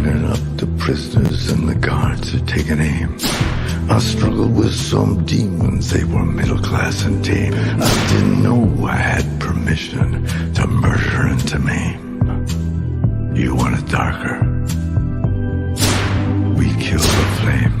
lining up the prisoners and the guards are taking aim. I struggled with some demons, they were middle class and tame. I didn't know I had permission to murder and to maim. You want it darker? We kill the flame.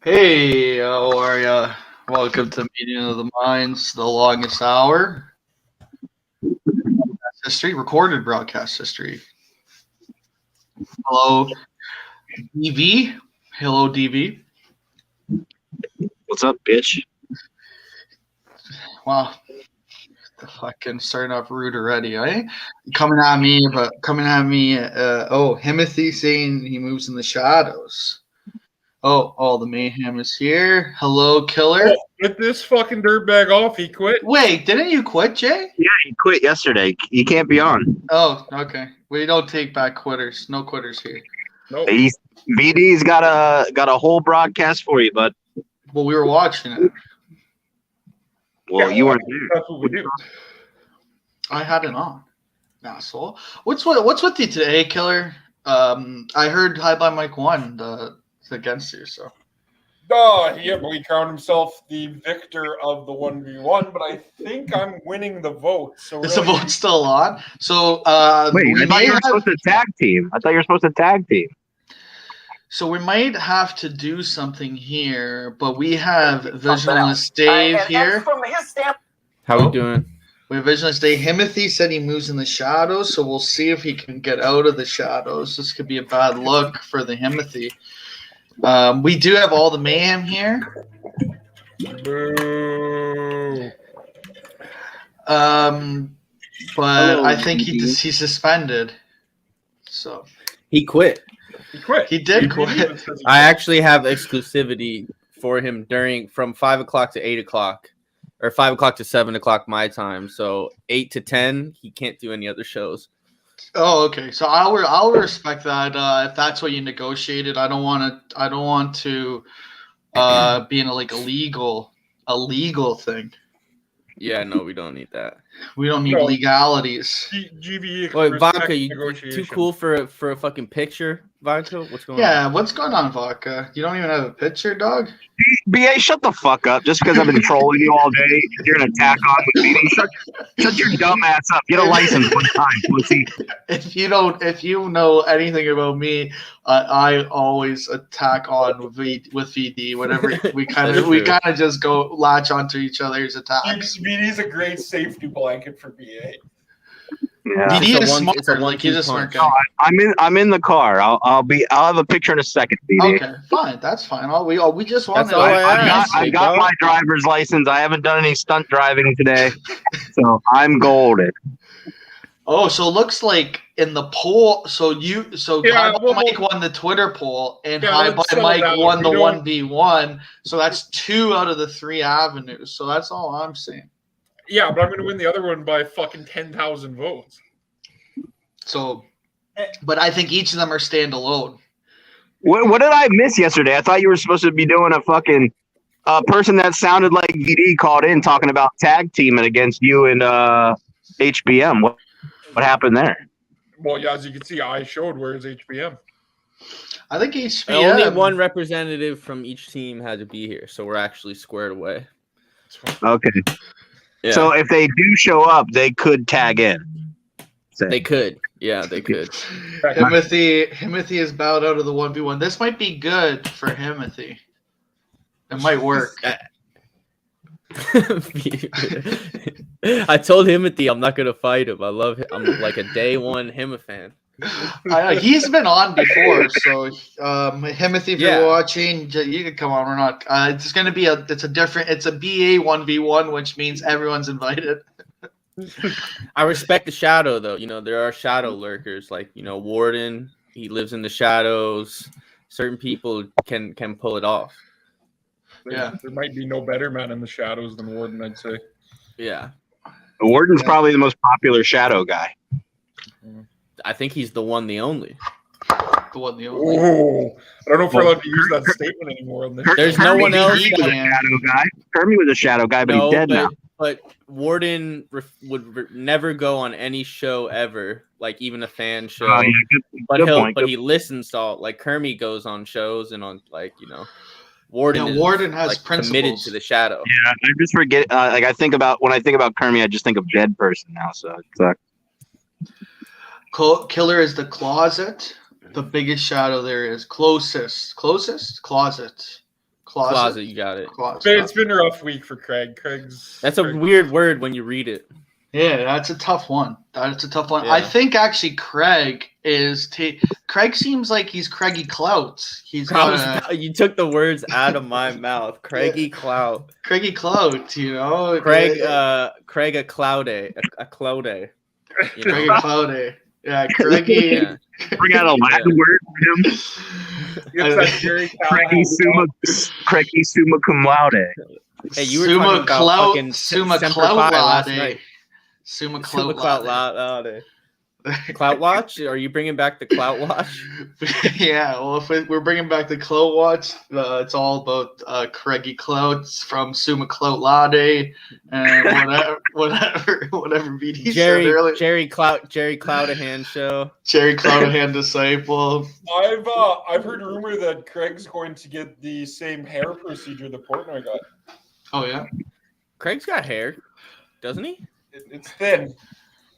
Hey, how are ya? Welcome to Meeting of the Minds, the longest hour. Broadcast history, recorded broadcast history. Hello, DV. Hello, DV. What's up, bitch? Wow, the fucking starting off rude already, eh? Coming at me. Oh, Himothy saying he moves in the shadows. Oh, the mayhem is here. Hello, killer. Oh, get this fucking dirtbag off. He quit. Wait, didn't you quit, Jay? Yeah, he quit yesterday. You can't be on. Oh, okay. We don't take back quitters. No quitters here. Nope. VD's got a whole broadcast for you, bud. Well, we were watching it. Well, Yeah, you weren't there. That's what we do. I had it on. Asshole. What's with you today, killer? I heard High by Mike won against you, so. He crowned himself the victor of the 1v1, but I think I'm winning the vote. So Is the vote still on? So Wait, we I thought you were supposed to tag team. So we might have to do something here, but we have Visionless Dave here. How we doing? We have Visionless Dave. Himothy said he moves in the shadows, so we'll see if he can get out of the shadows. This could be a bad look for the Himothy. We do have all the mayhem here. Boo. But I think he's suspended. So He quit. He quit. He did quit. I actually have exclusivity for him from 5 o'clock to 8 o'clock, or 5 o'clock to 7 o'clock my time. So 8 to 10, he can't do any other shows. Oh, okay. So I'll respect that. If that's what you negotiated, I don't want to be in a legal thing. Yeah, no, we don't need that. We don't need legalities. GVE. Wait, Vodka, you negotiation. too cool for a fucking picture, Vodka? What's going on? Yeah, what's going on, Vodka? You don't even have a picture, dog? BA, shut the fuck up. Just because I've been trolling you all day, you're gonna attack on with me. Shut your dumb ass up. Get a license one time, pussy. If you know anything about me, I always attack on with VD. Whatever we kind of just go latch onto each other's attacks. VD is a great safety blanket for BA. Yeah. VD It's is a smart. one-two Like he's a smart guy. No, I'm in the car. I'll have a picture in a second, BD. Okay, fine. That's fine. We just wanted. That's all I asked. I got my driver's license. I haven't done any stunt driving today, so I'm golden. Oh, so it looks like in the poll. Yeah, Mike won the Twitter poll, and Yeah, High let's by settle Mike down. won the We don't- 1v1. So that's 2 out of the 3 avenues. So that's all I'm saying. Yeah, but I'm going to win the other one by fucking 10,000 votes. So, but I think each of them are standalone. What did I miss yesterday? I thought you were supposed to be doing a fucking person that sounded like VD called in talking about tag teaming against you and HBM. What happened there? Well, yeah, as you can see, I showed where's HBM. I think HBM. Only one representative from each team had to be here, so we're actually squared away. Okay. Yeah. So if they do show up, they could tag in. They could. Yeah, they could. Himothy is bowed out of the 1v1. This might be good for Himothy. It might work. I told Himothy I'm not gonna fight him. I love him. I'm like a day one Him fan. He's been on before, so Himothy, if you're watching, you can come on. We're not. It's gonna be it's a BA 1v1, which means everyone's invited. I respect the shadow, though. You know, there are shadow lurkers, like Warden. He lives in the shadows. Certain people can pull it off. Yeah, there might be no better man in the shadows than Warden, I'd say. Yeah, Warden's probably the most popular shadow guy. I think he's the one, the only. The one, the only. Oh, I don't know if we're allowed to use that statement anymore on this. There's no one else. He Kermit was a can. shadow guy. Kermit was a shadow guy, but he's dead now. But Warden would never go on any show ever, like even a fan show. Oh, yeah, good point. He listens to all, like Kermit goes on shows and on, like, you know, Warden. Yeah, is, Warden has like, principles. committed to the shadow. Yeah, I just forget. Like when I think about Kermit, I just think of dead person now. So it sucks. Killer is the closet. The biggest shadow there is closest. Closet, you got it. Closet. It's been a rough week for Craig. That's a weird word when you read it. Yeah, that's a tough one. Yeah. I think actually Craig is. Craig seems like he's Craigie Clout. He's got You took the words out of my mouth. Craigie Clout. Craigie Clout. You know, Craig a Cloude. You know? Craigie Clout. Yeah, Craigie. Yeah. Bring out a Latin word for him. Craigie summa cum laude. Hey, you were talking about fucking Summa Semper Clout Fi last Laude. night. Summa Clout Clout Laude. Clout Watch? Are you bringing back the Clout Watch? Yeah, well, if we're bringing back the Clout Watch, it's all about Craigie Clouts from Summa Clout Laude and whatever BD said earlier. Jerry Cloutahan show. Jerry Cloutahan disciple. I've heard rumor that Craig's going to get the same hair procedure the Portnoy got. Oh yeah, Craig's got hair, doesn't he? It's thin.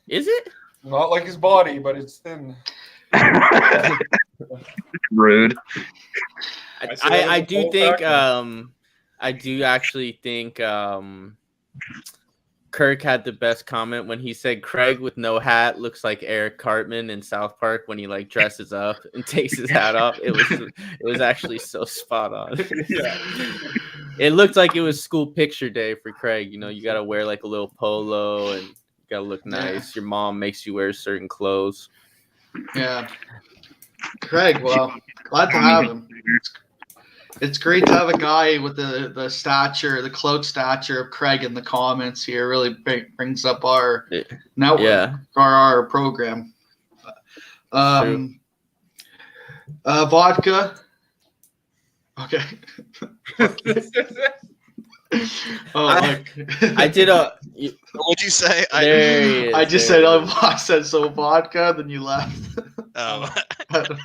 Is it? Not like his body, but it's thin. Rude. I do think I do actually think Kirk had the best comment when he said Craig with no hat looks like Eric Cartman in South Park when he like dresses up and takes his hat off. It was actually so spot on. Yeah. It looked like it was school picture day for Craig. You know, you got to wear like a little polo and you got to look nice. Your mom makes you wear certain clothes. yeah. Craig, well, glad to have him. It's great to have a guy with the stature, the clout stature of Craig in the comments here. Really brings up our network, Yeah. our program. Vodka. Okay. I did a. What'd you say? I just said I said so vodka, then you laughed. Oh,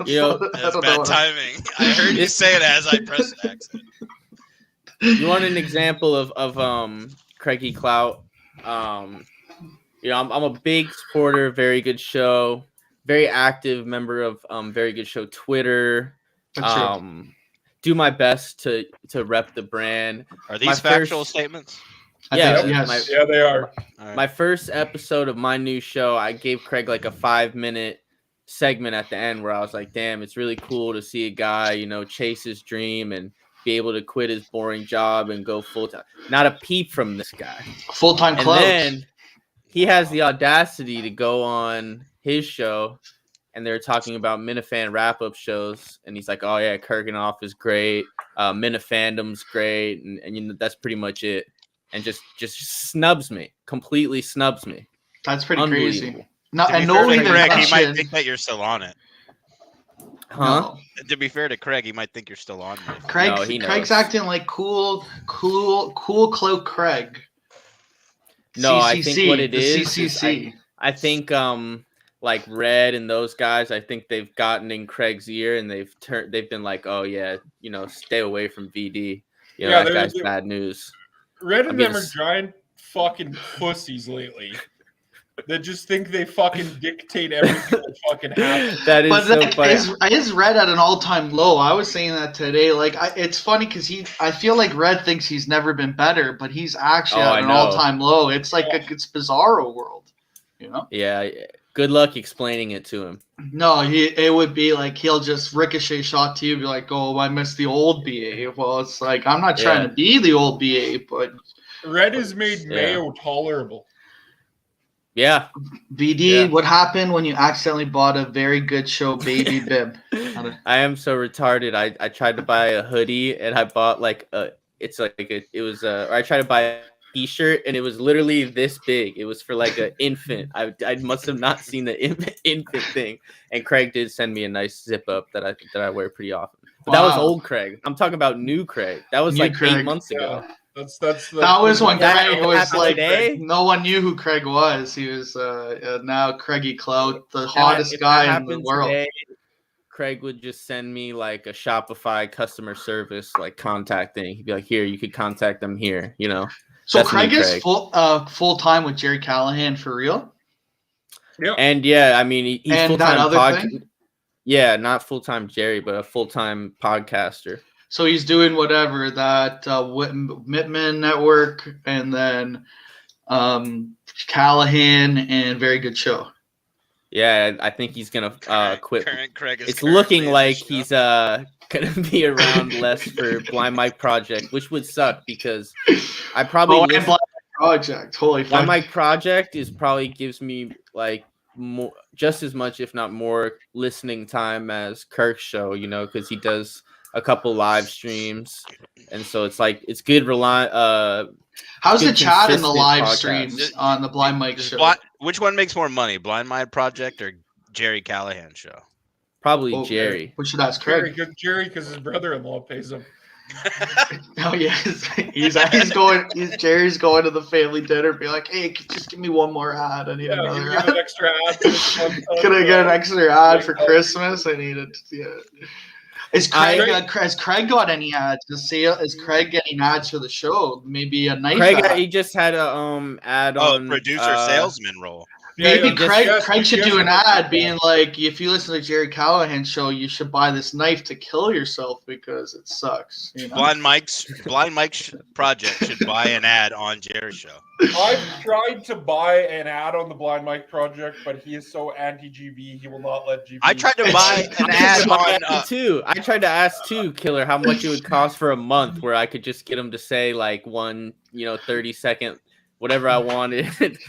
You know, that's bad timing. I heard you say it as I pressed exit. You want an example of Craigie Clout? You know, I'm a big supporter. Very good show. Very active member of Very Good Show Twitter. Do my best to rep the brand. Are these factual statements? Yeah, yes. Yeah, they are. All right. My first episode of my new show, I gave Craig like a 5-minute segment at the end where I was like, damn, it's really cool to see a guy, you know, chase his dream and be able to quit his boring job and go full time. Not a peep from this guy. Full-time And clout. then he has the audacity to go on his show and they're talking about Minifan wrap-up shows. And he's like, oh, yeah, Kurganoff is great. Minifandom's great. And you know, that's pretty much it. And just snubs me. Completely snubs me. That's pretty crazy. Unbelievable. Not, To be and fair no to even Craig, he question. might think that you're still on it. Huh? No. To be fair to Craig, he might think you're still on it. Craig's, No, he knows. Craig's acting like cool cloak Craig. No, I think what it the is CCC. I think like Red and those guys, I think they've gotten in Craig's ear and they've been like, oh yeah, you know, stay away from VD. You know, Yeah, that guy's they're- bad news. Red and I mean, them are giant fucking pussies lately. That just think they fucking dictate everything that fucking happens. That is But so that funny. is Red at an all-time low. I was saying that today. Like, it's funny because I feel like Red thinks he's never been better, but he's actually Oh, at I an know. all-time low. It's like it's Bizarro world, you know? Yeah, good luck explaining it to him. No, it would be like he'll just ricochet shot to you, be like, "Oh, I miss the old BA." Well, it's like I'm not trying to be the old BA, but Red has made Yeah. Mayo tolerable. BD, Yeah. Yeah. what happened when you accidentally bought a very good show baby bib? I am so retarded. I tried to buy a hoodie and I bought like I tried to buy T-shirt, and it was literally this big. It was for like an infant. I must have not seen the infant thing. And Craig did send me a nice zip up that I wear pretty often. But that was Wow. old Craig. I'm talking about new Craig. That was New like Craig. 8 months ago. That's That was when That Craig was happened like, today? no one knew who Craig was. He was now Craigie Clout, the If hottest that guy in the happened world. today, Craig would just send me like a Shopify customer service like contact thing. He'd be like, "Here, you could contact them here." You know. So That's Craig me, is Craig. full time with Jerry Callahan for real. And yeah, I mean, he's And full that time other thing? Yeah, not full time Jerry, but a full time podcaster. So he's doing whatever that Mittman Network, and then Callahan, and Very Good Show. Yeah, I think he's gonna quit. Current Craig is It's currently looking in the like show. he's gonna be around less for Blind Mike Project, which would suck because I probably and listen- Blind Project. Holy Blind fuck! Mike Project is probably gives me like more, just as much, if not more, listening time as Kirk's show. You know, because he does a couple live streams, and so it's like it's good. How's the good, chat in the consistent live podcast. streams on the Blind Mike Is show? which one makes more money, Blind Mike Project or Jerry Callahan show? Probably Oh, Jerry. We should ask Jerry, Craig. because his brother-in-law pays him. Oh yes, he's going. Jerry's going to the family dinner. Be like, hey, just give me one more ad. I need Yeah, can another you give ad. an extra ad. this month? Can I get an extra ad for Christmas? I need it. Yeah. Is Craig got any ads? Is Craig getting ads for the show? Maybe a nice Craig, ad. he just had a ad Oh, on producer salesman role. Maybe Yeah, Craig should yes, do an yes. ad being like, if you listen to Jerry Callahan show, you should buy this knife to kill yourself because it sucks. You know? Blind Mike's Project should buy an ad on Jerry's show. I've tried to buy an ad on the Blind Mike Project, but he is so anti-GV, he will not let GV. I tried to buy an ad on. I tried to ask too, Killer, how much it would cost for a month where I could just get him to say like one, 30-second, whatever I wanted.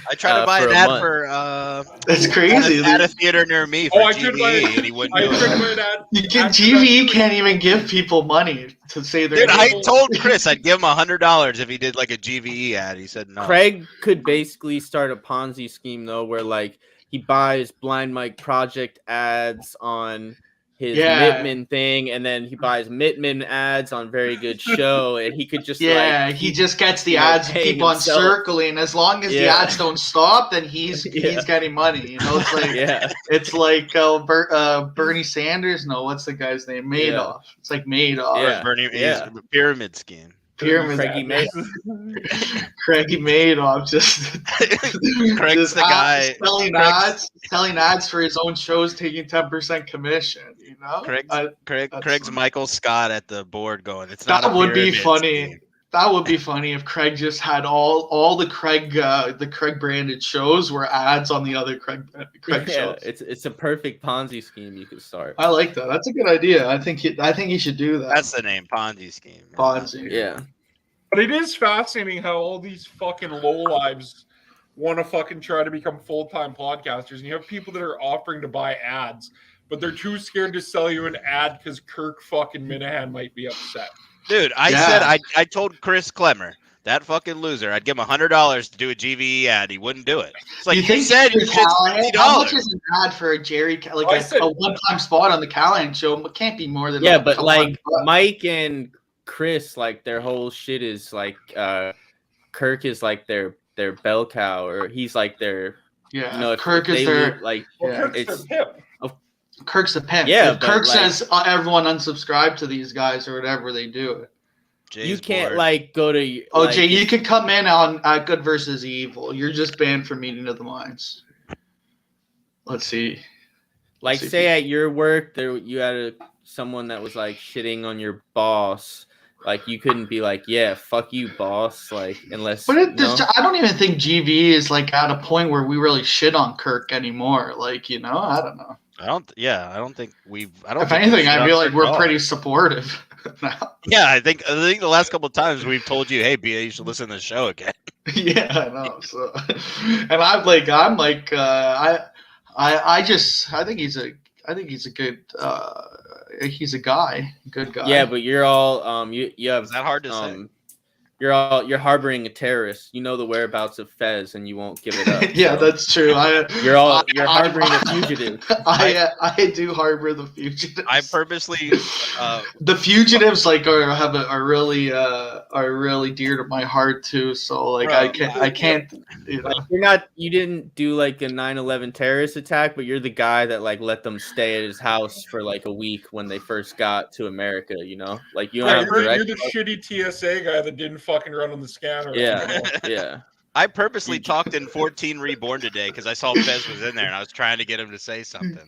I tried to buy for an a ad month. for That's crazy. at a theater near me for I tried to buy GVE, and he wouldn't I do tried to it. buy an ad. GVE can't even give people money to say their Dude, I name. told Chris I'd give him $100 if he did like a GVE ad. He said no. Craig could basically start a Ponzi scheme though, where like he buys Blind Mike Project ads on his Yeah. Mittman thing, and then he buys Mittman ads on Very Good Show, and he could just He just gets the you know, ads and paying keep on himself. circling. As long as the Yeah. ads don't stop, then he's Yeah. getting money. It's like yeah, it's like Bernie Sanders. No, what's the guy's name? Madoff. It's like Madoff. Yeah. Bernie, Yeah. he's a pyramid scheme. Pyramid. Craigie Craigie Madoff just Craig's just the guy. selling ads for his own shows, taking 10% commission. You know, that's Craig's funny. Michael Scott at the board going. It's not. That a would be pyramid funny. scheme. That would be funny if Craig just had all the Craig branded shows were ads on the other Craig yeah. shows. It's a perfect Ponzi scheme you could start. I like that. That's a good idea. I think he should do that. That's the name, Ponzi scheme. Ponzi. Yeah, But it is fascinating how all these fucking lowlives want to fucking try to become full-time podcasters. And you have people that are offering to buy ads, but they're too scared to sell you an ad because Kirk fucking Minahan might be upset. Dude, I Yeah. said I told Chris Klemmer, that fucking loser, I'd give him $100 to do a GVE ad. He wouldn't do it. It's like you said, you Jerry should Callahan- How much $50. is an ad for a Jerry I like said- a one-time spot on the Callahan show? It can't be more than yeah, a but couple like $100. Mike and Chris, like their whole shit is like Kirk is like their bell cow, or he's like their Yeah, if Kirk they is their lose, like Well, Yeah, Kirk's it's- their pimp. Kirk's a pimp. Yeah, If but, Kirk like- says everyone unsubscribe to these guys or whatever they do. you Jay's can't bored. like go to Oh, like, Jay, you could come in on Good versus Evil. You're just banned from Meeting of the Minds. Let's see. like see if say you- at your work there you had someone that was like shitting on your boss, like you couldn't be like, yeah, fuck you, boss, like unless But no? I don't even think GV is like at a point where we really shit on Kirk anymore. Like, I don't know. I don't think we've. I don't. If think anything, we've I feel like shut we're up. pretty supportive now. Yeah, I think the last couple of times we've told you, hey, BA, you should listen to the show again. Yeah, I know. So, and I think he's a good, he's a good guy. Yeah, but you're all you have Is that hard to say? you're harboring a terrorist. You know the whereabouts of Fez, and you won't give it up. Yeah, so that's true. you're harboring a fugitive. I do harbor the fugitives. I purposely The fugitives like are really dear to my heart too. So like Bro, I can't you know. Like you didn't do like a 9/11 terrorist attack, but you're the guy that like let them stay at his house for like a week when they first got to America. You know, like you don't Right, have you're direct. the shitty TSA guy that didn't fucking run on the scanner. Yeah. I purposely talked in 14 Reborn today because I saw Fez was in there and I was trying to get him to say something.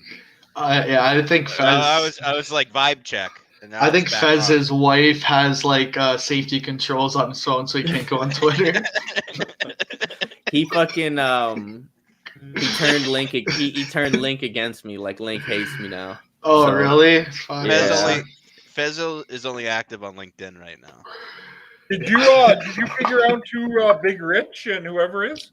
I think Fez. I was like vibe check. And now I think it's back on. Fez's wife has like safety controls on his phone, so he can't go on Twitter. He fucking he turned Link against me. Like Link hates me now. Oh, So- really? Fuck. Yeah. Fez is only active on LinkedIn right now. Did you figure out who Big Rich and whoever is?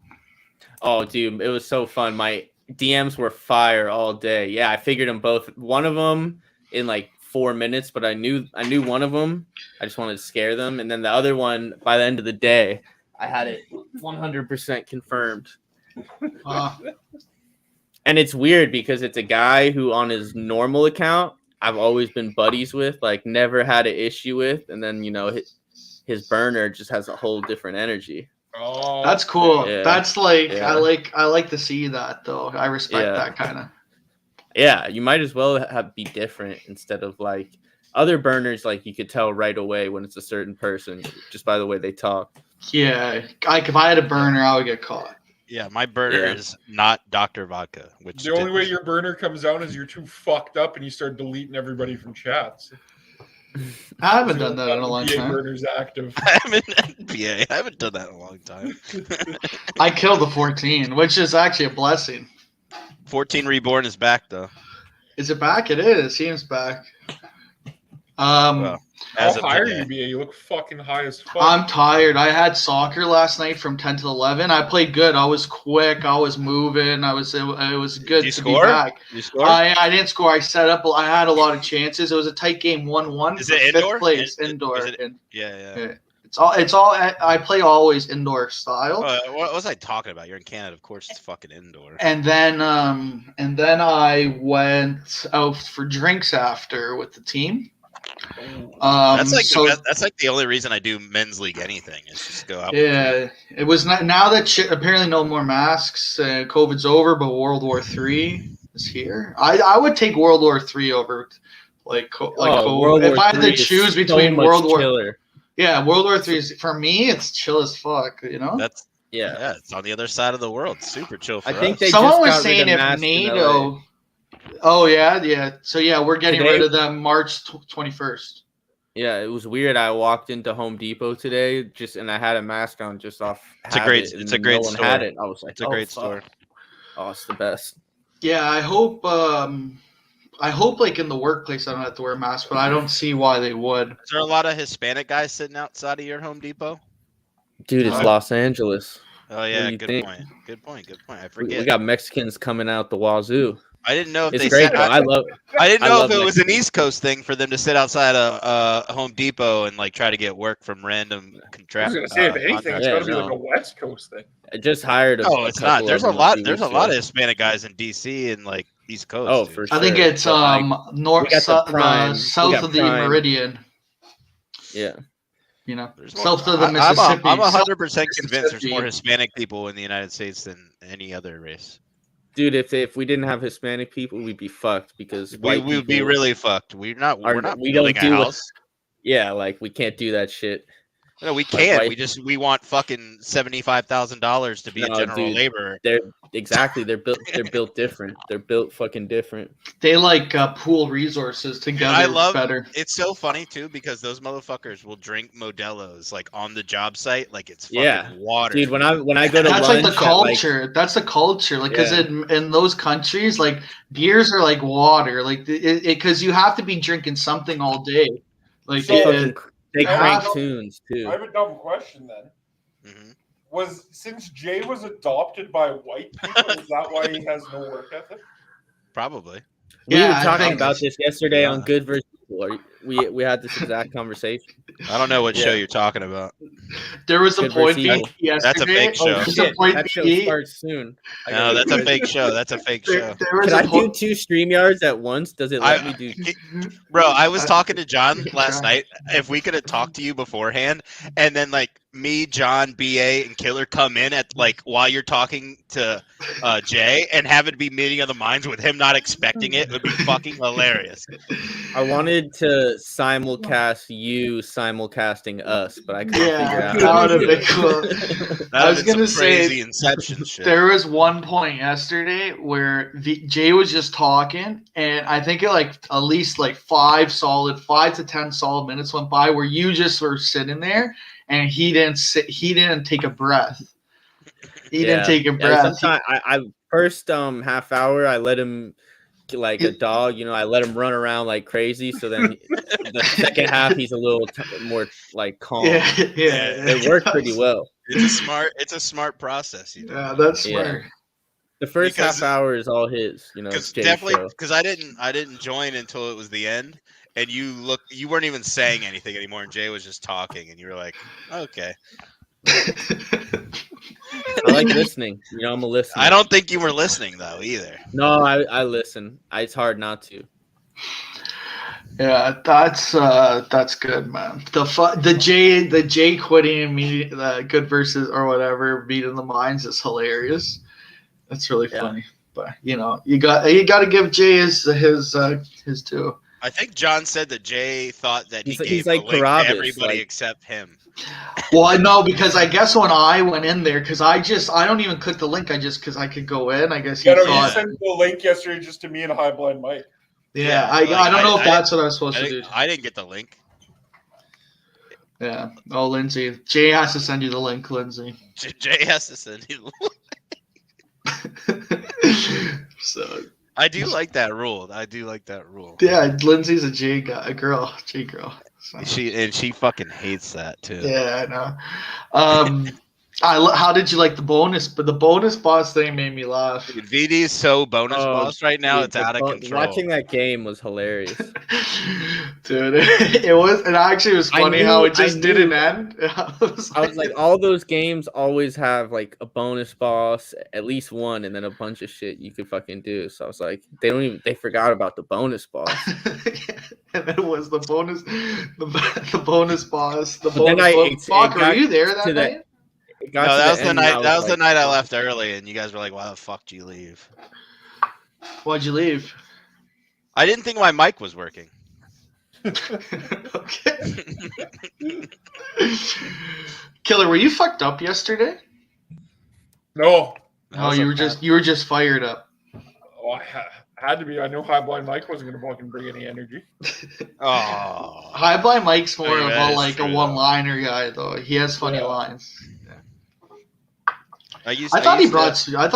Oh, dude, it was so fun. My DMs were fire all day. Yeah, I figured them both. One of them in like 4 minutes, but I knew one of them. I just wanted to scare them, and then the other one by the end of the day, I had it 100% confirmed. And it's weird because it's a guy who on his normal account I've always been buddies with, like never had an issue with, and then his burner just has a whole different energy. Oh, That's cool. Yeah. That's like Yeah. I like to see that though. I respect Yeah. that kind of. Yeah, you might as well be different instead of like other burners. Like you could tell right away when it's a certain person just by the way they talk. Yeah, like if I had a burner, I would get caught. Yeah, my burner Yeah. is not Dr. Vodka, which the only way your burner comes out is you're too fucked up and you start deleting everybody from chats. I haven't done that in a long NBA time. burner's active. I'm in NBA. I haven't done that in a long time. I killed the 14, which is actually a blessing. 14 Reborn is back though. Is it back? It is. Seems back. Well, as How of high are today. you, BA? You look fucking high as fuck. I'm tired. I had soccer last night from 10 to 11. I played good. I was quick. I was moving. It was good Did you to score? be back. You score? I didn't score. I set up. I had a lot of chances. It was a tight game, 1-1. Is for it fifth indoor? place, Is indoor. it- And Yeah. it's all. I play always indoor style. What was I talking about? You're in Canada, of course. It's fucking indoor. And then I went out for drinks after with the team. That's like so that's like the only reason I do men's league anything is just go out. yeah, it was not now that apparently no more masks. COVID's over, but World War III is here. I would take World War III over COVID. World If War I had to III is choose so between much World War, chiller. yeah, World War III is for me. It's chill as fuck. You know. That's Yeah. it's on the other side of the world. Super chill for I think us. they Someone just was got rid saying of if masks in NATO. Oh yeah. So yeah, we're getting Today- rid of them March 21st. Yeah, it was weird. I walked into Home Depot today and I had a mask on just off. It's a great and store. no one had it. I was like, It's a great fuck. store. Oh, it's the best. Yeah, I hope like in the workplace I don't have to wear a mask, but I don't see why they would. Is there a lot of Hispanic guys sitting outside of your Home Depot? Dude, it's Uh, Los Angeles. Oh yeah, do you good think? point. Good point. I We forget. got Mexicans coming out the wazoo. I didn't know if It's they great said, though. I love. I didn't I know love if it was an Mexicans. East Coast thing for them to sit outside a Home Depot and like try to get work from random I was contract. gonna say, if anything, it's Yeah, gotta be like no. a West Coast thing. I just hired. No, it's not. couple There's of a them lot. few There's a weeks lot of ago. Hispanic guys in DC and like East Coast. Oh, dude. for sure. I think it's But, like, north, we got the prime- we south got of the prime. Meridian. Yeah. You know, There's more- south of the I'm Mississippi. 100% convinced there's Mississippi. more Hispanic people in the United States than any other race. Dude, if we didn't have Hispanic people, we'd be fucked because We white would be people- really fucked. We're not we building don't a do house. Yeah, like we can't do that shit. No, we can't. white- We want fucking $75,000 to be a No, general dude. laborer. They're built different. They're built fucking different. They like pool resources together. I love- better. It's so funny too because those motherfuckers will drink Modelo's like on the job site like it's fucking Yeah. water. Dude, when I go to That's lunch, like the culture. That's the culture. Like, because Yeah. in those countries, like beers are like water. Like, because you have to be drinking something all day. Like, So- they I crank have- tunes too. I have a dumb question then. Mhm. Since Jay was adopted by white people, is that why he has no work ethic? Probably. We Yeah, were I talking think- about this yesterday Yeah. on Good versus Evil. we had this exact conversation. I don't know what show Yeah. you're talking about. There was a Good point versus evil. yesterday. That's a fake show. There was Shit, a point that show BD. starts soon. I No, gotta that's get a ready. fake show. That's a fake show. There was Can a I do point. 2 StreamYards at once? Does it let me do? Bro, I was talking to John You can last try. night. If we could have talked to you beforehand, and then like me, John, BA, and Killer come in at like while you're talking to Jay, and have it be meeting of the minds with him not expecting it, would be fucking hilarious. I wanted to simulcast you simulcasting us, but I couldn't figure Yeah, out. that how would to have do been it. cool. That I was would've been gonna some say, crazy Inception shit. There was one point yesterday where Jay was just talking, and I think it like at least like 5 to 10 solid minutes went by where you just were sitting there, and he didn't sit. He didn't take a breath. He didn't take a breath. Sometimes I first half hour I let him like a dog, I let him run around like crazy. So then the second half he's a little more like calm. Yeah. It worked pretty well. It's a smart process. You know? Yeah, that's Yeah. smart. The first Because- half hour is all his, Because Jay's definitely, show. because I didn't join until it was the end, and you weren't even saying anything anymore, and Jay was just talking, and you were like, okay. I like listening. I'm a listener. I don't think you were listening though either. No, I listen. It's hard not to. Yeah, that's good, man. The Jay quitting and meeting the good versus or whatever meeting the minds is hilarious. That's really Yeah. funny. But you got to give Jay his due. I think John said that Jay thought that He's gave like the link Carabas, to everybody like- except him. Well, I know because I guess when I went in there, because I don't even click the link. Because I could go in. I guess he Yeah, no, you thought. sent the link yesterday just to me and High Blind Mike. Yeah, like, I don't know I if that's what I was supposed to do. I didn't get the link. Yeah. Oh, Lindsay. Jay has to send you the link, Lindsay. Jay has to send you. So I do like that rule. yeah, Lindsay's a J girl. So, She fucking hates that too. yeah, I know. How did you like the bonus? But the bonus boss thing made me laugh. Dude, VD is so bonus Oh, boss right now. Dude, It's out of control. Watching that game was hilarious. Dude, it was. It actually was I funny knew- how it I just knew- didn't end. I was I was like, all those games always have like a bonus boss, at least one, and then a bunch of shit you could fucking do. So I was like, they forgot about the bonus boss. and then it was the bonus, the bonus boss. The But then bonus. Fuck, were got you there that to that- night? It got No, to that was the end, and night. That was the like, night I left early, and you guys were like, "Why the fuck did you leave?" Why'd you leave? I didn't think my mic was working. Okay. Killer, were you fucked up yesterday? No. Oh, you were just fired up. Oh, I had to be. I know High Blind Mike wasn't going to fucking bring any energy. Oh, High Blind Mike's more Oh, yeah, of that a is like true, a though. one-liner guy though. He has funny Yeah. lines. I I thought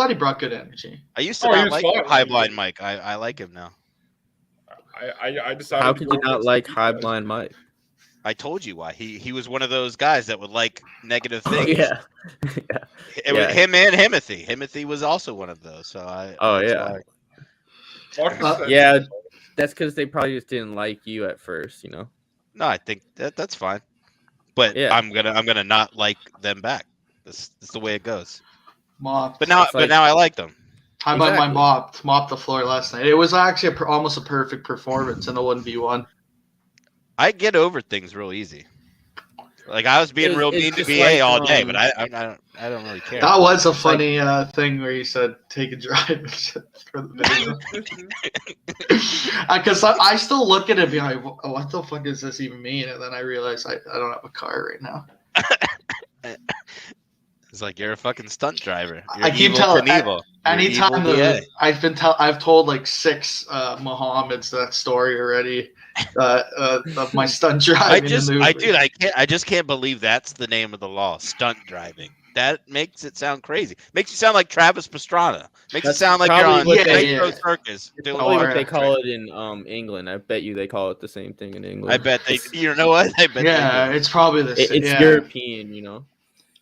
he brought good energy. I used to Oh, he not was like fine. High Blind Mike. I like him now. I decided. how to could go you not against like these High guys. Blind Mike? I told you why. He was one of those guys that would like negative Oh, things. yeah. It was Yeah. him and Himothy. Himothy was also one of those. So Oh, that's yeah. why- Marcus said- Yeah, that's because they probably just didn't like you at first, No, I think that's fine. But Yeah. I'm gonna not like them back. That's the way it goes. Mopped. But now It's like- I like them. How about my Exactly. mopped the floor last night? It was actually almost a perfect performance in a 1v1. I get over things real easy. Like I was being It's- real it's mean to just BA like, all day, but I don't really care. That was a funny thing where you said take a drive for the video. Because I still look at it and be like, what the fuck does this even mean? And then I realize I don't have a car right now. It's like you're a fucking stunt driver. You're I keep evil telling- Knievel. You're Anytime evil BA. I've told like 6 Mohammeds that story already of my stunt driving. I just can't believe that's the name of the law, stunt driving. That makes it sound crazy. Makes you sound like Travis Pastrana. Makes it That's sound like you're on probably what they- Nitro yeah. Circus. doing Probably what alright. they call it in England. I bet you they call it the same thing in England. I bet they. You know what? I bet. Yeah, They it's probably the same. It's yeah. European,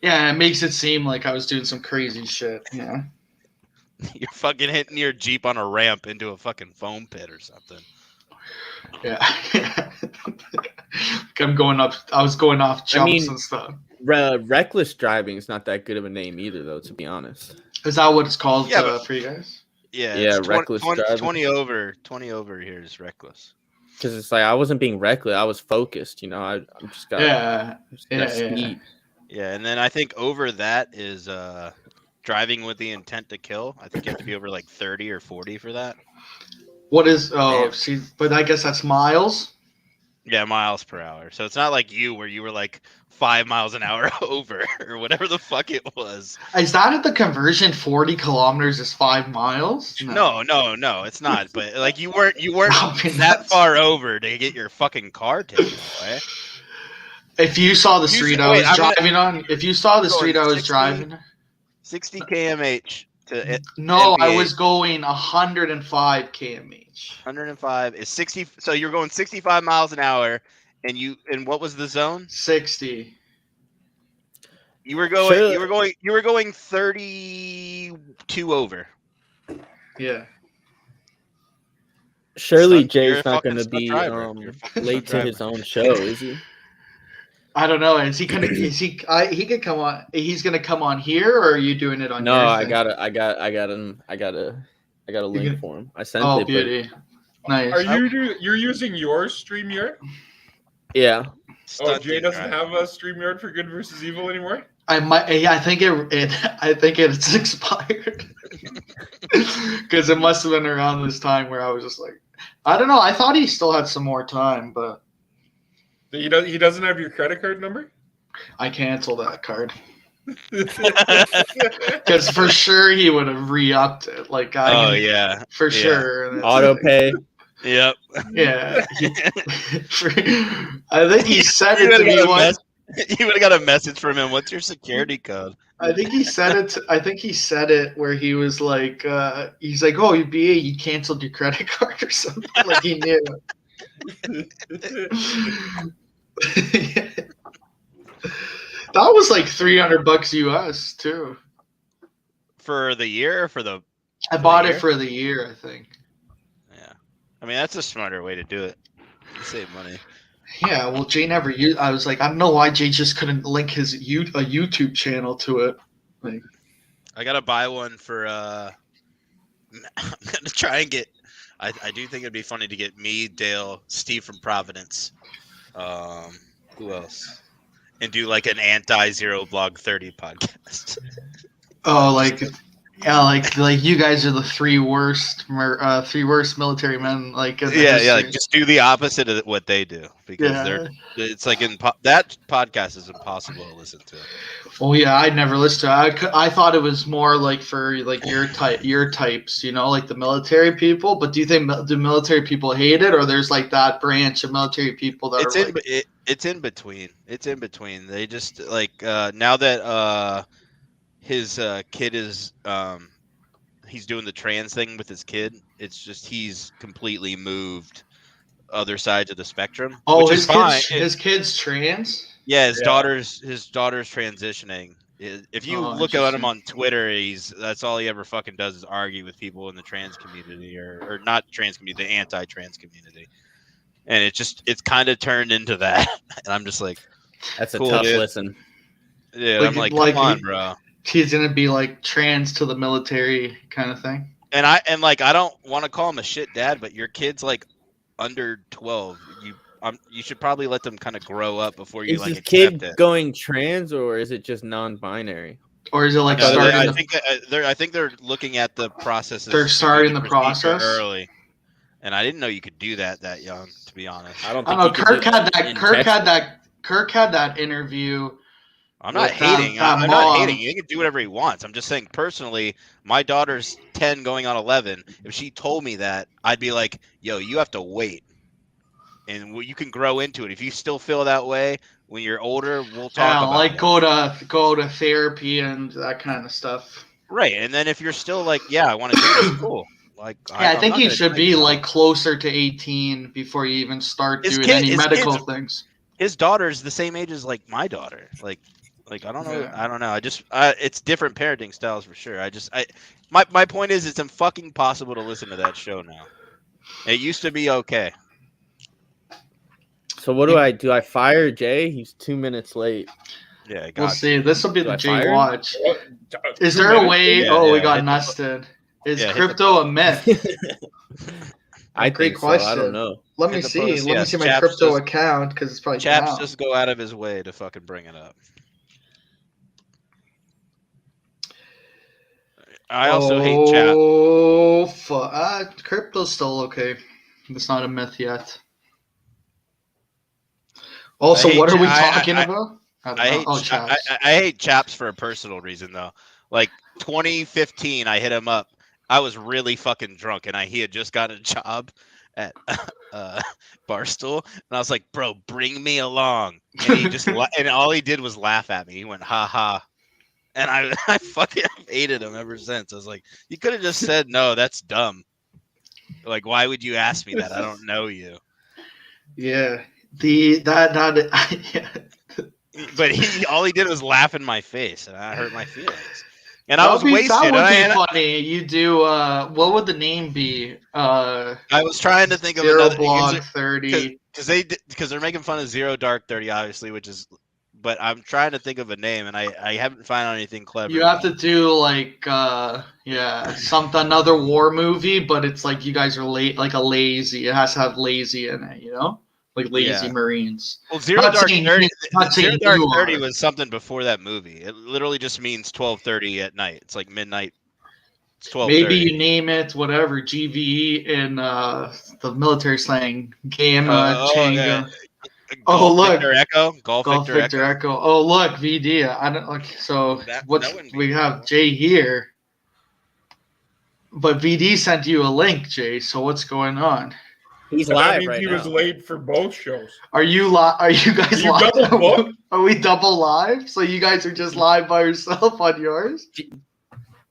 Yeah, it makes it seem like I was doing some crazy shit. Yeah. do. You're fucking hitting your Jeep on a ramp into a fucking foam pit or something. Yeah. I'm going up. I was going off jumps mean- and stuff. Reckless driving is not that good of a name either, though. To be honest. Is that what it's called Yeah, but- for you guys? Yeah, Yeah, it's reckless 20, driving. 20 over here is reckless. Because it's like I wasn't being reckless. I was focused. I'm just got. Yeah. Just got Yeah. speed. Yeah, and then I think over that is driving with the intent to kill. I think you have to be over like 30 or 40 for that. What is? Oh, Damn. see, but I guess that's miles. Yeah, miles per hour. So it's not like you where you were like 5 miles an hour over or whatever the fuck it was. Is that at the conversion? 40 kilometers is 5 miles? No, it's not. But like you weren't I mean, that that's- far over to get your fucking car taken away. If you saw the You street said- I wait, was I'm driving on, if you saw the Going street I was 60? driving, 60 kmh to no, I NBA. was going 105 kmh. 105 is 60. So you're going 65 miles an hour, and what was the zone? 60. You were going. Sure. You were going 32 over. Yeah. Surely Stunt- you're Jay's a not fucking going to stunt be driver. You're a fucking late to stunt his driver. own show, is he? I don't know. Is he gonna? Is he? He could come on. He's gonna come on here, or are you doing it on? No, your I thing? got a link can- for him. I sent Oh, it. But beauty. Nice. Are you're using your StreamYard? yeah, Oh, Stunt Jay doesn't driver. have a StreamYard for Good versus Evil anymore. I might. Yeah, I think it's expired. Because it must have been around this time where I was just like, I don't know. I thought he still had some more time, but He doesn't have your credit card number. I canceled that card because for sure he would have re-upped it. Like, Oh yeah. for yeah. sure. And it's auto like- pay. Yep. Yeah. I think he said it to me once. You would have got a message from him. What's your security code? I think he said it. I think he said it where he was like, he's like, "Oh, you canceled your credit card or something." Like he knew. That was like $300 US too. For the year or for the? I the bought year? it for the year, I think. Yeah. I mean, that's a smarter way to do it. You save money. Yeah, well, Jay never used. I was like, I don't know why Jay just couldn't link his a YouTube channel to it. Like, I gotta buy one for. I'm gonna try and get. I do think it'd be funny to get me, Dale, Steve from Providence. Who else? And do like an anti-Zero Blog 30 podcast. oh, like, yeah, like you guys are the three worst military men. Like, in the Yeah, history. like just do the opposite of what they do because Yeah. it's like that podcast is impossible to listen to. Well, yeah, I'd never listened to it. I thought it was more like for like your types, like the military people. But do you think do military people hate it, or there's like that branch of military people that It's are in like, it's in between. It's in between. They just like now that his kid is he's doing the trans thing with his kid. It's just he's completely moved other sides of the spectrum. oh, which his is fine. his kid's trans. Yeah, his Yeah. daughter's transitioning. If you Oh, look at him interesting. on Twitter, that's all he ever fucking does is argue with people in the trans community or not trans community, the anti-trans community. And it's kind of turned into that. And I'm just like, That's a Cool, tough dude. listen. yeah, Like- I'm like, like come on, he- bro. He's gonna be like trans to the military kind of thing. And I don't want to call him a shit dad, but your kid's like under 12. You should probably let them kind of grow up before you Is like this accept kid it. going trans or is it just non-binary? Or is it like No, starting I the think I think they're looking at the process. They're starting the process? early, and I didn't know you could do that young. To be honest, I don't I think don't know. he could Kirk do had it that. in Kirk had that interview. I'm not with that- hating. that I'm not mom. hating. He can do whatever he wants. I'm just saying personally, my daughter's 10 going on 11. If she told me that, I'd be like, "Yo, you have to wait, and you can grow into it. If you still feel that way when you're older, we'll talk Yeah, about like it." go to therapy and that kind of stuff. Right, and then if you're still like, "Yeah, I want to do this," cool. Like, Yeah, I I'm think not you gonna should tell be you no. like closer to 18 before you even start His doing kid- any his medical kids- things. His daughter's the same age as like my daughter. Like I don't know. Yeah. I don't know. It's different parenting styles for sure. My point is it's fucking impossible to listen to that show now. It used to be okay. So what do I do? I fire Jay? He's 2 minutes late. Yeah, We'll got see. This will be Do the I Jay fire him? watch. Is 2 there a minutes? way? Yeah, we yeah, got hit the- Nustin. Is yeah, hit the crypto a myth? I Great think so. I question. don't know. Let me Hit the see. post, Let me yes. see my Chaps crypto just- account because it's probably Chaps down. just go out of his way to fucking bring it up. I also hate Chaps. Oh, fuck. Crypto's still okay. It's not a myth yet. Also, I hate what are we Cha- talking I- about? don't I know. hate Oh, Cha- Chaps. I hate Chaps for a personal reason though. Like 2015, I hit him up. I was really fucking drunk, and he had just got a job at Barstool, and I was like, "Bro, bring me along." And he just and all he did was laugh at me. He went, "Ha ha," and I fucking hated him ever since. I was like, "You could have just said no. That's dumb. Like, why would you ask me that? I don't know you." Yeah. Yeah. But all he did was laugh in my face, and that hurt my feelings. And I That was would be, wasted. that would and be I, funny. You do. What would the name be? I was trying to think of Zero another Blog 30. because they're making fun of Zero Dark 30, obviously, which is. But I'm trying to think of a name, and I haven't found anything clever. You have to do like another war movie, but it's like you guys are like a lazy. It has to have lazy in it, like lazy Yeah. Marines. Well, Zero Not Dark saying 30. you- not Zero saying Dark you 30 are. was something before that movie. It literally just means 12:30 at night. It's like midnight. It's 12:30. Maybe you name it whatever GVE in the military slang Gamma Changa. Yeah. Oh, Golf look. Victor Echo. Golf Golf Victor Victor Echo. Echo. Oh look, VD. I don't like so. That What's wouldn't be we have cool. Jay here, but VD sent you a link, Jay. So what's going on? He's So that live means right he now. was late for both shows. Are you Are you guys Are you live? double booked? Are we double live? So you guys are just live by yourself on yours?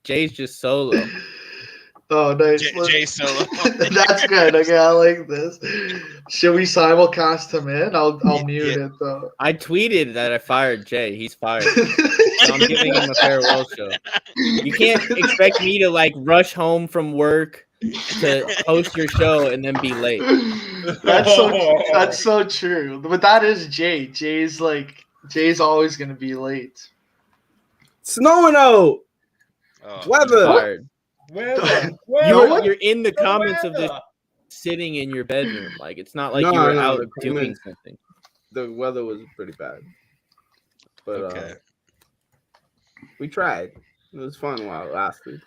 Jay's just solo. Oh, nice. Jay Solo. That's good. Okay, I like this. Should we simulcast him in? I'll mute it though. I tweeted that I fired Jay. He's fired. I'm giving him a farewell show. You can't expect me to like rush home from work to host your show and then be late. That's so true. But that is Jay. Jay's always gonna be late. Snowing out. Oh, Weather. Fired. Where? You're in the comments of this sitting in your bedroom. Like it's not like you were out the doing comments- something. The weather was pretty bad, but okay. we tried. It was fun while it lasted.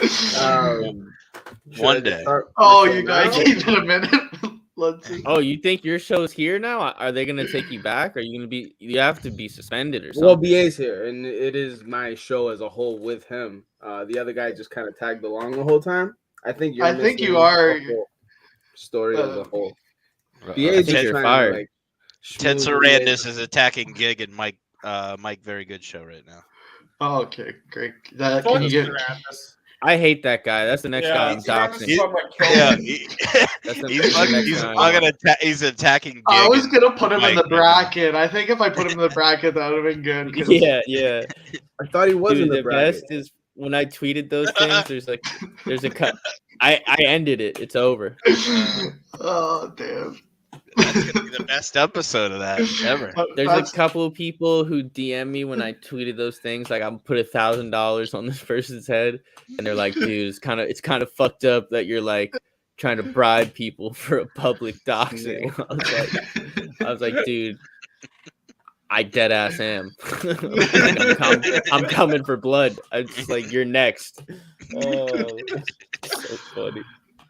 Should One I day. start Oh, the show you guys, now? give it a minute. Let's see. Oh, you think your show's here now? Are they gonna take you back? Are you gonna be? You have to be suspended or something. Well, BA's here, and it is my show as a whole with him. The other guy just kind of tagged along the whole time. I think you're. I think you missing are- the whole story as a whole. Uh, BA's think just you're trying fired. to like. Ted schmooze BA. Sarandis is attacking Gig and Mike Very Good show right now. Oh, okay, great. Can you get? I hate that guy. That's the next guy I'm doxing. Yeah, That's the he's next guy. he's attacking Gig. I was and gonna put him in the Mike. bracket. I think if I put him in the bracket, that would have been good. 'cause- Yeah. I thought he was in Dude, the the bracket. best is when I tweeted those things. There's a cut. I ended it. It's over. Oh damn. That's gonna be the best episode of that ever. There's That's- a couple of people who DM me when I tweeted those things. Like I'm put $1,000 on this person's head, and they're like, "Dude, it's kind of fucked up that you're like trying to bribe people for a public doxing." I was like, dude, I dead ass am. I'm coming for blood. I'm just like, you're next. Oh, so funny.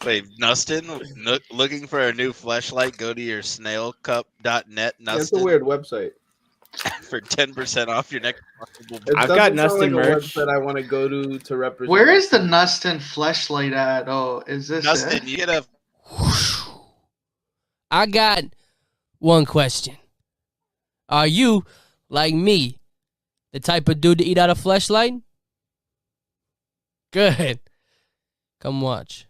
Wait, Nustin, looking for a new fleshlight? Go to your snailcup.net, That's a Nustin, weird website. for 10% off your next possible. It I've got doesn't sound Nustin like a merch. website I want to go to represent. Where is the Nustin fleshlight at? Oh, is this Nustin, it? you get a I got one question. Are you, like me, the type of dude to eat out a fleshlight? Good. Come watch.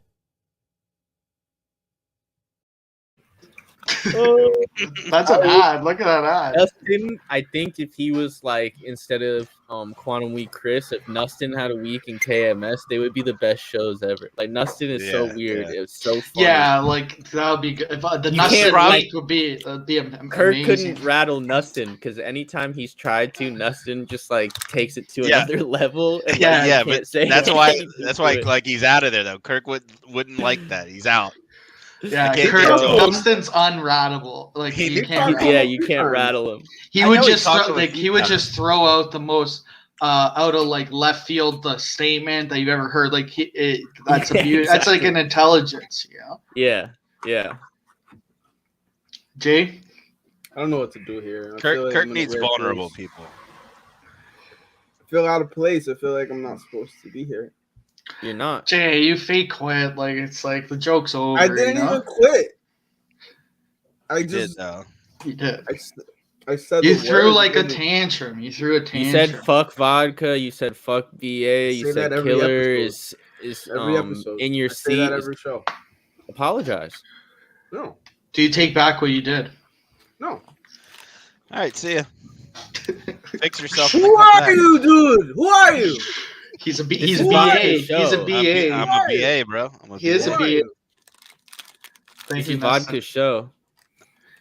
That's an ad. Look at that ad. Nustin, I think if he was like instead of Quantum Week Chris, if Nustin had a week in KMS, they would be the best shows ever. Like Nustin is so Yeah, weird. yeah. It's so funny. Yeah, like that would be good. If the You can't Nustin write- week would be Kirk amazing. couldn't rattle Nustin because anytime he's tried to, Nustin just like takes it to Yeah. another level. And Yeah, like, yeah, you but can't say that's why anything to it. like he's out of there though. Kirk wouldn't like that. He's out. Yeah, I can't Kirk, get to him. Nustin's unrattable. Like He- you can't. Yeah, you can't rattle him. He I would know he just talked throw, to a like few he would times. just throw out the most out of like left field statement that you've ever heard. Like that's Yeah, a beauty. That's like exactly. an intelligence, you know. Yeah. Jay, I don't know what to do here. I feel Kirk, like Kirk I'm in a needs weird vulnerable place. people. I feel out of place. I feel like I'm not supposed to be here. You're not. Jay, you fake quit. Like it's like the joke's over. I didn't you know? even quit. I He did just though. You did. I said You the threw word, like a didn't- tantrum. You threw a tantrum. You said fuck vodka. You said fuck BA. You Say said that every killer episode. is every episode. in your I say that seat. every show. Apologize. No, Do you take back what you did? no. All right, see ya. Fix yourself. and Who then come are back. you, dude? Who are you? He's a This he's a is BA. Vodka's He's a show. BA. I'm a BA, bro. I'm a He is BA. a Who are BA. you? Thank This you, is Nustin. Vodka's show.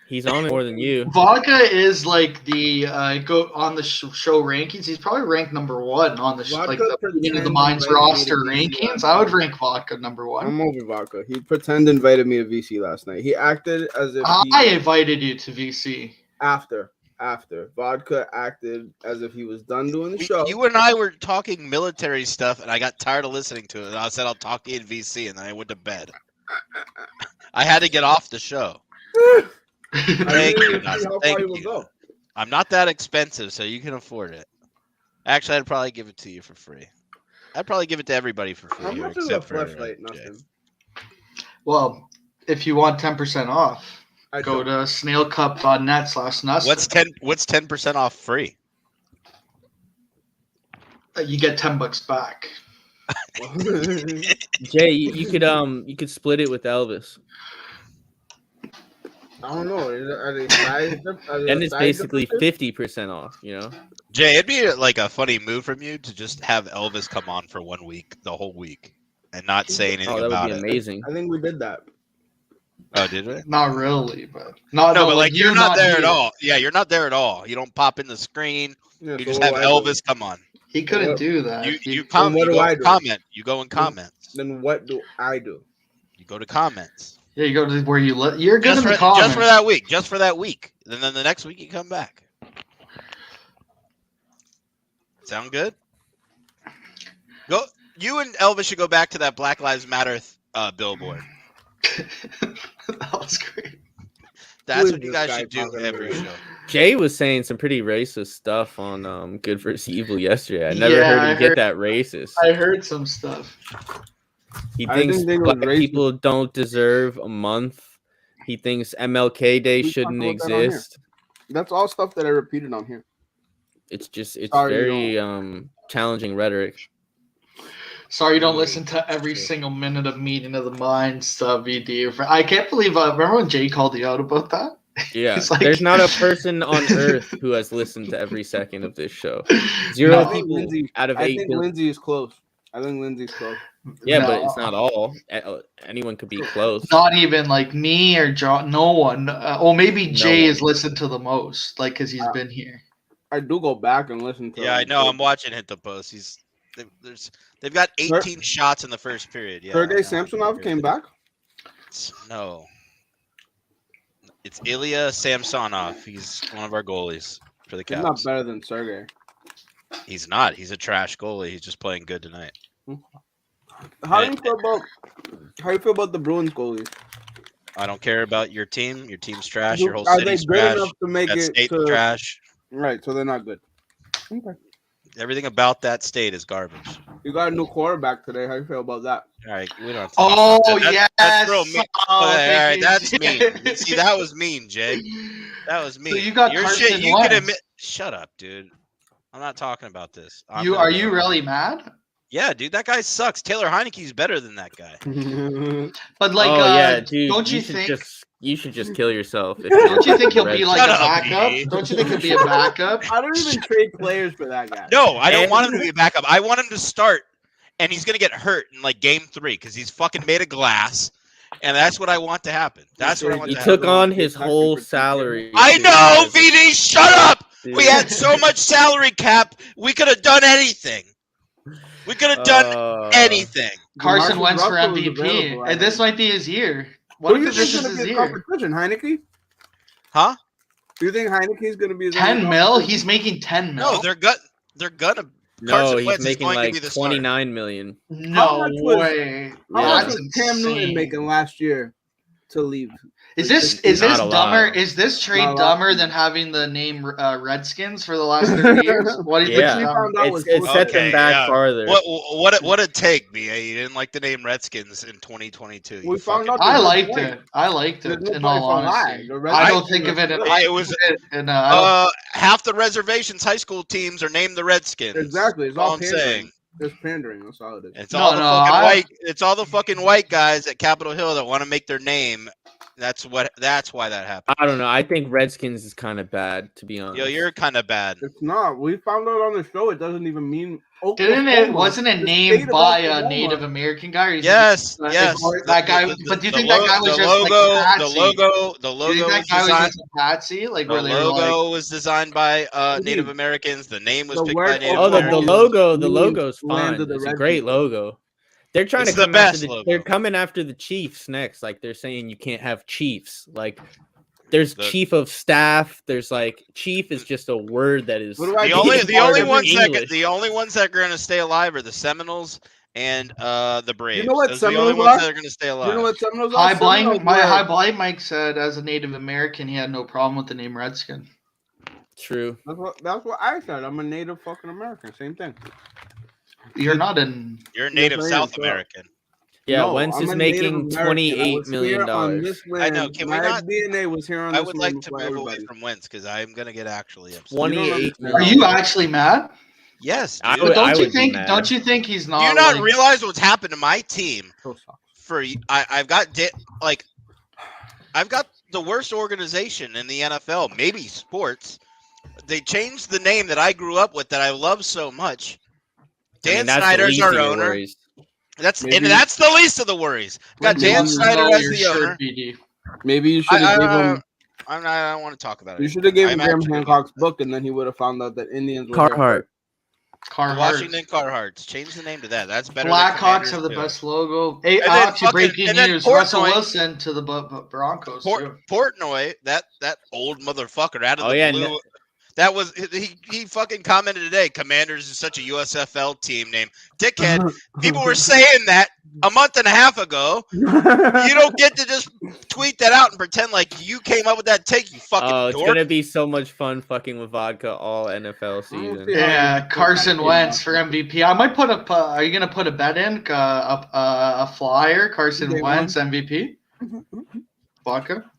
He's on it more than you. Vodka is like the go on the show rankings. He's probably ranked number one on the like Vodka the Meeting of the pretended Minds to invite me roster to VC rankings. last I would night. rank Vodka number one. I'm over vodka. He pretend invited me to VC last night. He acted as if I invited you to VC. after vodka acted as if he was done doing the show. You and I were talking military stuff, and I got tired of listening to it. And I said I'll talk to you in VC, and then I went to bed. I had to get off the show. I Thank really you, didn't see Nustin. how far Thank he would you. go. I'm not that expensive, so you can afford it. Actually, I'd probably give it to you for free. I'd probably give it to everybody for free. How here, much is a except for flashlight, Jay. Nustin? Well, if you want 10% off, I go don't. to snailcup.net/Nustin. What's 10% off free? You get $10 back. Jay, you could split it with Elvis. I don't know. Are they size? Then it's basically 50% off, you know? Jay, it'd be like a funny move from you to just have Elvis come on for 1 week, the whole week, and not say anything Oh, that about would be it. amazing. I think we did that. Oh, did we? Not really, but no, No, but like you you're not there here. at all. Yeah, you're not there at all. You don't pop in the screen. Yeah, You so just what have do I do? Elvis come on. He couldn't What- do that. You Then come. what You do go I and do? comment. You go in comments. Then what do I do? You go to comments. Yeah, you go to where you let. You're good Just in for, the comments. just for that week. Just for that week. And then the next week you come back. Sound good? Go. You and Elvis should go back to that Black Lives Matter billboard. That was great. That's is what you this guy guy should do talking every about? show. Jay was saying some pretty racist stuff on Good vs. Evil yesterday. I never Yeah, heard I him get heard- that racist. I heard some stuff. He I thinks didn't think it was black racist. people don't deserve a month. He thinks MLK Day We shouldn't talked about that on here. exist. That's all stuff that I repeated on here. It's Sorry, very challenging rhetoric. Sorry, you don't listen to every single minute of Meeting of the Minds, VD. I can't believe. Remember when Jay called you out about that? Yeah, It's like- there's not a person on earth who has listened to every second of this show. Zero No. people Lindsay- out of I 8 think billion. Lindsay is close. I think Lindsay's close. Yeah, No. but it's not all. Anyone could be close. Not even like me or John. No one. Maybe No Jay one. has listened to the most, like because he's been here. I do go back and listen to. Yeah, I know. I'm watching Hit the Post. They've got 18 shots in the first period. Yeah, I Sergey know. Samsonov came back. No. It's Ilya Samsonov. He's one of our goalies for the He's not Caps. better than Sergey. He's not. He's a trash goalie. He's just playing good tonight. How do you feel about the Bruins goalies? I don't care about your team. Your team's trash. Your whole Are they city's good trash. enough to make That it state's to? trash. Right, so they're not good. Okay. Everything about that state is garbage. You got a new quarterback today. How you feel about that? All right, we don't have to Oh talk about that. yes. That's real mean. Oh, all thank right, you, that's Jay. mean. See, that was mean, Jay. That was mean. So you got your Carson shit. You can Wentz. admit. Shut up, dude. I'm not talking about this. Are you really mad? Yeah, dude, that guy sucks. Taylor Heineke's better than that guy. But like, yeah, dude. don't you should think? you should just kill yourself. If Don't you you're think he'll Red be like Shut a up, backup? B. Don't you think he'll be a backup? I don't even trade players for that guy. No, I don't And- want him to be a backup. I want him to start, and he's gonna get hurt in like game 3 because he's fucking made of glass, and that's what I want to happen. That's what I want He to took happen. on his whole salary. I too, know, guys. VD. Shut up. Dude. We had so much salary cap. We could have done anything. We could have done anything. Carson DeMarcus Wentz for Russell is MVP, available, I and this think. might be his year. What Who do if you this think is is his going to be year? competition? Heineke? Huh? Do you think Heineke's going to be his 10 own mil? competition? He's making 10 mil. No, they're gonna. No, Carson he's Wentz is making going to like be the starter. 29 million. How No much was- way. How Yeah. much That's was Cam Newton insane. making last year to leave? Is this Not a lot. dumber? Is this trade Not a lot. dumber than having the name Redskins for the last 30 years? What do you Yeah. think? We found out was It set Okay, them back yeah. farther. What a take, BA. You didn't like the name Redskins in 2022. We You found fucking- out I the liked point. it. I liked it. There's In no all point for lie. honesty, The I Redskins don't think of it. are- It was And I half the reservations high school teams are named the Redskins. Exactly. It's That's all all I'm pandering. saying. It's pandering. That's all it is. It's all No, the no, fucking I- white. It's all the fucking white guys at Capitol Hill that want to make their name. That's why that happened. I don't know. I think Redskins is kind of bad, to be honest. Yo, you're kind of bad. It's not. We found out on the show it doesn't even mean didn't it? Oklahoma. Wasn't it The named state of by a Oklahoma. Native American guy? Or is it- Yes, uh, yes. That guy. But do you think that guy was the just logo? like The patsy? logo. The Do you logo think was that guy was designed. just a patsy? Like The where they were like, logo was designed by Native Dude. Americans. The name was The picked word by Native Oh, the Americans. logo. The means logo's land fine. of the It's a red great people. logo. They're trying It's to the come after best logo. They're coming after the Chiefs next. Like they're saying you can't have Chiefs. Like there's The- chief of staff. There's like chief is just a word that is What do I The do? only It's the hard only to ones that English. the only ones that are going to stay alive are the Seminoles and the Braves. know what Those are the only Seminoles ones are? that are going to stay alive. You know what Seminoles are? High blind. Seminoles My were- high blind Mike said, as a Native American, he had no problem with the name Redskin. true. That's what I said. I'm a Native fucking American. Same thing. You're not in. You're a native I am, South so- American. Yeah, No, Wentz I'm is a Native making American. I $28 was million. here on this I know, land. can we My not- DNA was here on I this would land like to before move everybody. away from Wentz because I'm going to get actually upset. 28 Are Are you actually mad? Yes, I dude. would- But don't you be think? mad. Don't you think he's not? Do you not like- realize what's happened to my team? So sucks. I've got I've got the worst organization in the NFL, maybe sports. They changed the name that I grew up with that I love so much. Dan that's the Snyder's least our of your owner. worries. That's Maybe- the least of the worries. Got Maybe Dan you Snyder Blow as your the shirt, owner. BD. Maybe you should have given him. I don't want to talk about it. You should have given I'm Graham actually- Hancock's book, and then he would have found out that Indians were Carhartt. The Carhartt. Washington Carhartts. Change the name to that. That's better. Blackhawks than have the Commanders best logo. Hey, And then actually, fucking- breaking and then news: Portnoy- Russell Wilson to the Broncos. do. too. Portnoy, that old motherfucker out of Oh, the yeah, blue. That was he fucking commented today. Commanders is such a USFL team name. Dickhead. People were saying that a month and a half ago. You don't get to just tweet that out and pretend like you came up with that take, you fucking Oh, it's dork. gonna be so much fun fucking with vodka all NFL season. Yeah, Carson Wentz for MVP. I might put up. Are you gonna put a bet in? A flyer. Carson Day Wentz MVP. Vodka.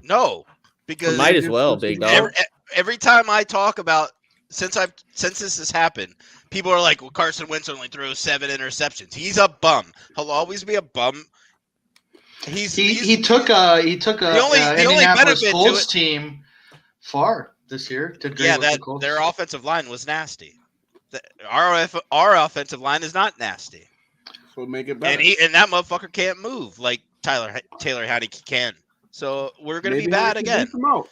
No, because Might as well, big dog. every time I talk about since this has happened, people are like, "Well, Carson Wentz only throws 7 interceptions. He's a bum. He'll always be a bum." He took a The only Indianapolis benefit to Colts it- team far this year. Did great Yeah, with the Colts. their offensive line was nasty. Our offensive line is not nasty, So make it better. and that motherfucker can't move like Taylor Heineke can. So we're gonna Maybe be bad Heineke again. beats him out.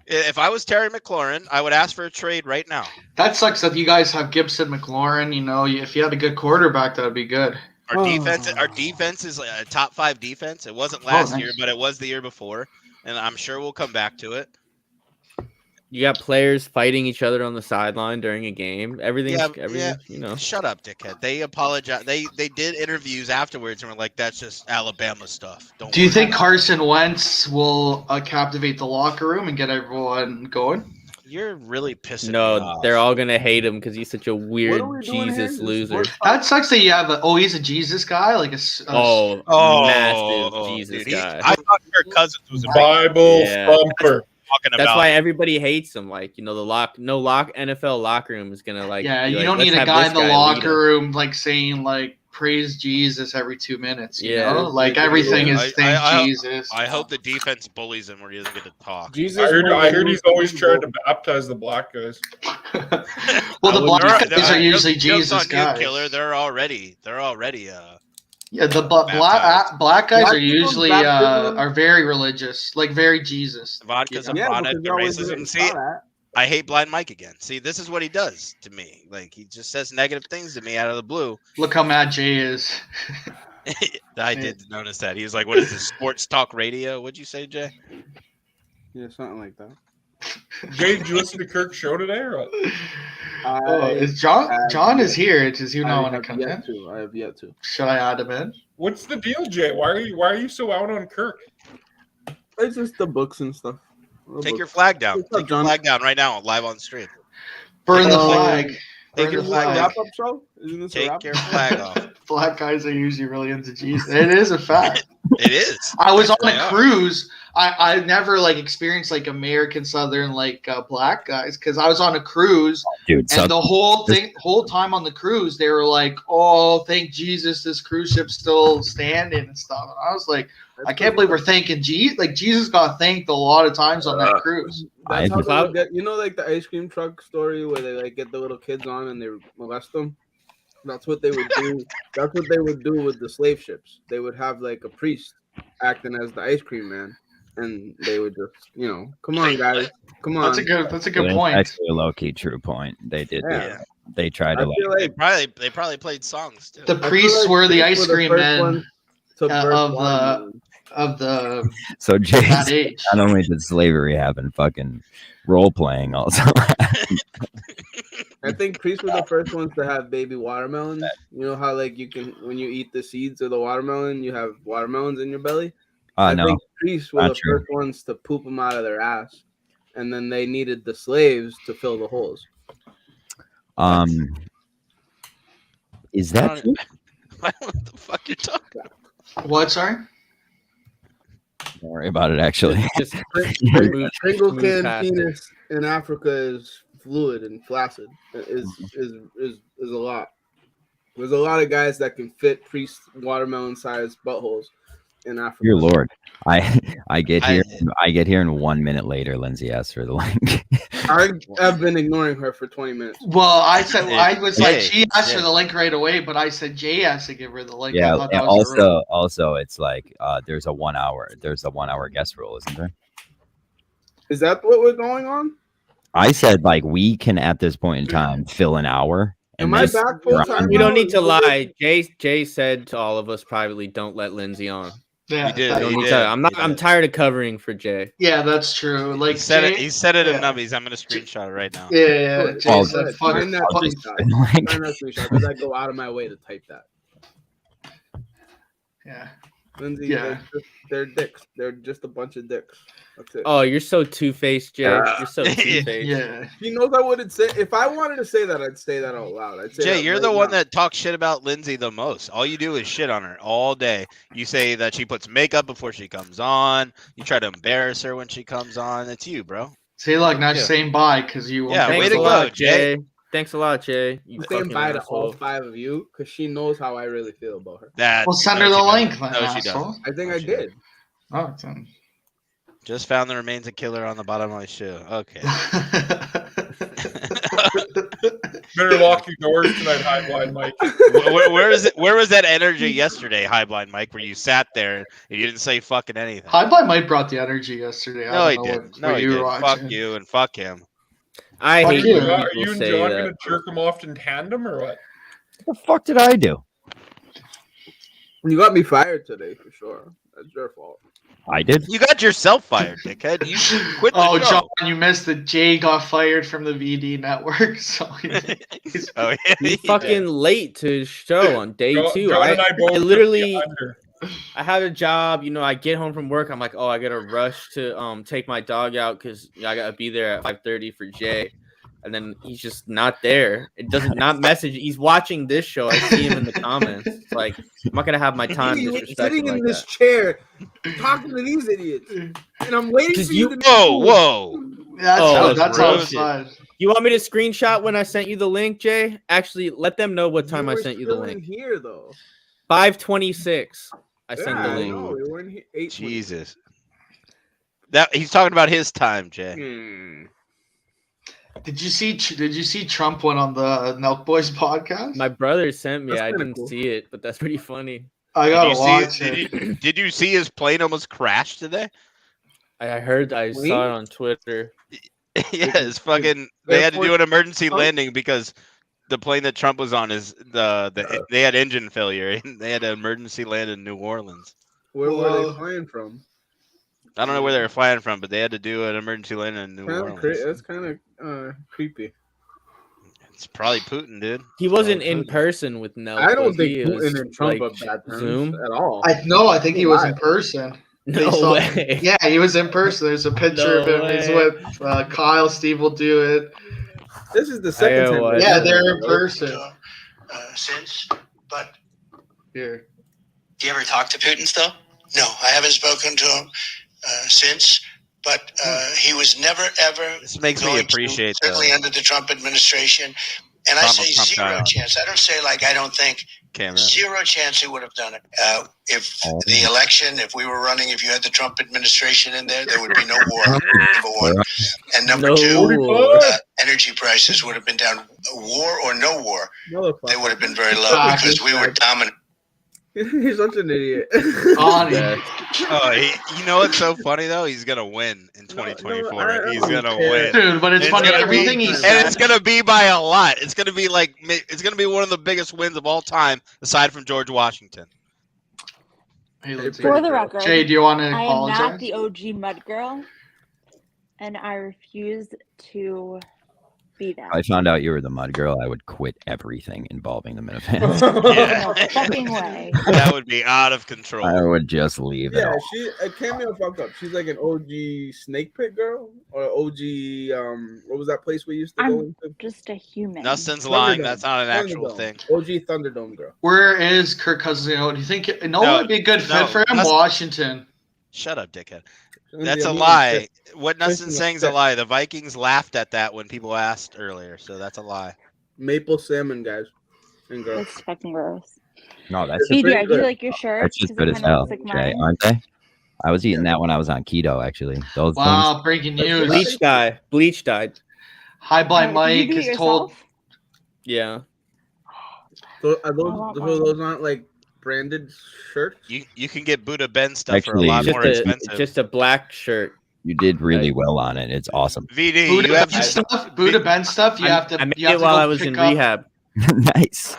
If I was Terry McLaurin, I would ask for a trade right now. That sucks that you guys have Gibson, McLaurin. You know, if you had a good quarterback, that would be good. Our defense is like a top 5 defense. It wasn't last year, but it was the year before, and I'm sure we'll come back to it. You got players fighting each other on the sideline during a game. Everything's Yeah. you know. Shut up, dickhead. They apologize. They did interviews afterwards and were like, "That's just Alabama stuff." Do you worry think about Carson Wentz will captivate the locker room and get everyone going? it." You're really pissing me No, off. they're all gonna hate him because he's such a weird are we doing here? Jesus This loser. sports That sucks that you have he's a Jesus guy, like a Oh, Oh, massive Jesus dude, guy. I thought Kirk Cousins was a big. Bible Yeah. thumper. talking That's about. why everybody hates him. Like, you know, NFL locker room is gonna like. Yeah, be you like, don't "Let's need a have guy this in the guy lead locker us." room like saying like praise Jesus every 2 minutes. You Yeah. know, like everything is thank I- Jesus. I hope the defense bullies him where he doesn't get to talk. Jesus. I heard he's always trying to baptize the black guys. Well, the I black would- guys are usually Jokes Jesus on you, guys. Killer. They're already. Yeah, the baptized. black guys Black are people's usually baptism- are very religious, like very Jesus. Vodka's a Yeah, product because of they always racism. get See, shot at. I hate Blind Mike again. See, this is what he does to me. Like he just says negative things to me out of the blue. Look how mad Jay is. I did notice that. He was like, "What is this sports talk radio?" What'd you say, Jay? Yeah, something like that. Jay, did you listen to Kirk's show today or what? Oh, is John is here. Does he not I want to have come in? yet to. I have yet to. Should I add him in? What's the deal, Jay? Why are you so out on Kirk? It's just the books and stuff. Take your flag down. What's up, Take your John? flag down right now, live on stream. Burn the Um, flag. Take Burn your the flag flag. down. wrap up show? Isn't this a Take wrap? your flag off. Black guys are usually really into Jesus. It is a fact. It is. I was on They a are. cruise. I never like experienced like American Southern like black guys because I was on a cruise Dude, and the whole time on the cruise they were like, "Oh, thank Jesus, this cruise ship's still standing and stuff." And I was like, I can't believe we're thanking Jesus. Like Jesus got thanked a lot of times on that cruise. That's how they Cloud- would get, you know, like the ice cream truck story where they like get the little kids on and they molest them. That's what they would do. That's what they would do with the slave ships. They would have like a priest acting as the ice cream man, and they would just, you know, come on, guys, come on. That's a good That's point. actually a low key true point. They did. Yeah. They tried I to feel like. like They probably played songs too. The I feel priests like were the priests ice were cream first men ones to birth of watermelon. the So that Jay's age. not only did slavery happen, fucking role playing also. I think priests were the first ones to have baby watermelons. You know how like you can, when you eat the seeds of the watermelon, you have watermelons in your belly. I No, think priests were not the true. first ones to poop them out of their ass, and then they needed the slaves to fill the holes. Is that true? What the fuck you talking about? What? Sorry. Don't worry about it. Actually, Just move Single can past it. penis in Africa is fluid and flaccid. Is a lot. There's a lot of guys that can fit priest watermelon-sized buttholes in Africa. Dear Lord, I get here and 1 minute later, Lindsay asks for the link. I've been ignoring her for 20 minutes. Well, I said I was like Jay, she asked Jay. for the link right away, but I said Jay has to give her the link. I Yeah, thought and that was the rule. also it's like there's a 1 hour guest rule, isn't there? Is that what was going on? I said like we can at this point in time fill an hour. Am I then back full time? You don't need to lie. Jay said to all of us privately, "Don't let Lindsay on." Yeah, He did, that- You don't he need did. to- I'm tired of covering for Jay. yeah, that's true. Like He said it. Jay- He said it in yeah. nubbies. I'm gonna screenshot it right now. Yeah, Jay Oh, said, good. "Fuck Find that fuck- screenshot. Like, Find that screenshot because I go out of my way to type that. Yeah, Lindsay, Yeah. they're dicks. They're just a bunch of dicks. That's it. Oh, you're so two-faced, Jay. You're so two-faced. yeah. She knows I wouldn't say. If I wanted to say that, I'd say that out loud. I'd say Jay, that you're right the one now. that talks shit about Lindsay the most. All you do is shit on her all day. You say that she puts makeup before she comes on. You try to embarrass her when she comes on. It's you, bro. See, look, now Yeah. saying bye because you. Yeah, won't way Thanks to a go, lot, Jay. Thanks a lot, Jay. You I'm saying fucking bye to all asshole. 5 of you because she knows how I really feel about her. That. Well, send no, her the she link, doesn't. then, No, she asshole. doesn't. I think No, I she did. doesn't. Oh, then. Just found the remains of killer on the bottom of my shoe. Okay. Better lock your doors tonight, High Blind Mike. Where is it? Where was that energy yesterday, High Blind Mike? Where you sat there and you didn't say fucking anything? High Blind Mike brought the energy yesterday. No, he I don't know didn't. what No, he you were didn't. watching. Fuck you and fuck him. I Fuck hate you. when Are people you and say John that. gonna jerk him off in tandem or what? what the fuck did I do? You got me fired today for sure. That's your fault. I did. You got yourself fired, dickhead. You should quit the Oh, show. John, you missed that Jay got fired from the VD network. So he's Oh yeah. He's he did. fucking late to his show on day John, 2. John and I both I took literally, the under. I had a job. You know, I get home from work. I'm like, oh, I gotta rush to take my dog out because I gotta be there at 5:30 for Jay. And then he's just not there. It doesn't not message. He's watching this show. I see him in the comments. It's like I'm not gonna have my time You were disrespected sitting in like this that. chair talking to these idiots. and I'm waiting Just for you you- to. Whoa. That's rude. outside. You want me to screenshot when I sent you the link, Jay? Actually, let them know what time I were sent you the still in link. here though. 5:26. I sent Yeah, the I link. know. We were in here 8:20. Jesus. That he's talking about his time, Jay. Hmm. Did you see Trump went on the Nelk Boys podcast? My brother sent me. That's I kinda didn't cool. see it, but that's pretty funny. I Did gotta you watch see? it. Did you see his plane almost crash today? I heard. I Wait. saw it on Twitter. Yeah, it's fucking. They had to do an emergency landing because the plane that Trump was on is they had engine failure and they had to emergency land in New Orleans. Where were Whoa. they flying from? I don't know where they were flying from, but they had to do an emergency landing in New Kind Orleans. of that's kind of creepy. It's probably Putin, dude. He wasn't Probably in Putin. person with Nell. I don't was think he? It was Putin and Trump like are bad terms Zoom. at all. I think he was in person. No Based on- way. Yeah, he was in person. There's a picture of No him. He's way. with Kyle. Steve will do it. This is the second time. what? they've Yeah, done they're it, in right? person. Since, but Here. do you ever talk to Putin still? No, I haven't spoken to him since, but he was never ever. This makes me going to, appreciate certainly the under the Trump administration. And I Donald say Trump guy zero on chance. I don't say like I don't think. camera. Zero chance he would have done it. If Oh. the election, if we were running, if you had the Trump administration in there, there would be no war. Number one, and number No two, war. energy prices would have been down. War or no war, they Motherfucker. would have been very low because we were dominant. He's such an idiot. Bonnie. Yeah. Oh, you know what's so funny though? He's gonna win in 2024. I He's don't gonna care. win. Dude, but it's It's funny. gonna be- Everything he And said. it's gonna be by a lot. It's gonna be one of the biggest wins of all time, aside from George Washington. Hey, let's For see. the record, Jay, do you want to I am apologize? not the OG mud girl, and I refuse to be that. If I found out you were the mud girl, I would quit everything involving the Minifans. No fucking way. That would be out of control. I would just leave it Yeah, all. she a cameo fucked up. She's like an OG snake pit girl or OG what was that place we used to go I'm into? just a human. Nothing's lying. Thunderdome. That's not an actual Thunderdome. thing. OG Thunderdome girl. Where is Kirk Cousins? Do you think no No, would be a good fit no, for him? that's- Washington. Shut up, dickhead. She's That's a gonna be lie. What Christian Nustin's saying is a Step. lie. The Vikings laughed at that when people asked earlier, so that's a lie. Maple salmon guys and girls. That's fucking gross. No, that's just, BJ, pretty I do good. like your shirt. that's just 'cause good it as kinda hell, looks like Jay, mine. aren't they? I was eating that when I was on keto, actually. Those Wow, breaking news. Bleach guy. Bleach died. High Blind Did you Mike do it is told. yourself? Yeah. So are I want one. those aren't like branded shirts? You can get Buddha Ben stuff Actually, for a lot Just more a, expensive. just a black shirt. you did really Right. well on it. It's awesome. VD, Buddha you have Ben stuff. Buddha Ben stuff. You have to. I made you have it to while go I was pick in up- rehab. Nice.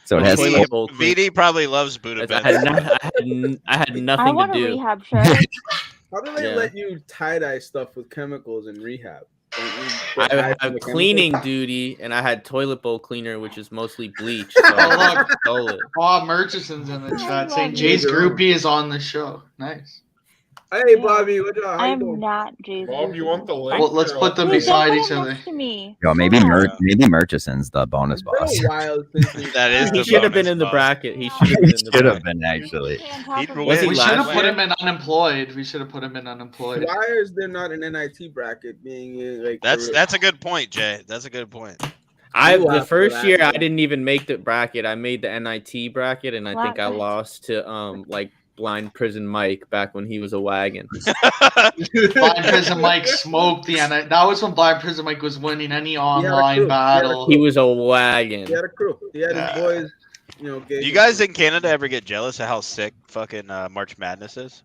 So it has Toilet VD, bowl clean. VD probably loves Buddha I Ben. had, I had I nothing to want a do. rehab shirt. How do they Yeah. let you tie dye stuff with chemicals in rehab? Don't you I get high had from the cleaning chemicals? duty, and I had toilet bowl cleaner, which is mostly bleach. So I Oh, look. stole it. Bob Murchison's in the chat saying love Jay's you. groupie is on the show. Nice. Hey Bobby, what y'all? How you I'm doing? not Jay's. Bob, you want the link? Well, let's put them Dude, beside don't each put him other. next to me. Yo, maybe Yeah. maybe Murchison's the bonus It's boss. been a while since we- That is He the should have been bonus in the boss. bracket. He should have been He in the should have bracket. been actually. He'd Was win. he We last should have put year? him in unemployed. We should have put him in unemployed. Why is there not an NIT bracket being in like? That's a good point, Jay. That's a good point. You The laughed first at year that. I didn't even make the bracket. I made the NIT bracket, and I think I What? lost to like Blind Prison Mike back when he was a wagon. Blind Prison Mike smoked the NI. That was when Blind Prison Mike was winning any online crew. battle. He was a wagon. He had a crew. He had Yeah. his boys. You know, Do you guys in Canada ever get jealous of how sick fucking March Madness is?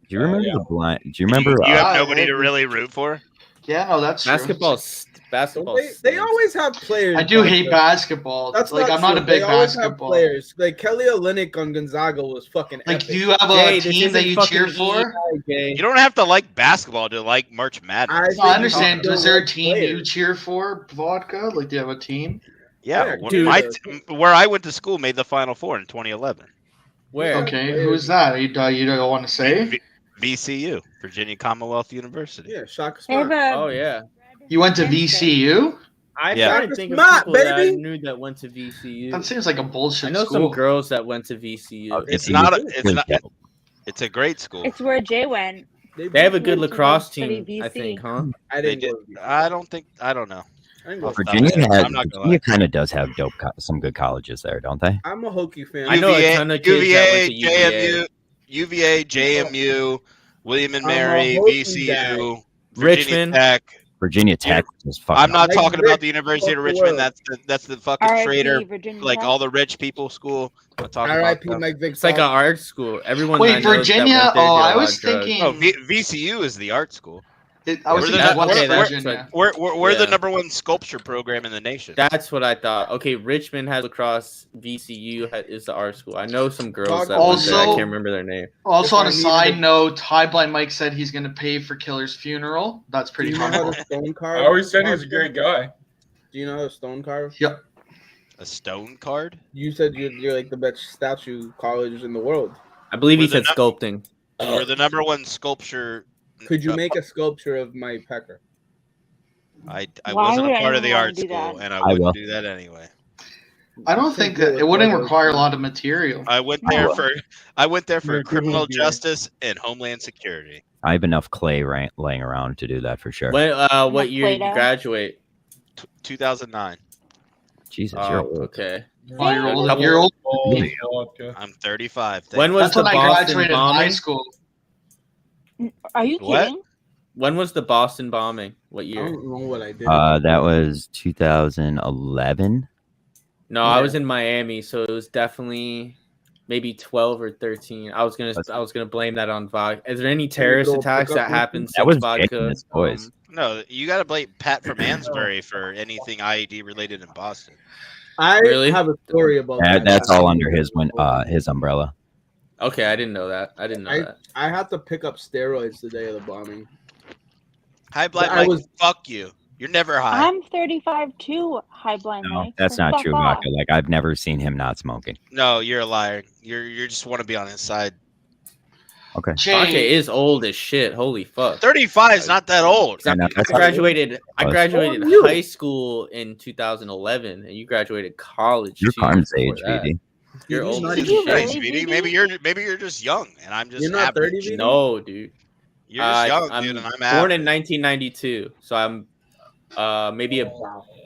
Do you remember yeah. the blind? Do you remember? You have I nobody hate to it. really root for? Yeah, no, that's true. Basketball. They stinks. always have players. I do like hate that. basketball. That's like I'm not a true. big They always have basketball. players. Like Kelly Olynyk on Gonzaga was fucking Like, epic. do you have a Jay, this team that isn't you fucking cheer for? EI, You don't have to like basketball to like March Madness. No, I understand. they're Is there a like team you players. cheer for? Vodka? Like, do you have a team? Yeah, Yeah, when dude. where I went to school made the Final Four in 2011. Where? Okay, who's that? You don't want to say? VCU, Virginia Commonwealth University. Yeah, Shaka I have Smart. a Oh yeah. You went to VCU? I Yeah. try to think of Smart, people that I baby. knew that went to VCU. That seems like a bullshit I know school. some girls that went to VCU. It's not. It's not. It's a great school. It's where Jay went. They have a good Went to lacrosse go study team, I VC. think, huh? I They didn't did. go. I don't know. I didn't go. Virginia I'm not gonna lie. kind of does have some good colleges there, don't they? I'm a Hokie fan. I know a ton of kids that went to UVA, UVA, JMU, William and I'm a Mary, Hokie guy. VCU, Virginia Richmond. Tech. Virginia Tech is fucking. I'm not Like talking Rick, about the University of fuck the Richmond. world. That's the fucking R.I.P. traitor, Virginia like Tech. all the rich people school. I'm talking R.I.P. about them. Mike Vick. It's like an art school. Everyone. I Wait, know that Virginia? went there Oh, did a I lot was of drugs. thinking. Oh, VCU is the art school. I was We're thinking the- West okay, that's Virginia. We're the Yeah. number one sculpture program in the nation. That's what I thought. Okay, Richmond has lacrosse. VCU is the art school. I know some girls that went Also- there. I can't remember their name. Also, If on I a needed side a- note, High Blind Mike said he's going to pay for Killer's funeral. That's Do pretty you know how humble. to stone carve? I always said he was a great guy. Do you know how to stone carve? Yep. A stone card. You said you're like the best statue college in the world. I believe he We're the said sculpting. We're the number one sculpture. Could you make a sculpture of my pecker? I Why wasn't would a part of the anyone art do school, that? and I I will. wouldn't do that anyway. I don't think that it wouldn't require a lot of material. I went there Oh. for Yeah, criminal give me a beer. justice and homeland security. I have enough clay laying around to do that for sure. What year did you Play-Doh? graduate? 2009. Jesus, Oh, you're old. okay. Oh, you're old. Couple- You're old. Oh, okay. I'm 35. When was That's the when I Boston graduated high bombing? school. Are you What? kidding? When was the Boston bombing? What I year? don't know what I did. That was 2011. No, I was in Miami, so it was definitely maybe 12 or 13. I was gonna blame that on vodka. Is there any terrorist go attacks pick up that your- happened That since was vodka? Vietnamese boys. No, you got to blame Pat from Ansbury for anything IED related in Boston. I Really? have a story about That's all under his umbrella. Okay, I didn't know that. I didn't know that. I had to pick up steroids the day of the bombing. High blind I Mike, was- fuck you. You're never high. I'm 35 too, High Blind No, Mike. that's so not fuck true, off. Vodka. Like I've never seen him not smoking. No, you're a liar. You just want to be on his side. Okay. Vodka Jay, is old as shit. Holy fuck. 35 is not that old. I know, that's I graduated Us. graduated Oh, you. high school in 2011, and you graduated college. Your too Carnes before age, that. BD. You're Did you old not as Did you shit. Nice, really, VD. VD? Maybe you're just young, and I'm just You're not 30, average. VD? No, dude. You're just young, I'm dude, and I'm born average. in 1992, so I'm maybe a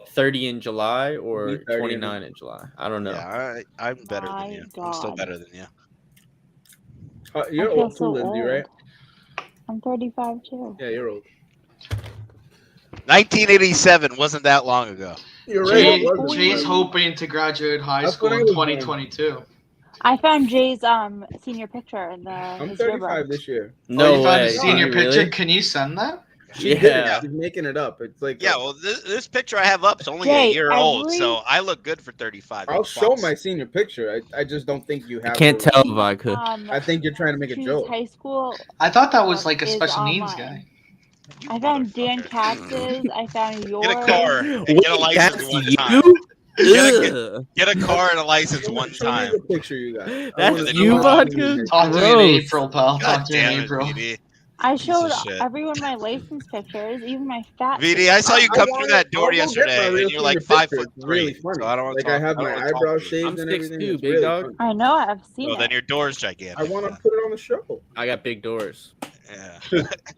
30 in July or Be 30 in 29 in July. I don't know. Yeah, I'm better than My you. I'm still God. better than you. You're I feel old too, so Lindsay, old. right? I'm 35 too. Yeah, you're old. 1987 wasn't that long ago. You're right. Jay, it wasn't, Jay's but- hoping to graduate high That's school when I in was 2022. I found Jay's senior picture in the I'm his 35 yearbook. this year. No you found way. a senior Really? picture. Can you send that? She did Yeah. it. She's making it up. It's like Yeah, well, this picture I have up is only Jay, a year old, every- so I look good for 35. I'll Big show bucks. my senior picture. I just don't think you have. I can't to- tell, Vodka. I think you're trying to make a Choose joke. High school. I thought that was like a is special needs online. guy. You I found Dan motherfucker. Katz's. I found yours. Get a car and Wait, get a license that's one you? time. Ugh. Get a car and a license one Show me time. the picture you got. I That's wanna you, know Vodka? Talk to you in Gross. April, pal. God Talk to you in damn it, April. VD. I Piece of showed shit. everyone my license pictures, even my fat. VD, I saw you I come wanna- through that door I'll go get my yesterday, real and you're like senior 5'3". picture. It's really funny. So I don't want to Like talk. I have I don't my wanna talk eyebrows to you. shaved I'm and 6'2", everything. It's big really dog. funny. I know. I've seen Oh, it. then your door's gigantic. I want to put it on the show. I got big doors. Yeah.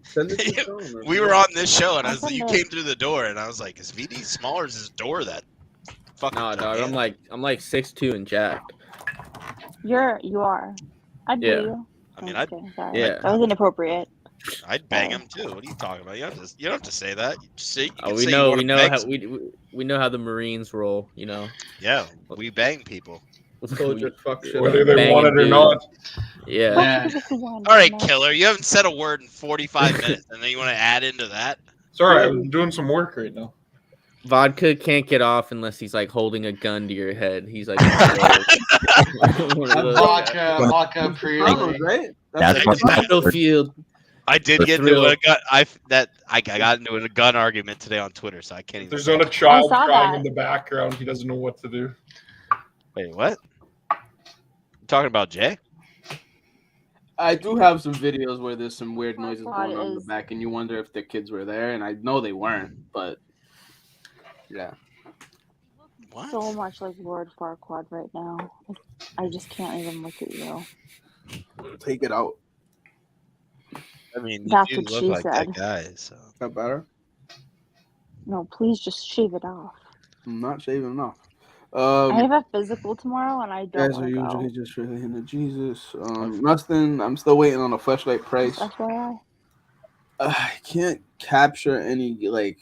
Send it to Sean, or- We were on this show, and I I'll was like, send you it. came through the door, and I was like, is VD small or is his door that fucking Nah, dog. gigantic? I'm like 6'2" and jacked. You are. I'd Yeah. do you. I mean, I'm just kidding, sorry. Yeah. That was inappropriate. I'd bang him too. What are you talking about? You don't have to say that. You just say, you can We say know, you we wanna know bang how some- we know how the Marines roll. You know. Yeah, we bang people. Soldiers fuck shit Whether up. they Bang want it or dude. not. Yeah. All right, killer. You haven't said a word in 45 minutes, and then you want to add into that? Sorry, I'm doing some work right now. Vodka can't get off unless he's like holding a gun to your head. He's like one of those guys. Vodka pre. Right? That's Like the battlefield. I did The get into thrill. a gun. I got into a gun argument today on Twitter, so I can't even. There's not a child saw crying that. in the background. He doesn't know what to do. Wait, what? You talking about Jay? I do have some videos where there's some weird noises thought going on in the is- back, and you wonder if the kids were there, and I know they weren't, but yeah. What? So much like Lord Farquaad right now. I just can't even look at you. Take it out. I mean, you That's do what look she like that said. guy. So. Is that better? No, please just shave it off. I'm not shaving enough. I have a physical tomorrow, and I don't Guys are want to usually go. just really into Jesus. Nothing. I'm still waiting on a fleshlight price. FYI. I can't capture any like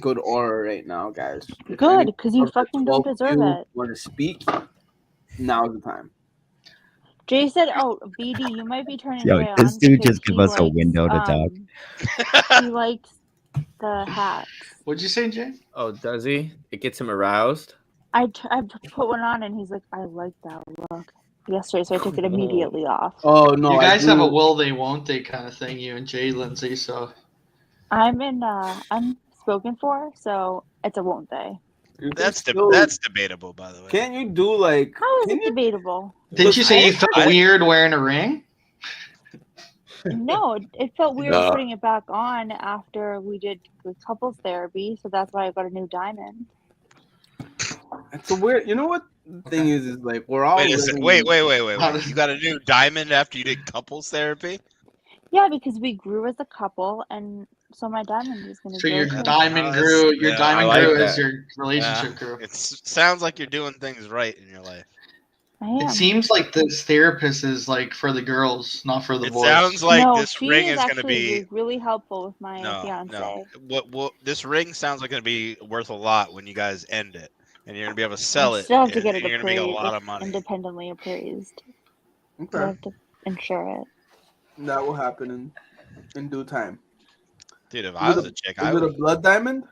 good aura right now, guys. If Good, any because you of the fucking 12 don't of deserve you it. want to speak? Now's the time. Jay said, "Oh, BD, you might be turning Yo, Jay this on dude because just give he us a likes, window to talk. he likes the hats." What'd you say, Jay? Oh, does he? It gets him aroused. I put one on, and he's like, "I like that look." Yesterday, so I took it immediately off. Oh no, You I guys have a do. will they, won't they kind of thing, you and Jay Lindsay. So I'm spoken for, so it's a won't they. That's still- that's debatable, by the way. Can't you do like? How is Can it you? debatable? didn't you say you felt weird wearing a ring? No, it felt weird No. putting it back on after we did the couples therapy, so that's why I got a new diamond. It's a weird. You know what the thing is like we're all Wait, living- wait. You got a new diamond after you did couples therapy? Yeah, because we grew as a couple, and so my diamond is going to So grow your too. diamond grew. Your yeah, diamond I like grew as that. your relationship grew. It sounds like you're doing things right in your life. I am. It seems like this therapist is like for the girls, not for the It boys. sounds like no, this she ring is is going to actually be really helpful with my no. fiance. What this ring sounds like going to be worth a lot when you guys end it, and you're going to be able to sell I it. still have to and get it you're going to make a appraised, lot like, of money. independently appraised. I Okay, have to insure it. that will happen in due time. Dude, if Is I it was a- a chick, Is I it a would blood diamond?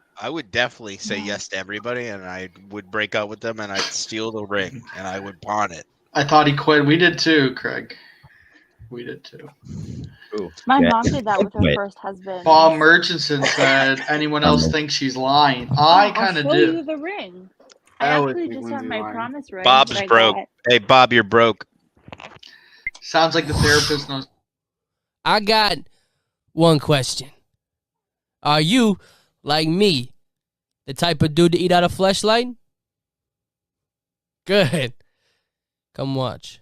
definitely say No. yes to everybody, and I would break up with them, and I'd steal the ring, and I would pawn it. I thought he quit. We did too, Craig. We did too. My Yeah. mom did that with her Wait. first husband. Bob Murchison said, "Anyone else thinks she's lying?" I kind of I'll show you do. the ring. I I always actually think just have Lindsay my lying. promise ring. Bob's that I broke. got. Hey, Bob, you're broke. Sounds like the therapist knows. I got one question. Are you, like me, the type of dude to eat out of fleshlight? Good. Come watch.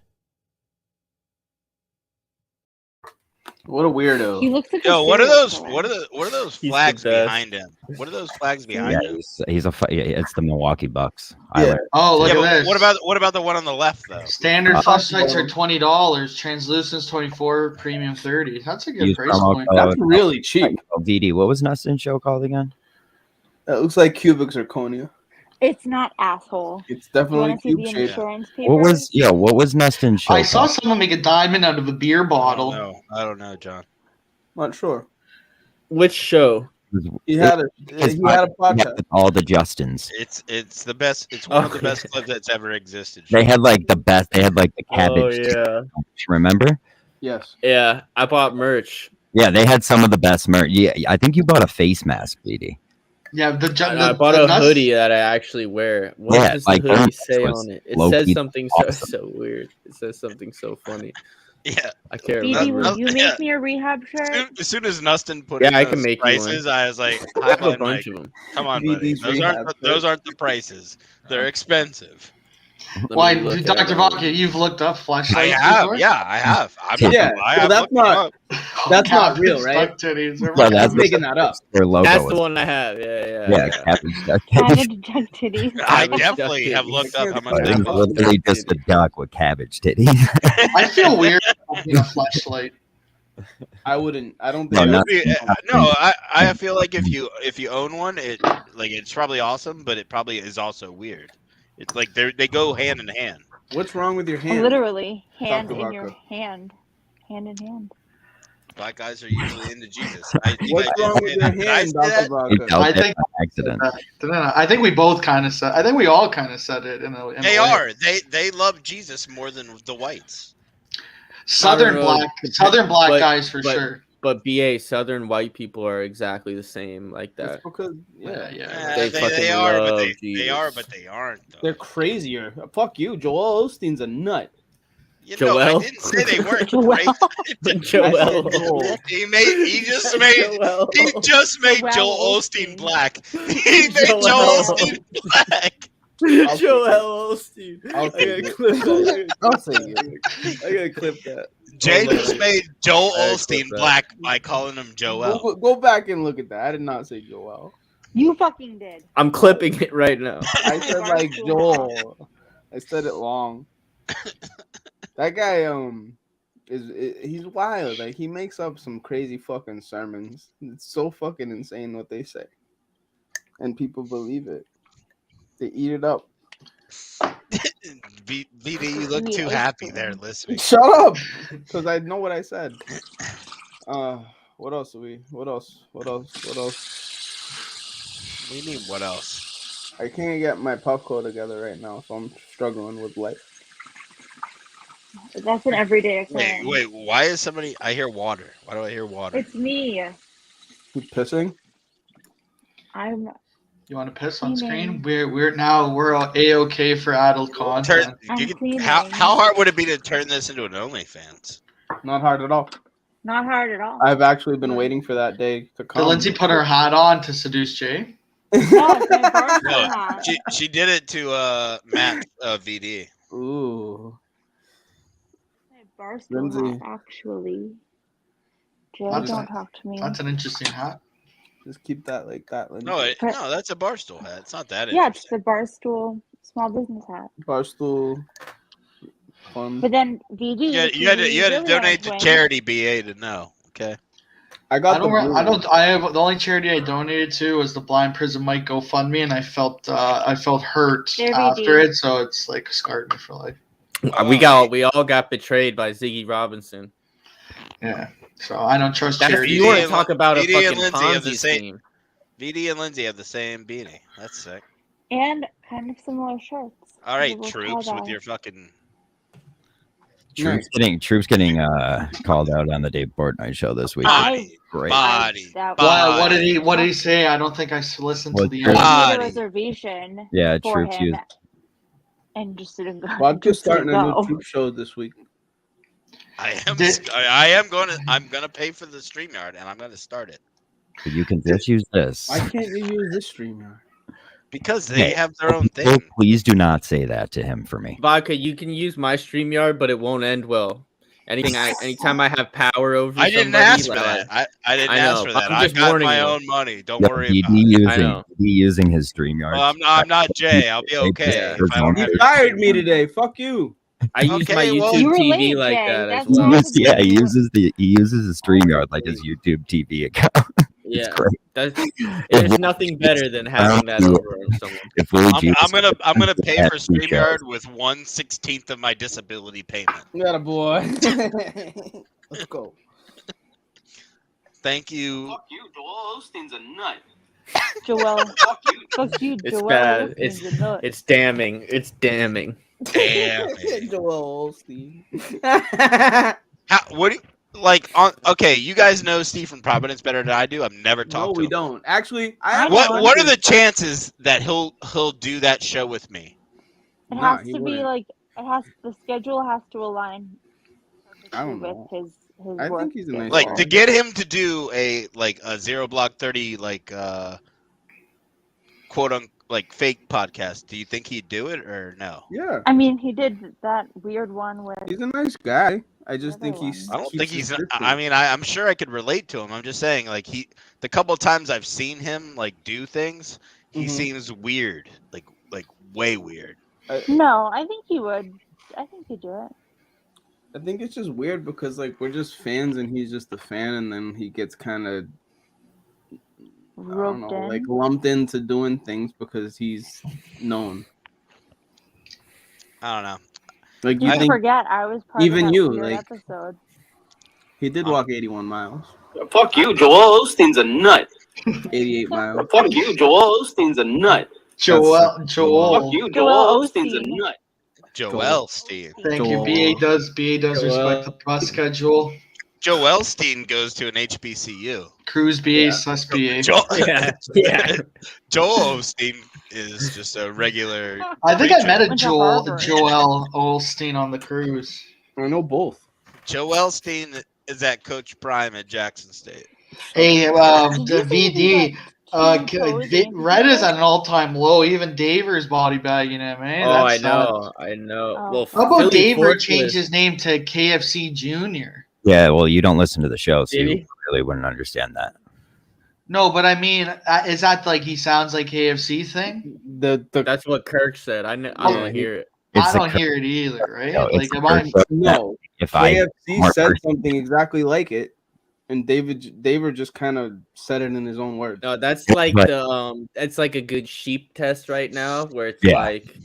What a weirdo. He looks like Yo, a what are serial those? killer. What are those He's the flags best. behind him? What are those flags behind Yeah, him? he's it's the Milwaukee Bucks. Yeah. Oh, look Yeah, at but this. what about the one on the left though? Standard Uh, flashlights are $20. Translucents 24. Premium 30. That's a good Use price promo point. code That's really cheap. VD. What was Nustin's show called again? That looks like cubic zirconia. It's not asshole. It's Do you definitely want to see cube the shaped. insurance papers? What was Nustin's show I saw called? someone make a diamond out of a beer bottle. I don't know, John. Not sure. Which show? He had a His he had a podcast podcast. with all the Justins. It's the best. It's one of the Okay. best clips that's ever existed. They had like the best. They had like the cabbage. Oh yeah, Remember? Yes. yeah. I bought merch. Yeah, they had some of the best merch. Yeah, I think you bought a face mask, VD. Yeah, And I bought a hoodie that I actually wear. What Yeah, does like, the hoodie this say was on it? It low-key says something so, awesome. so weird. It says something so funny. Yeah. I can't BD, remember. will you make me a rehab shirt? As soon as Nustin put Yeah, in I can those make you one. prices, I was like, I have a I'm bunch like, of them. come on, buddy. VD's Those aren't the prices. They're expensive. Why, Let me look at Dr. it. Vodka, you've looked up I flashlights have, before? yeah, I have. I'm not Yeah, gonna lie, so I've that's looked them not- up. That's not Cabbage real, right? duck titties. They're Yeah, my That's making that up. Their logo. That's was- the one I have. Yeah. Yeah, cabbage. Cabbage duck titties. I Cabbage definitely duck have titties. looked up how much But they it's cost. literally just a duck with cabbage titties. I feel weird having a flashlight. I wouldn't. I don't No, think. not- No, I feel like if you own one, it's probably awesome, but it probably is also weird. It's like they go hand in hand. What's wrong with your hand? Literally, hand Dr. in your Vodka. hand. Hand in hand. Black guys are usually into Jesus. What's wrong with your Did I hand, say Dr. that? He Vodka? dealt I it think- by accident. I think we both kind of said. I think we all kind of said it in a They way. are. They love Jesus more than the whites. Southern I don't know. black But- guys for but- sure. But BA Southern white people are exactly the same like That's that. because yeah, They They fucking are, but love they Jesus. are, but they aren't. Though. they're crazier. Fuck you, Joel Osteen's a nut. You know, Joel? I didn't say they weren't Joel. crazy. Joel. He just made Joel. Joel Joel Osteen Osteen. black. He made Joel. Joel Osteen black. Joel Osteen. I'll I take gotta it. clip that. I'll say it. I gotta clip that. Jay Oh, just right. made Joel Right, Osteen clip that. black by calling him Joel. Go back and look at that. I did not say Joel. You fucking did. I'm clipping it right now. I said like Joel. I said it long. That guy he's wild. Like he makes up some crazy fucking sermons. It's so fucking insane what they say, and people believe it. They eat it up. VD, you look too happy there listening. Shut up, because I know what I said. What else are we? What else? We need what else? I can't get my Puffco together right now, so I'm struggling with life. That's an everyday occurrence. Wait, why is somebody? I hear water. Why do I hear water? It's me. You pissing? I'm. You want to piss on Cleaning. screen? We're A-OK for adult content. How hard would it be to turn this into an OnlyFans? Not hard at all. Not hard at all. I've actually been waiting for that day to come. Did Lindsay put her hat on to seduce Jay? No, it's my Barstool No, hat. she did it to Matt VD. Ooh. My Barstool Lindsay. hat, actually. Jay, That's don't a- talk to me. That's an interesting hat. Just keep that like that, Lindsay. No, that's a Barstool hat. It's not that Yeah, it's the Barstool small business hat. Barstool. Fun. But then VD. You had to really donate to win. charity BA to know. Okay. I got I have the only charity I donated to was the Blind Prison Mike GoFundMe, and I felt hurt There we after do. it, so it's like scarred me for life. We all got betrayed by Ziggy Robinson. Yeah. So I don't trust That's, charity. you want to talk about a VD fucking and Lindsay have the Ponzi same. scheme. VD and Lindsay have the same beanie. That's sick. And kind of similar shirts. All right, We'll troops call with that. your fucking. Troops getting called out on the Dave Portnoy show this week. Great. What did he say? I don't think I listened to the I end. made a reservation Yeah, for Troops him used. and just didn't go. Vodka's just didn't starting a new go. troop show this week. I'm gonna pay for the StreamYard and I'm gonna start it But you can just use this. Why can't you use this streamer? because they Hey, have their own people, thing. please do not say that to him for me. Vodka, you can use my StreamYard, but it won't end well. Anytime I have power over I didn't somebody, ask for like, that. I didn't I ask know, for but that. I'm I just got warning my you. own money. Don't Yeah, worry he about it. using his StreamYard. Well, I'm not Jay. I'll be okay. If I don't have You your fired StreamYard. me today. Fuck you. I use my Okay, well- YouTube You were TV late, like Jay. that as That's well. not- Yeah, he uses his StreamYard like his YouTube TV account. Yeah, great. there's nothing better than having that over on someone. If Willie G I'm gonna pay had for two shows. StreamYard with 1/16 of my disability payment. Got a boy. Let's go. Thank you. Fuck you, Joel Osteen's a nut. Joel. Fuck you. Fuck you, It's Joel. bad. Osteen's a nut. It's damning. It's damning. Damn. Joel Osteen. What do you, like on? Okay, you guys know Steve from Providence better than I do. I've never No, talked to we him. don't. Actually, I have What are the chances that he'll do that show with me? It Nah, has he to be wouldn't. like the schedule has to align I don't with know. his I work think he's a nice Like guy. to get him to do a 0 block 30 quote unquote like fake podcast. Do you think he'd do it or no? Yeah, I mean, he did that weird one with. he's a nice guy. I just think he's. I don't think he's. consistent. I mean, I'm sure I could relate to him. I'm just saying, like the couple of times I've seen him like do things, he Mhm. seems weird, like way weird. No, I think he would. I think he'd do it. I think it's just weird because like we're just fans and he's just a fan, and then he gets kind of Roped in. like lumped into doing things because he's known. I don't know. Like You you think forget I was part even of that you, weird like- episode. he did walk 81 miles, Fuck you, Joel Osteen's a nut. 88 miles. Fuck you, Joel Osteen's a nut. Joel. Fuck Joel. you, Joel Joel Osteen's a Osteen. nut. Joel Steen. Thank Joel. you. BA does respect the bus schedule. Joel Steen goes to an HBCU. Cruise BA, sus BA. Joel, Yeah. Joel Osteen is just a regular. I think I met a Went to Harvard. Joel Olstein on the cruise. I know both. Joel Steen is at Coach Prime at Jackson State. Hey, Did the you say he VD. Red is at an all-time low. Even Daver's body bagging him, man. Oh, That's I know. Well, How about Philly Daver Forklift- changed his name to KFC Junior? Yeah, well, you don't listen to the show, so Did you he? really wouldn't understand that. No, but I mean, is that like he sounds like KFC thing? That's what Kirk said. I don't hear it. I don't hear it either, right? No, it's Like, the am I? Kirk book No, If I KFC more said person- something exactly like it, and David just kind of said it in his own words. No, that's Yeah, like but- it's like a good sheep test right now, where it's Yeah. like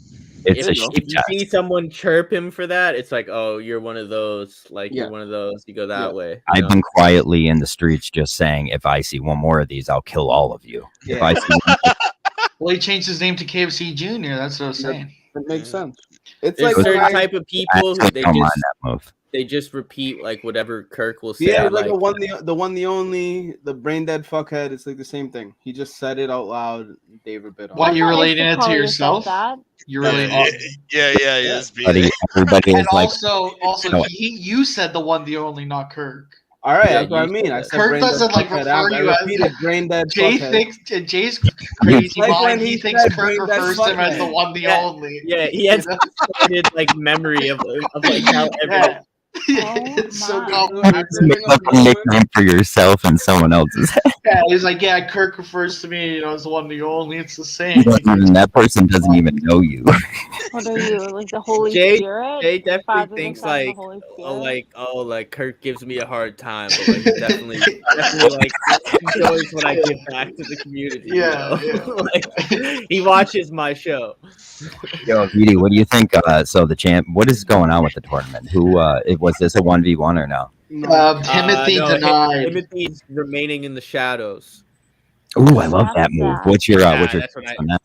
It's a if sheep you test. see someone chirp him for that, it's like, oh, you're one of those. Like Yeah. you're one of those. You go that Yeah. way. you I've know? been quietly in the streets just saying, if I see one more of these, I'll kill all of you. If Yeah. I see one, Well, he changed his name to KFC Junior. That's what I was saying. That makes sense. It's There's like certain when I- type of I people who still don't mind that move. they just repeat like whatever Kirk will say. Yeah, like like the one, the only, the brain dead fuckhead. It's like the same thing. He just said it out loud. David bit on. Why it. you Nice relating it to call yourself? that. You're Yeah, relating. yes. Everybody And is like, also, No. you said the one, the only, not Kirk. All right, Yeah, that's what I you mean. said I that. said Kirk brain dead doesn't like fuckhead. refer I you as repeated brain dead Jay fuckhead. thinks Jay's crazy like mind. when He he thinks said Kirk bring that refers to him as the fuckhead. one, the Yeah. only. yeah, he has distorted like memory of like how everything. Yeah. It's so my. complicated. just make up a nickname for yourself and someone else's. Yeah, he's like, yeah, Kirk refers to me, as the one, the only. It's the same. And that person doesn't even know you. What are you, like the Holy Jay- Spirit? Jay definitely Father, the thinks Son, and the like, Holy like Spirit? Kirk gives me a hard time, but like he definitely like enjoys what I give back to the community. you Yeah, know? Like he watches my show. Yo, Vidi, what do you think? So the champ, what is going on with the tournament? Who was this a 1v1 or no? Timothy no, denied. Timothy's remaining in the shadows. Ooh, I love that That's move. sad. What's your Yeah, take that's what on that?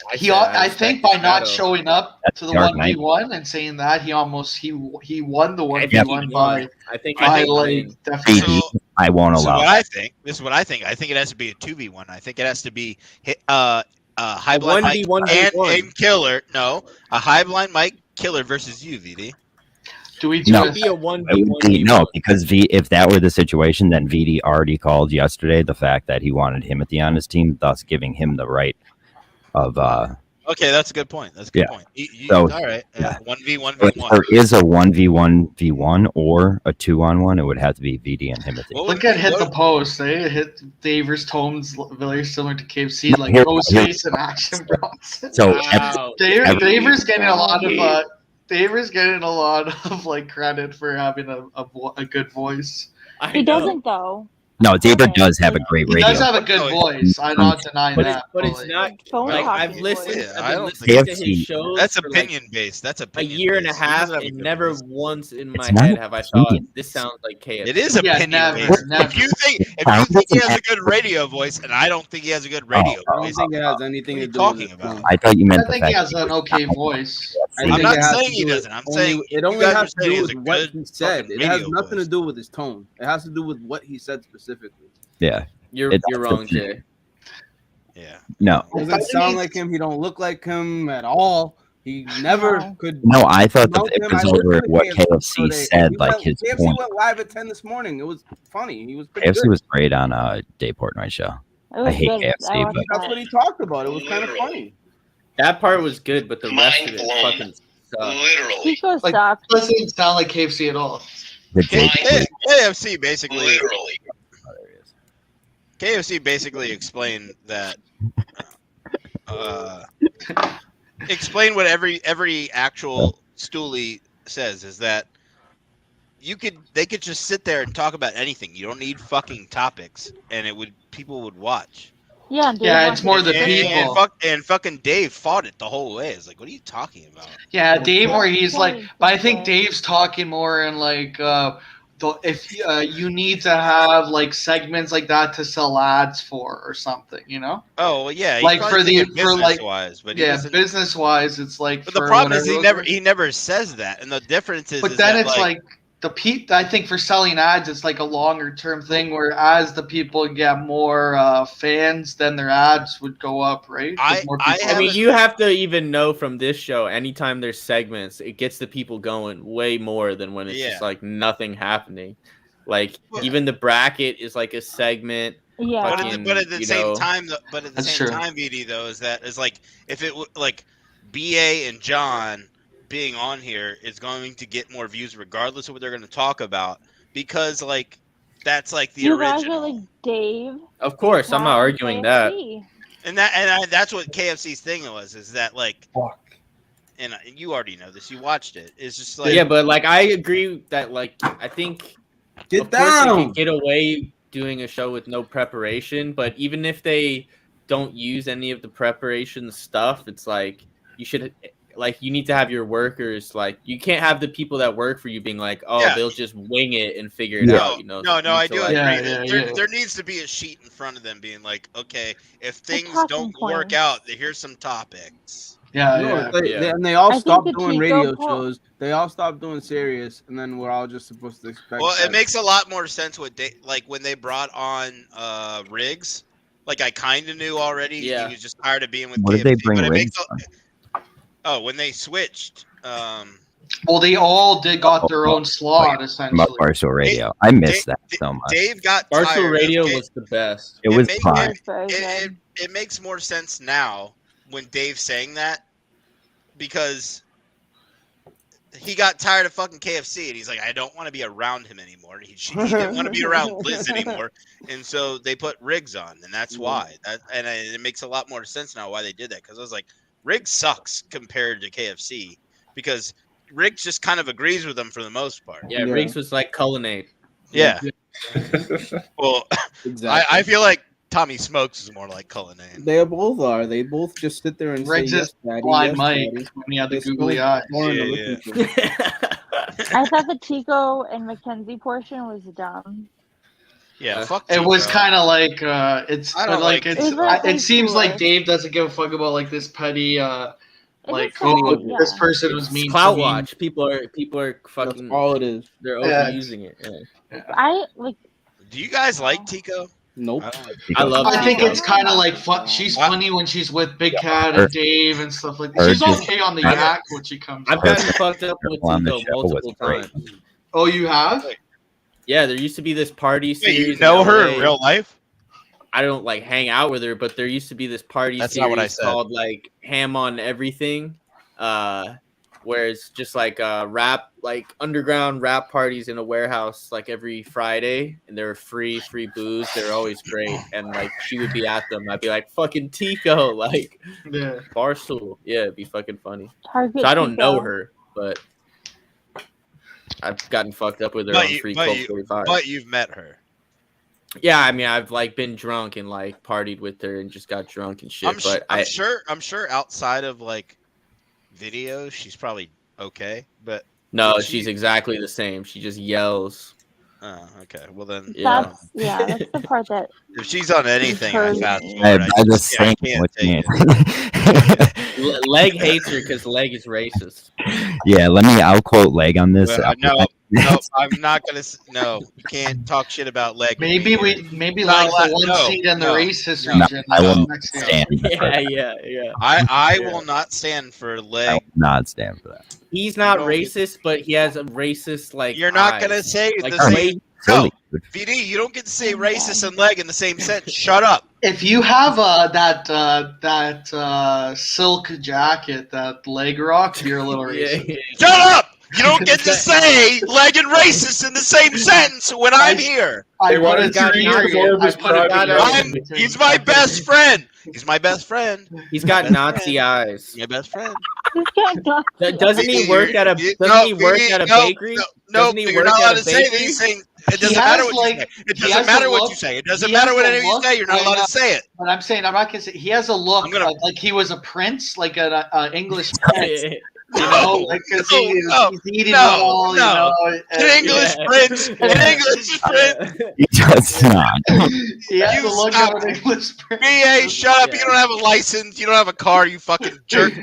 I think by not showing up That's to the Dark 1v1 and saying that, he almost he won the I think 1v1 he by won. I think by he like won. definitely. VD, I won't So allow. what I think, this is what I think. I think it has to be a 2v1. I think it has to be High Blind Mike 1v1. and Killer. No, a High Blind Mike Killer versus you, VD. Do we do No. It would be a 1v1. It would be, no, because if that were the situation, then VD already called yesterday the fact that he wanted Timothy on his team, thus giving him the right of. Okay, that's a good point. That's a good Yeah. point. So, all right, yeah. 1v1 If v1. there is a 1v1v1 or a 2-on-1, it would have to be VD and Timothy. Look at hit the post. They hit Daver's tones very similar to KFC, like Here- Ghostface and Action Bronson. So Wow. Daver's getting a lot of Daver's getting a lot of like credit for having a good voice. I He know. doesn't though. no, David does have a great He radio. does have a good voice. I'm not denying But that. but it's like, not Phone like talking I've listened. voice. Yeah, I I've been don't listening to KFC. his shows. That's for, like, opinion based. That's a opinion. year and a based. He half, doesn't have a and good never voice. once in my It's not head have I thought opinion. this sounds like KFC. It is Yeah, opinion never, based. never. If you think he has a good radio voice, and I don't think he has a good radio I don't voice, think it has anything what are to you do with talking it. about? I thought you meant I the think he fact has an okay voice. I I'm think not it has saying to he do with doesn't. I'm only- saying it you only guys are has to saying do he with has a what good he said. fucking It has radio nothing voice. to do with his tone. It has to do with what he said specifically. Yeah, You're It- wrong, Jay. Yeah. no, He doesn't sound like him. He don't look like him at all. He never No. could. no. I thought that mount it him. was I over listened to what KFC KFC today. said, He like went- his KFC point. went live at 10 this morning. It was funny. He was pretty KFC good. was great on Dave Portnoy show. It I was hate good. KFC, I watched but That's that. what he talked about. It was kind of funny. That part was good, but the rest of Mind it blown. fucking sucked. Literally. Chico Like, sucked. doesn't sound like KFC at all. the Jake, KFC basically Literally. KFC basically explained that. Explain what every actual stoolie says is that they could just sit there and talk about anything. You don't need fucking topics, and people would watch. Yeah, Dave Yeah, wants it's more to the say it. people. And fucking Dave fought it the whole way. It's like, what are you talking about? Yeah, Dave, where he's like, Point. but I think Dave's talking more in like, if you need to have like segments like that to sell ads for or something, you know? Oh well, yeah, he's Like probably for the thinking for like business-wise, but he yeah, doesn't- business wise, it's like. But the for problem is whatever he never says that, and the difference is. But is then that, it's like I think for selling ads, it's like a longer term thing. Where as the people get more fans, then their ads would go up, right? 'Cause more people- I mean, you have to even know from this show, anytime there's segments, it gets the people going way more than when it's Yeah. just like nothing happening. Like even the bracket is like a segment. Yeah. But at the same time, VD though is like if it like BA and John being on here is going to get more views regardless of what they're going to talk about because like that's like the you original. guys are like Dave. Of course, I'm not arguing that. And that's what KFC's thing was is that like. Fuck. And you already know this. You watched it. It's just like but like I agree that like I think Get course they down. can get away doing a show with no preparation, but even if they don't use any of the preparation stuff, it's like you should like you need to have your workers like you can't have the people that work for you being like they'll just wing it and figure it out. No, I do agree. There needs to be a sheet in front of them being like, okay, if things don't work out, here's some topics. And they all stopped doing radio shows. They all stopped doing serious, and then we're all just supposed to expect. Well, it makes a lot more sense with like when they brought on Riggs. Like I kind of knew already. Yeah. He was just tired of being with. What KFC, did they bring Riggs on? When they switched. Well, they all got their own slot essentially. About Barstool Radio, I miss that so much. Dave got Barstool tired Radio of was the best. It was fun. It makes more sense now when Dave's saying that because he got tired of fucking KFC and he's like, I don't want to be around him anymore. He didn't want to be around Liz anymore, and so they put Riggs on, and that's why. It makes a lot more sense now why they did that because I was like, Riggs sucks compared to KFC because Riggs just kind of agrees with them for the most part. Yeah, Riggs was like Cullinade. Yeah. Well, Exactly. I feel like Tommy Smokes is more like Cullinane. They both are. They both just sit there and Riggs say is yes, daddy, blind yes, Mike daddy. when he had the It's googly so eyes. boring to Yeah, listen to. I thought the Chico and Mackenzie portion was dumb. Yeah, fuck It was Chico. kind of like it's I don't like like it's. Chico. It seems like It's Dave doesn't give a fuck about like this petty like is petty, yeah. this person was mean. Clout to me. watch. People are That's fucking. all it is. They're Yeah. overusing it. Yeah. I like. Do you guys like Tico? Nope. I don't like I love. I think Tico. it's kind of like fun. She's funny when she's with Big Cat Her- and Dave and stuff like that. her She's just- okay on the I- yak when she comes. I've on. gotten fucked up with on the Tico show was multiple great. times. Oh, you have? Yeah, there used to be this party Wait, series. you know in her LA. in real life? I don't like hang out with her, but there used to be this party That's series not what I said. called like Ham on Everything, where it's just like rap, like underground rap parties in a warehouse like every Friday, and they were free booze. They're always great, and like she would be at them. I'd be like, "Fucking Tico," like Yeah. Barstool. Yeah, it'd be fucking funny. Target So I don't know Tico. her, but I've gotten fucked up with her But on you- Free but Club you- 45. But you've met her. Yeah, I mean, I've like been drunk and like partied with her and just got drunk and shit. But I'm sure outside of like videos, she's probably okay. But no, she- she's exactly the same. She just yells. oh, okay. Well then, Yeah. That's the part that if she's on anything, I Hurts fast me. forward. I just I think can't what you take mean. it. Leg hates her because Leg is racist. Yeah, I'll quote Leg on this. Well, no, I'm not gonna. No, you can't talk shit about leg. Maybe with maybe Not like allowed- the one no, seat in the no. racist No, region. I will next year. stand for that. Yeah. I Yeah. will not stand for I leg. will not stand for that. He's not No. racist, but he has a racist like. You're not eyes. gonna say like the the same. way- Silly. No, VD, you don't get to say racist and leg in the same sentence. Shut up. If you have that silk jacket, that leg rock, you're a little Yeah, racist. yeah. Shut up. You don't get to say leg and racist in the same sentence when I'm here. I Hey, why put don't it you to not period. absorb I his put it pride? to He's my best friend. He's my best friend. He's got Nazi eyes. My best friend. Doesn't he work at a? Doesn't No, he work VD, at a no, bakery? No, Doesn't he you're work not at allowed a to say bakery? these things. It He doesn't matter has, what you like- say. It he doesn't has matter a what look- you say. It doesn't he matter has what a any of you look say. You're not when, allowed to say it. But I'm saying I'm not gonna say he has a look I'm gonna- like he was a prince, like an English prince. No, You know, like because no, he's eating no, well, you no. know. An English prince. An English prince. He does not. He has You the look stop of an it. English prince. BA, shut up. Yeah. You don't have a license. You don't have a car, you fucking jerk.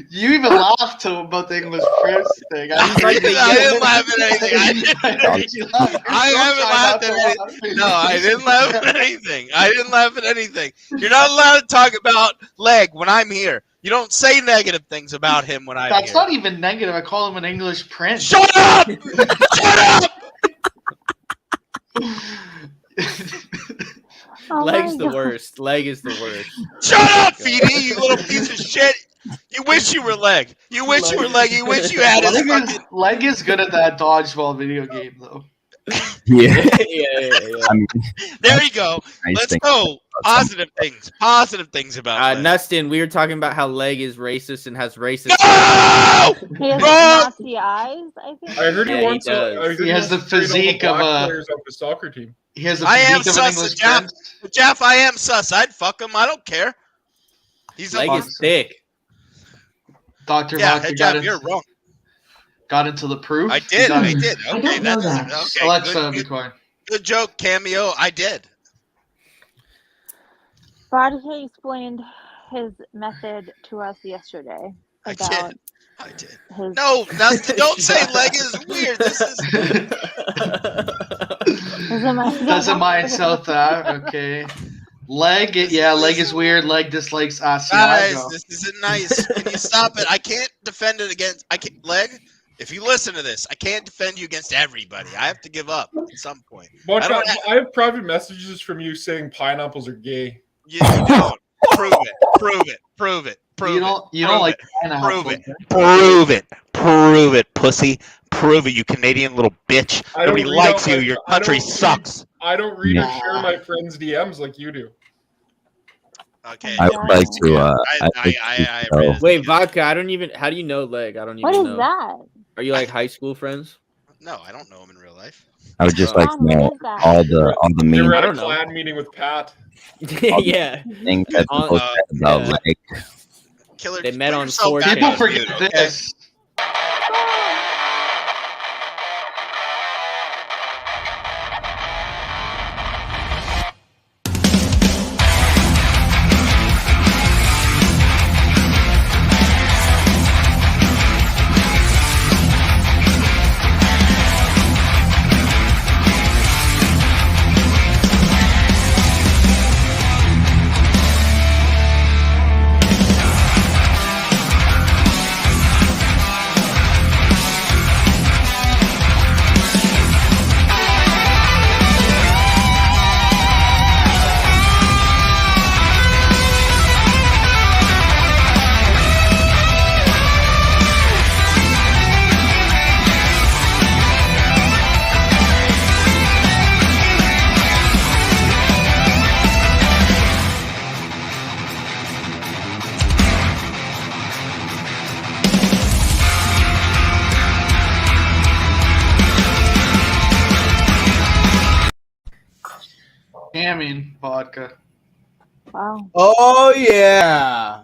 You even laughed to him about the English prince thing. I didn't laugh at anything. I haven't laughed at anything. No, I didn't laugh at anything. I didn't laugh at anything. You're not allowed to talk about leg when I'm here. You don't say negative things about him when I'm That's here. not even negative. I call him an English prince. Shut up! Shut up! Oh Leg's my the God. worst. Leg is the worst. Shut up, VD, you little piece of shit. You wish you were Leg. You wish you were Leg. You wish you had his fucking. Leg is good at that dodgeball video game though. Yeah. yeah. I mean, There you go. nice Let's thing go. about Positive things. Positive things about Leg. Nustin, we were talking about how Leg is racist and has racist. No! He has Wrong! Nazi eyes, I think. I heard Yeah, he he wants. does. I heard He has the wants to trade all physique of black a- players off the soccer team. He has the I am physique of an sus, English Jeff. prince. Jeff, I am sus. I'd fuck him. I don't care. He's a Leg fuck. is thick. Dr. Yeah, Vodka Jeff, you're wrong. got into the proof. I did. Got I it. did. Okay, that's okay. Alexa, be Good, quiet. good joke, cameo. I did. Vodka explained his method to us yesterday I about did. I did. his. No, don't say Leg is weird. This is. Doesn't mind South okay. Leg, Leg is weird. Leg dislikes Guys, Asiago. this isn't nice. Can you stop it? I can't defend it against. I can't. Leg, if you listen to this, I can't defend you against everybody. I have to give up at some point. Vodka, I have private messages from you saying pineapples are gay. You don't. Prove it. Prove it. Prove it. Prove You it. don't Prove like it. pineapple. Prove it. Prove it. Prove it, pussy. Prove it, you Canadian little bitch. I don't Nobody read likes out you. my- Your I don't country read- sucks. I don't read or Nah. share my friends' DMs like you do. Okay. I would like to. I read it. Wait, Vodka, I don't even. How do you know Leg? I don't even What is know. that? Are you like high school friends? No, I don't know him in real life. I would just like to John, what know is that? all the They mean were at I a don't know. clan meeting with Pat. yeah. things that On- people said about yeah. Leg. Killer, They met put on yourself 4chan. back People on forget mute, okay? this. Hamming vodka. Wow. Oh yeah,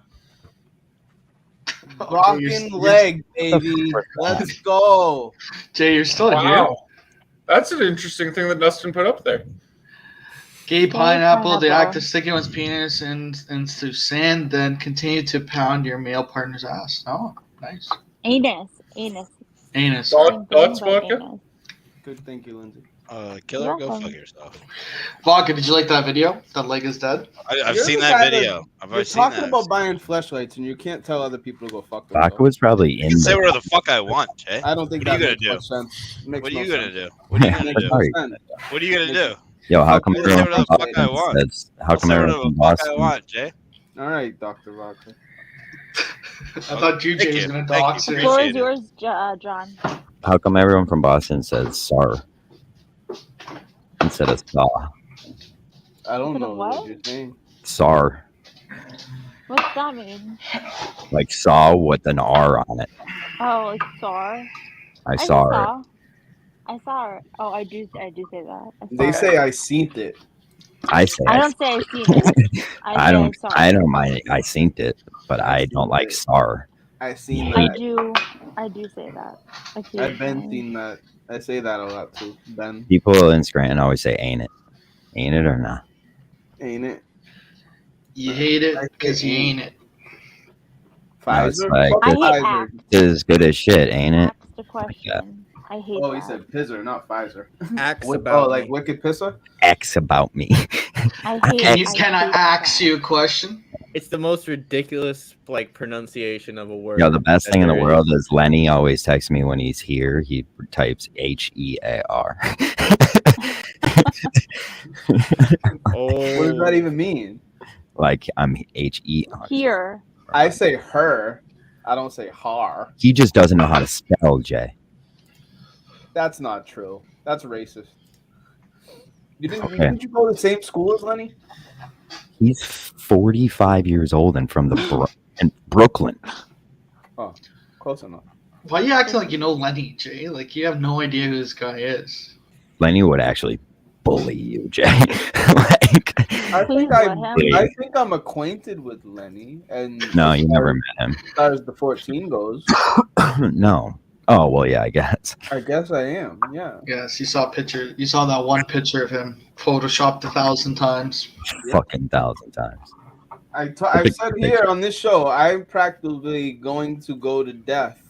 Oh, rocking you're- leg, baby. Let's go. Jay, you're still here. Wow. That's an interesting thing that Dustin put up there. Gay pineapple, the pineapple. act of sticking one's penis into sand, then continue to pound your male partner's ass. Oh, nice. Anus. Anus. Same Thoughts, thing, but Vodka? anus. Good, thank you, Lindsay. Killer, go Welcome. fuck yourself. Vodka, did you like that video? That leg is dead? I've You're seen the that guy that- video. I've You're already seen talking that. about buying fleshlights, and you can't tell other people to go fuck Baka themselves. was probably You in can say the. whatever the fuck I want, Jay. I don't think What are that you makes gonna much sense. Makes What are no you gonna sense. do? What are you gonna Makes do? no Sorry. sense. What are you gonna do? Yo, how come I'll say everyone whatever from the fuck I Boston want. says? How I'll come say everyone whatever from the fuck I Boston? want, Jay. All right, Dr. Vodka. I thought Jay Thank was you. going to Thank dox you. you. Floor is Appreciate it. yours, John. How come everyone from Boston says "sar" instead of "saw"? I don't Instead know of what what? you're saying. "Sar," What's that mean? like "saw" with an R on it. Oh, like SAR. I saw her. I saw her. Oh, I do say that. I saw They her. say I seen it. I say I I don't say I seen it. I say don't. saw I it. don't mind. I seen it, but I don't like "sar." I seen I that. do say that. I've been occasionally. seen that. I say that a lot too. Ben, People in Scranton always say "ain't it," ain't it or not? ain't it? You hate it because you ain't it. No, it's Pfizer? like, Fuck I hate Pfizer. Axe. This is good as shit, ain't it? Axe the question. I hate Oh, he that. said Pizzer, not Pfizer. Axe Wi- about oh, like me. Wicked Pisser? X about me. I hate Can I hate ask that. you a question? It's the most ridiculous like pronunciation of a word. Yo, the best that thing in the there world is. is Lenny always texts me when he's here. He types HEAR. Oh, What does does that even mean? Like I'm HE. Here. I say her. I don't say har. He just doesn't know how to spell Jay. That's not true. That's racist. Okay. Didn't you go to the same school as Lenny? He's 45 years old and from the in Brooklyn. Oh, close enough. Why are you acting like you know Lenny, Jay? Like you have no idea who this guy is. Lenny would actually bully you, Jay. Like, I Please think let him. I think I'm acquainted with Lenny, and no, you never met him. as far as the 14 goes, No. Oh well, yeah, I guess. I guess I am. Yeah. Yes, you saw a picture. You saw that one picture of him photoshopped 1,000 times. Fucking 1,000 times. I've said here on this show, I'm practically going to go to death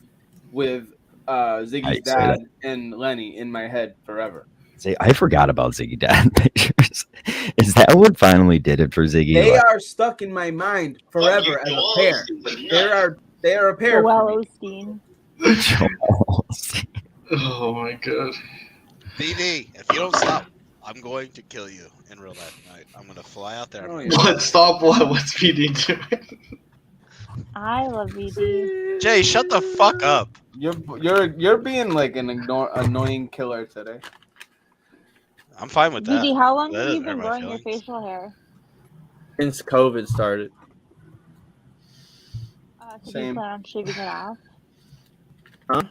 with Ziggy's I say dad and Lenny in my head forever. See, I forgot about Ziggy Dad pictures. Is that what finally did it for Ziggy? They Like, are stuck in my mind forever as a pair. They are a pair. Joel Osteen. Oh my god. BD, if you don't stop, I'm going to kill you in real life tonight. I'm going to fly out there. What? Stop what? What's PD doing? I love VD. Jay, shut the fuck up. You're being like an annoying killer today. I'm fine with that. VD, how long That have you doesn't been hurt my growing your feelings. facial hair? Since COVID started. So do you Same. plan on shaving it off? Huh?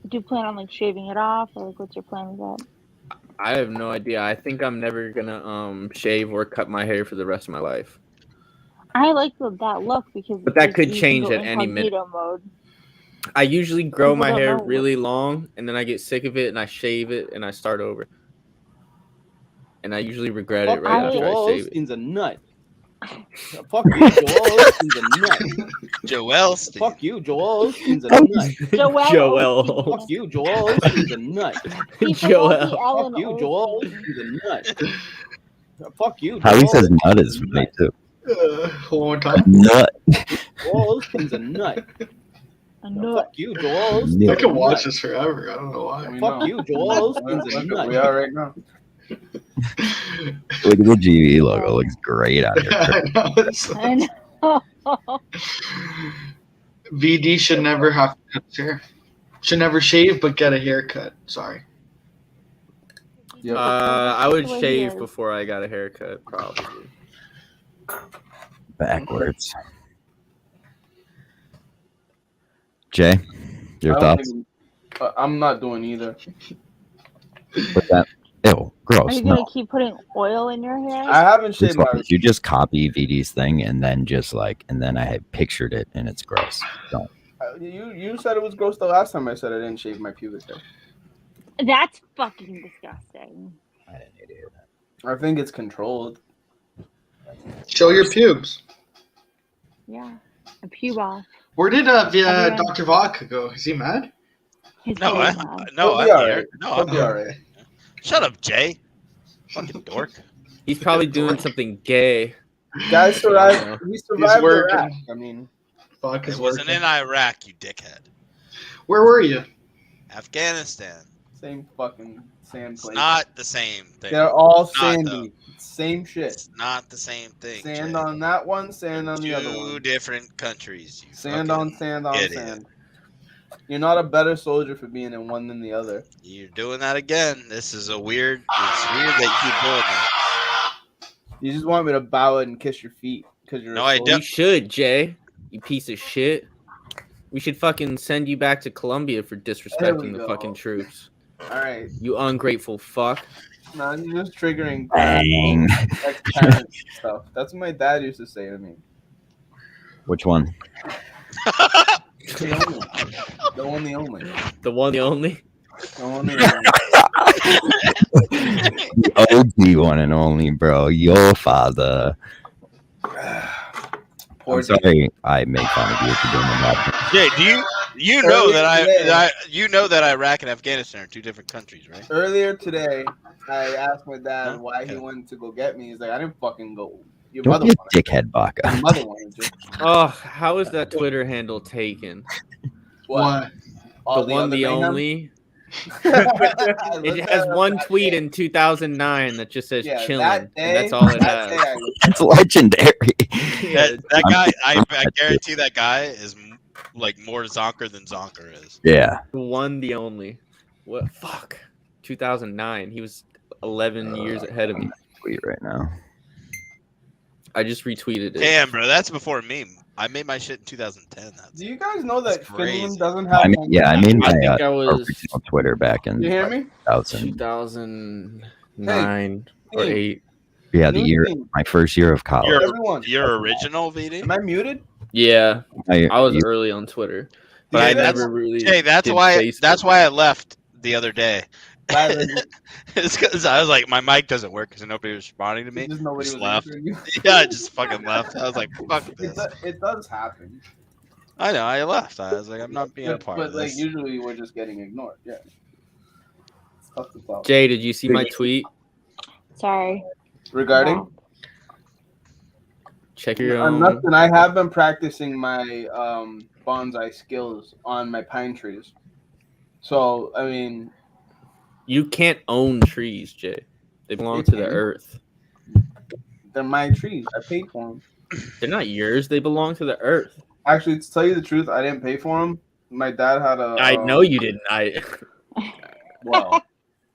Do you plan on like shaving it off, or like what's your plan with that? I have no idea. I think I'm never gonna shave or cut my hair for the rest of my life. I like that look because. But that you could can change go at any minute. incognito Mode. I usually grow People my don't hair know. really long, and then I get sick of it, and I shave it, and I start over. And I usually regret it right after I Joel shave it. Osteen's a nut. Fuck you, Joel Osteen's a nut. Joel. Fuck you, Joel Osteen's a nut. Joel. Fuck you, Joel Osteen's a nut. Joel. Fuck you, Joel Osteen's a nut. Fuck you, how he Joel says Osteen's nut a is funny too. One more time. Nut. Joel Osteen's a nut. A nut. Fuck you, Joel Osteen's I a can watch nut. this forever. I don't know why. Fuck you, Joel Osteen's a nut. We are right now. Look at the GE logo. Looks great on your I know, it's like- I know. VD should never have to cut his hair. Should never shave, but get a haircut. Sorry. I would That's the way he shave is. before I got a haircut, probably. backwards. Jay, your I don't thoughts? even- I'm not doing either. With that? Ew, Are gross. you gonna No. keep putting oil in your hair? I haven't It's shaved my. fine. You just copy VD's thing and then just like, and then I had pictured it and it's gross. Don't. You said it was gross the last time I said I didn't shave my pubic hair. That's fucking disgusting. I didn't need to hear that. I think it's controlled. Show your pubes. Yeah. A pube off. Where did Everyone- Dr. Vodka go? Is he mad? He's No, very I, mad. no, He'll be I'm all here. right. No, He'll I'm be all right. Shut up, Jay. Fucking dork. He's probably doing something gay. Guys survived. He survived working. Iraq. I mean, Vodka's It wasn't working. in Iraq, you dickhead. Where were you? Afghanistan. same fucking sand It's place. not the same thing. They're all It's not, sandy. though. Same shit. It's not the same thing. Sand Jay. on that one, sand on the other Two one. different countries. You Sand fucking on sand on idiot. sand. You're not a better soldier for being in one than the other. You're doing that again. This is a weird. It's weird that you keep doing that. You just want me to bow and kiss your feet because you're. No, a I soldier? You should, Jay. You piece of shit. We should fucking send you back to Colombia for There disrespecting we the go. fucking troops. All right. You ungrateful fuck. No, you're just triggering Bang. ex-parent stuff. That's what my dad used to say to me. Which one? The only. The one, the only. The one, the only. The one, the The OG one and only, bro. Your father. Poor I'm sorry I make fun of you for doing the Jay, you know that Iraq and Afghanistan are two different countries, right? Earlier today, I asked my dad Huh? why he Okay. wanted to go get me. He's like, I didn't fucking go. Your Don't mother be a wanted. dickhead, Baka. Your mother wanted you. Oh, how is that Twitter handle taken? What? All The one, other the mayhem? only. It has one tweet in 2009 that just says Yeah, chilling. that day, And that's all it that has. day I- It's legendary. That guy, I guarantee that guy is like more Zonker than Zonker is. Yeah. The one, the only. What? Fuck. 2009. He was 11 years ahead of me. Tweet right now. I just retweeted it. Damn, bro, that's before me. I made my shit in 2010. Do you guys know that That's crazy. Finland doesn't have? I mean, yeah, I made my I think I was original Twitter back in You hear me? 2000. 2009 or Hey. 8. Yeah, the New year, thing. my first year of college. Everyone. Your original VD? Am I muted? Yeah, I was you- early on Twitter, but Yeah, I that's- never really. Hey, that's did why Facebook. I left the other day. Silent. It's because I was like, my mic doesn't work because nobody was responding to me. Just nobody Just was left. answering you. Yeah, I just fucking left. I was like, fuck this. It does happen. I know, I left. I was like, I'm not being a part But of like this. usually we're just getting ignored. Yeah. It's tough to tell. Jay, did you see my tweet? Sorry. Regarding Check your own. nothing, I have been practicing my bonsai skills on my pine trees. So I mean, You can't own trees, Jay. They belong to the can. earth. they're my trees. I paid for them. They're not yours. They belong to the earth. Actually, to tell you the truth, I didn't pay for them. My dad had a. I know you didn't. I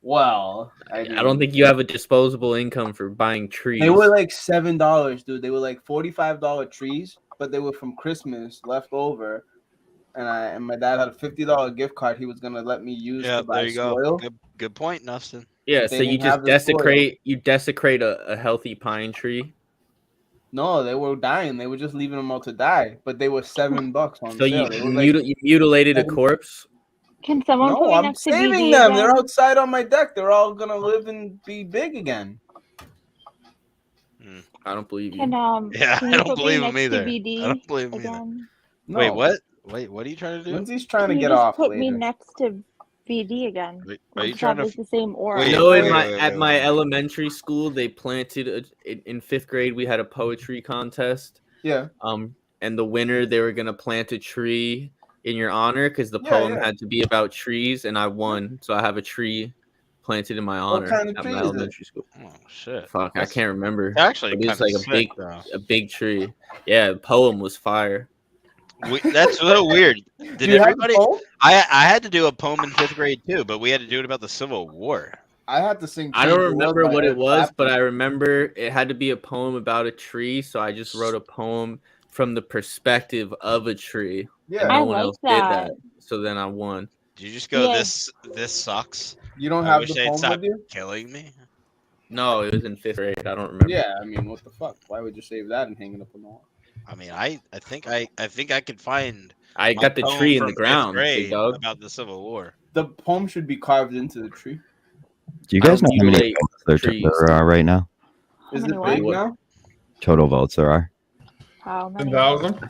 Well, I don't think you have a disposable income for buying trees. They were like $7, dude. They were like $45 trees, but they were from Christmas left over. And my dad had a $50 gift card he was gonna let me use Yeah, to buy there you soil. go. Good point, Nustin. Yeah, They so you didn't have just the soil. desecrate a healthy pine tree. No, they were dying. They were just leaving them out to die. But they were $7 on So sale. you, They were like- you mutilated a corpse. Can someone put no, me I'm next to saving BD them. again? They're outside on my deck. They're all gonna live and be big again. I don't believe you. Can Yeah, can I you don't put me believe him next to either. BD I don't believe him either. again? No. Wait, what? Wait, what are you trying to do? Lindsay's trying Can to you get just off put later. me next to BD again? Wait, We are you just trying have, to? like, the same aura. Wait, You know, wait, at my wait. elementary school, they planted in 5th grade. We had a poetry contest. Yeah. And the winner, they were gonna plant a tree in your honor because the Yeah, poem yeah. had to be about trees, and I won. So I have a tree planted in my honor kind of at tree my is it? elementary school. Oh shit! Fuck, That's I can't remember. actually But it's kinda like sick, though. a big tree. Yeah, the poem was fire. That's so weird. Did Do you have everybody? the poem? I had to do a poem in 5th grade too, but we had to do it about the Civil War. I had to sing. I don't Change the World remember by what it Eric was, Clapton. but I remember it had to be a poem about a tree. So I just wrote a poem from the perspective of a tree. Yeah. And no I one like else that. did that. So then I won. Did you just go? Yeah. This sucks. You don't I have wish the they'd poem stop with you? killing me. No, it was in 5th grade. I don't remember. Yeah, I mean, what the fuck? Why would you save that and hang it up on the wall? I mean, I think I could find. I my got the poem tree in from the 5th ground, grade big dog. about the Civil War. The poem should be carved into the tree. Do you guys know how many mutilate votes trees. there are right now? How Is many it what? big now? Total votes there are. How many? 10,000?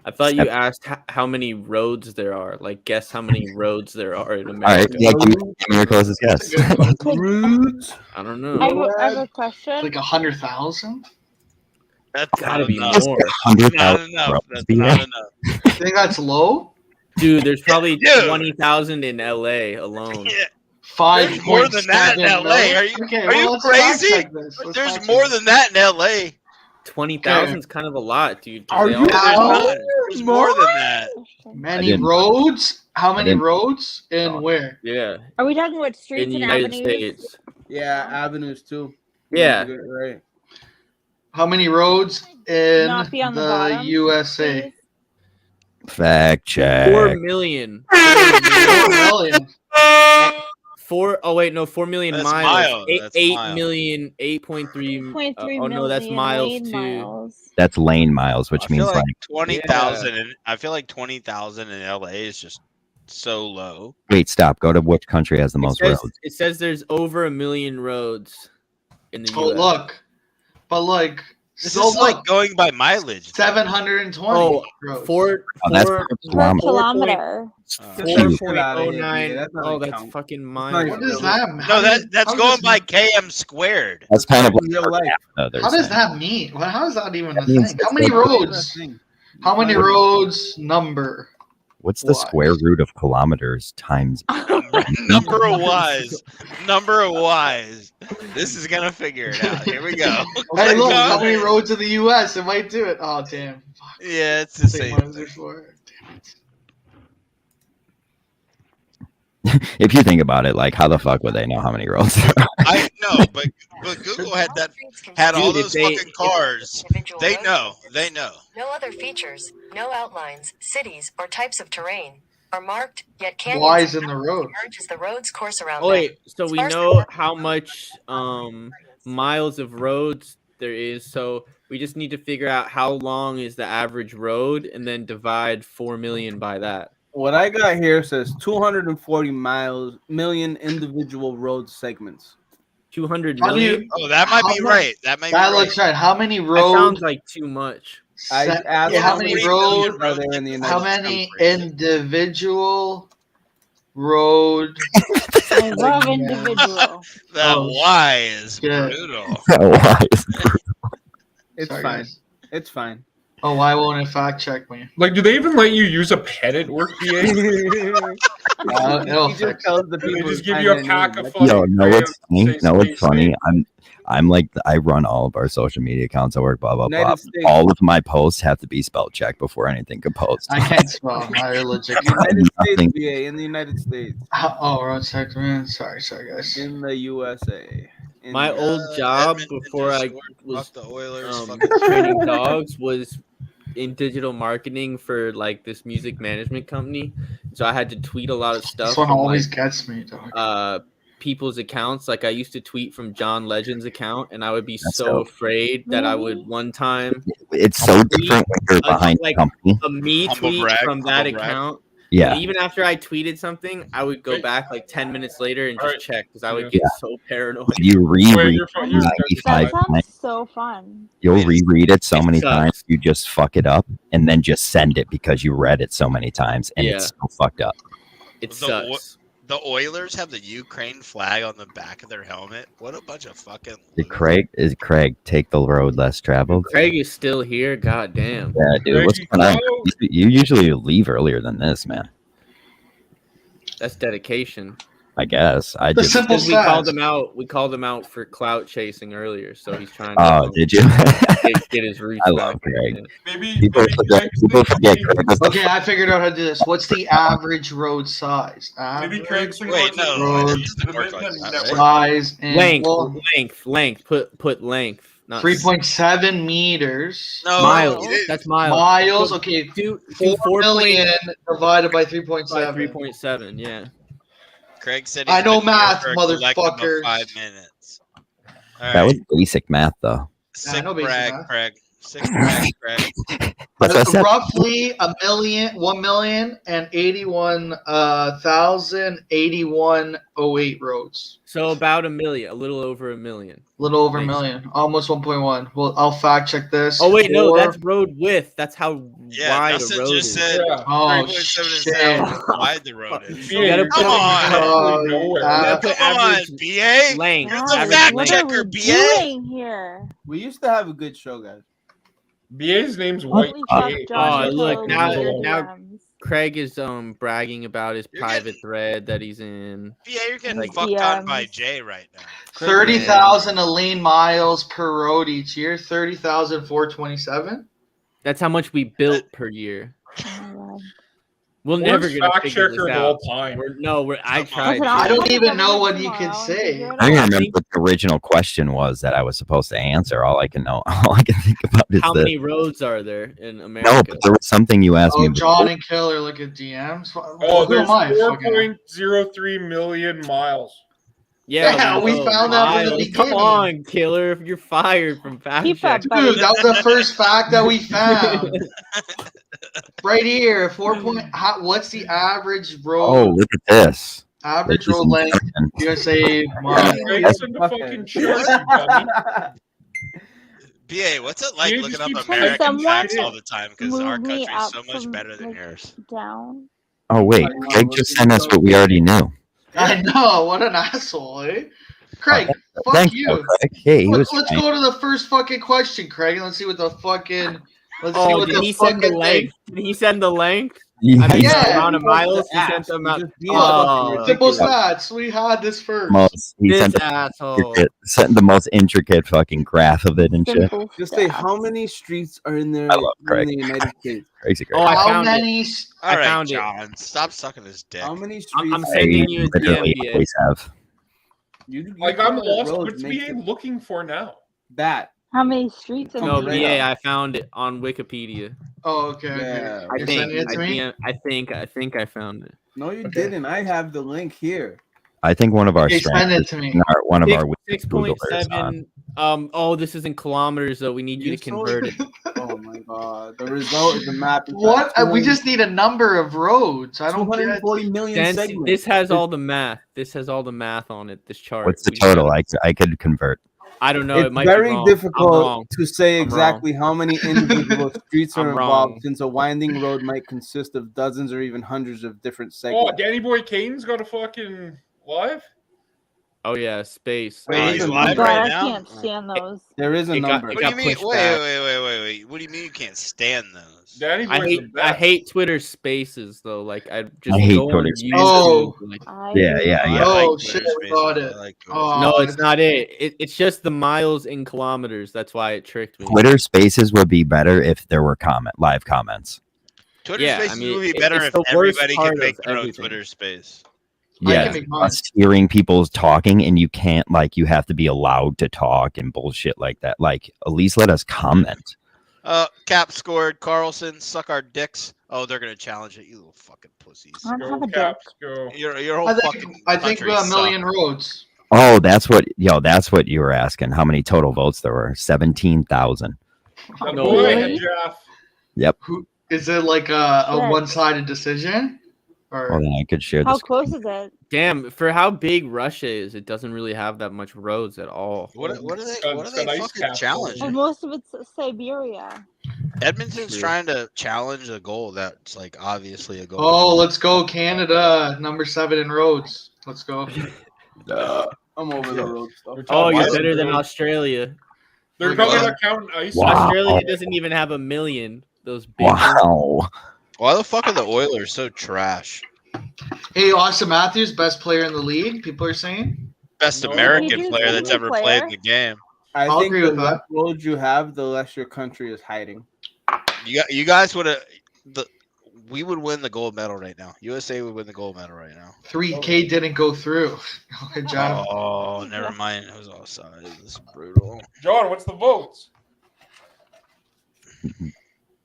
I thought you asked how many roads there are. Like, guess how many roads there are in All right, America. yeah, give me your closest guess. Roots. I don't know. I have a question. Like 100,000? That's Gotta not be enough. more. 100,000 Not enough. votes, That's BA. not enough. You think that's low? Dude, there's probably Dude. 20,000 in LA alone. Yeah, 5 There's more than that in LA. Are you crazy? There's more than that in LA. 20,000 is kind of a lot, dude. 'cause Are they you all- How There's more than that. many didn't- roads? How many didn't- roads and No. where? Yeah, Are we talking about in streets the and United avenues? States. Yeah, avenues too. Yeah. You get it right. How many roads in Not be on the the bottom, USA? please? Fact check. 4 million. 4 million. 4 million That's miles. miles. Eight, That's 8 miles. million, 8.3. 0.3 oh no, that's million miles lane too. miles. That's lane miles, which I feel means like like 20,000, and I feel like 20,000 in LA is just so low. wait, stop. Go to which country has the most roads? It says there's over 1 million roads in the Oh, US. look. But like, This so is like look, going by mileage. 720 Oh, roads. Oh, that's four- per Per kilometer. kilometer. Get that shit outta here, 4.09. BA. That doesn't Oh, that's count. fucking not miles. What even does that mean? No, that's How going does- by km squared. That's kind of In real like life. they're How does saying. that mean? Well, how is that even a That means thing? How it's many like- roads? How many roads number? What's the Why? square root of kilometers times? Number of wise. This is gonna figure it out. Here we go. Hey, look, how Go. many roads in the U.S. it might do it? Oh, damn. Yeah, it's the St. same. Martin's before. Damn it. If you think about it, like, how the fuck would they know how many roads there are? I know, but Google had all Dude, if those they- fucking cars. They know. No other features, no outlines, cities, or types of terrain are marked, yet canyons Why is in the road? emerge as the road's course around Oh them. wait, so we Sparse know report- how much miles of roads there is, so we just need to figure out how long is the average road and then divide 4 million by that. What I got here says 240 million individual road segments. 200 How do you- million? Oh, that might be How right. That might be That right. looks right. How many That roads? sounds like too much. I Se- asked yeah, how many 3 roads? million are there in the United How States? many individual road? I love individual. That Oh, Y is shit. brutal. Why is- It's Sorry, fine. guys. It's fine. Oh, why won't it fact check me? Like, do they even let you use a pen at work, BA? It'll He just fix tells the They people. just to give sign you a their pack name. of fucking Yo, no, crayons it's funny. and say No, it's stay funny. safe. I'm like, I run all of our social media accounts at work, blah blah blah. United States. All of my posts have to be spell checked before anything can post. I can't spell. I legit can't. United States, Nothing. VA, in the United States, Oh, road sector, man. Sorry, guys. in the USA. In My the- old job Edmonton before just I scored. was Fuck the Oilers. training dogs was in digital marketing for like this music management company. So I had to tweet a lot of stuff This one from, always like, gets me, dog. people's accounts. Like I used to tweet from John Legend's account, and I would be That's so dope. afraid that I would Really? one time It's so different when you're behind like the company. a me Humble tweet brag, from that humble brag. account. Yeah, And even after I tweeted something, I would go Wait. back like 10 minutes later and just Alright. check because I would Yeah. get so paranoid. you Wait, reread you're fine. You're That 95 sounds times. so fun. You'll reread it so It many sucks. times you just fuck it up, and then just send it because you read it so many times, and it's so fucked up. It The sucks. The Oilers have the Ukraine flag on the back of their helmet. What a bunch of fucking. Did Craig take the road less traveled? Craig is still here. God damn. Yeah, dude. What's Craig, going on? hello? You usually leave earlier than this, man. That's dedication. I guess. I The just. simple Because we called facts. him out. We called him out for clout chasing earlier, so he's trying to Oh, did you? get his roots I back. love Craig. Maybe People maybe forget. Craig's People forget. thinking- Craig was the Okay, I figured out how to do this. What's the average road size? Maybe Average Craig's thinking Wait, about no, road it doesn't work like that. Right? size and Length. Put length. Not 3.7 meters. No, miles. you didn't. That's miles. Miles. Okay, Do 4 million divided by 3.7. 3.7. Yeah. Craig said I he's know been here math, for a collective of motherfuckers. 5 minutes. All That was right. basic math, though. Sick know basic brag, math. Craig. Sick brag, Craig. That's what I said. Roughly 1,081,081.08 roads. So about a million, a little over a million. A little over a Nice. million, almost 1.1. Well, I'll fact check this. Oh wait, no, Four- that's road width. That's how Yeah, wide a Dustin road just is. said Yeah. Oh 3.7 is shit! how wide the road is. You gotta Come put on. Absolutely nowhere. You gotta put Come on, average BA. length. You're the Guys, fact what checker, are we BA. doing here? We used to have a good show, guys. BA's name's White Holy fuck, K. John, Oh, you look, told now- me your now- DMs. Craig is bragging about his You're private getting- thread that he's in. BA, you're getting Like, fucked on by DMs. Jay right now. 30,000 lane miles per road each year. 30,427. That's how much we built per year. Oh my God. We're never Worst gonna fact figure checker this of all out. time. I tried. Listen, I I'll don't look even over know it what you tomorrow can and say. figure it I don't out. remember what the original question was that I was supposed to answer. All I can know, all I can think about is How that. many roads are there in America? No, but there was something you asked me. Oh, John before. and Killer look at DMs. Oh, Who there's am I? Fucking- 4.03 million miles. Yeah, we found that from the Miles. beginning. Come on, killer! If you're fired from fact Keep up, check. buddy. Dude, that was the first fact that we found. Right here, 4 point. What's the average road? Oh, look at this. Average Ladies road and length. gentlemen. USA. Mile. Craig's in the fucking chart, you dummy. BA, what's it like BA looking just up keeps American someone facts all the time? Because our move me country's up so much from, better than like, yours. down. Oh wait, Craig just sent us what we already knew. I know. What an asshole, eh? Craig, fuck Thanks, you. though, Craig. Hey, he was. Let's fine. go to the first fucking question, Craig, and let's see what the fucking. Let's see Oh, what did the he send the fucking thing. length? Did he send the length? I mean, Yeah. the amount of miles he sent them out. Simple stats. We had this first. He This sent the, asshole. sent the most intricate fucking graph of it and shit. Just say how many streets are in there I love in Craig. the United States? Crazy, Oh, I How found many? it. All I right, found it. John, stop sucking his dick. How many streets? I'm sending you a literally DM. always have. Like I'm lost. roads What's makes BA looking for now? That. How many streets? No, in BA, I found it on Wikipedia. Oh, okay. Yeah. I You're think. sending it to me? I think I found it. No, you didn't. I have the link here. I think one of our Okay, strengths send it is to me. one of our 6.7. Oh, this is in kilometers though. We need you to convert it. Oh my god. The result is the map. What? We just need a number of roads. I don't get 240 million segments. This has all the math. This has all the math on it. This chart. What's the We total? just- I could convert. I don't know. It's It might very be wrong. difficult to say I'm exactly how many individual streets are I'm involved, wrong. since a winding road might consist of dozens or even hundreds of different Oh, segments. Danny Boy Kane's got a fucking live. Oh yeah, space. Wait, he's Oh live God, right I now? can't stand those. There is a It got- number. it What do you got mean? pushed Wait, back. wait. What do you mean you can't stand those? Danny I Boy's hate the best. I hate Twitter Spaces though. Like I just I hate go on Twitter YouTube. Spaces. Oh. like- Yeah. Oh like shit, Twitter we got Spaces. it. I like Twitter Oh, no, it's not it. It's just the miles in kilometers. That's why it tricked me. Twitter Spaces would be better if there were live comments. Twitter Yeah, Spaces I mean, would be it- better it's if the worst everybody part could make of their own everything. Twitter space. I Yeah, can make mine. us hearing people talking and you can't you have to be allowed to talk and bullshit like that. Like at least let us comment. Cap scored. Carlson, suck our dicks. Oh, they're gonna challenge it. You little fucking pussies. I don't Go have a dick. Caps, go. Your whole I think fucking I think country a million sucks. roads. Oh, that's what you were asking. How many total votes there were? 17,000. That No boy way. and Jeff. Yep. Who is it? Like a Shit. one-sided decision? Or Hold on, I could share How this. close is it? Damn, for how big Russia is, it doesn't really have that much roads at all. What are they? It's got- What it's are got they ice fucking caps. challenging? Well, most of it's Siberia. Edmonton's True. trying to challenge a goal that's like obviously a goal. Oh, let's go Canada, number 7 in roads. Let's go. I'm over the road stuff. Oh, you're Why- better than Australia. They're We're talking good. about counting ice. Wow. Australia doesn't even have a million. Those big ones. Wow. Why the fuck are the Oilers so trash? Hey, Austin Matthews, best player in the league. People are saying. Best No. American He's player a that's good ever player. played in the game. I I'll think agree the with that. less roads you have, the less your country is hiding. You guys would have. We would win the gold medal right now. USA would win the gold medal right now. 3K didn't go through. John, Oh, never mind. It was offside. This is brutal. John, what's the votes?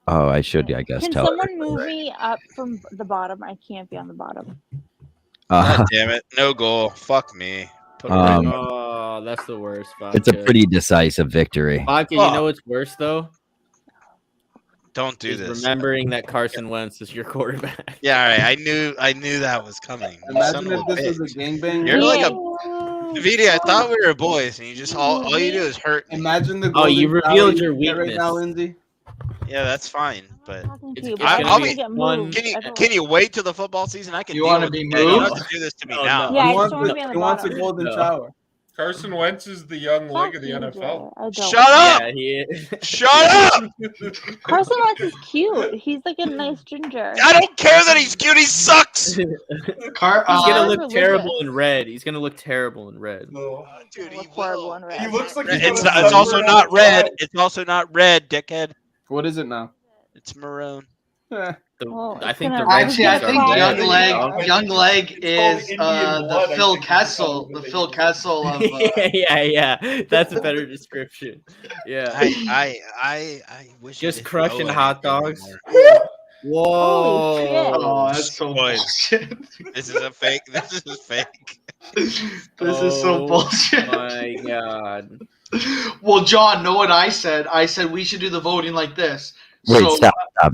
Oh, I should, I guess, Can tell someone everybody, move right? me up from the bottom? I can't be on the bottom. God damn it! No goal. Fuck me. Put it right Um, up. Oh, that's the worst. Vodka. It's a pretty decisive victory. Vodka, you know what's worse though? Don't do Is this. remembering that Carson Wentz is your quarterback. Yeah, all right. I knew that was coming. You son Imagine of if a this was bitch. a gangbang. You're like a Oh, VD. I thought we were boys, and you just all you do is hurt me. Imagine the Oh, you golden revealed shower your you get right now, weakness. Lindsay. Yeah, that's fine. But talking to It's- you, it's but gonna I'm be gonna get one- moved. can you wait till the football season? I can. You deal wanna with be it. You don't have moved? to do this to me Oh, now. no. Yeah, I He just wants, want to be on the he wants a bottom. golden No. shower. Carson Wentz is the young leg of the Fuck you, NFL. Jay. I don't. Shut up! Yeah, he is. Shut up! Carson Wentz is cute. He's like a nice ginger. I don't care that he's cute. He sucks. He's Car, gonna Religious. look terrible in red. He's gonna look terrible in red. Dude, he Look horrible will. in red. He looks like he's It's got a it's also sunburn not on red. the It's also not red, dickhead. What is it now? It's maroon. Eh, I think the gonna- red Actually, I shirts are think red. Young Leg, Yeah. Young Leg It's called is Indian blood, the I Phil think, is Kessel, what the they Phil do. Kessel of. yeah. That's a better description. Yeah. I wish. I Just didn't crushing know hot anything dogs. anymore. Whoa. shit. Oh, that's so Boys. bullshit. This is a fake. This is fake. This is so Oh bullshit. My God. Well, John, know what I said? I said we should do the voting like this. Wait, So-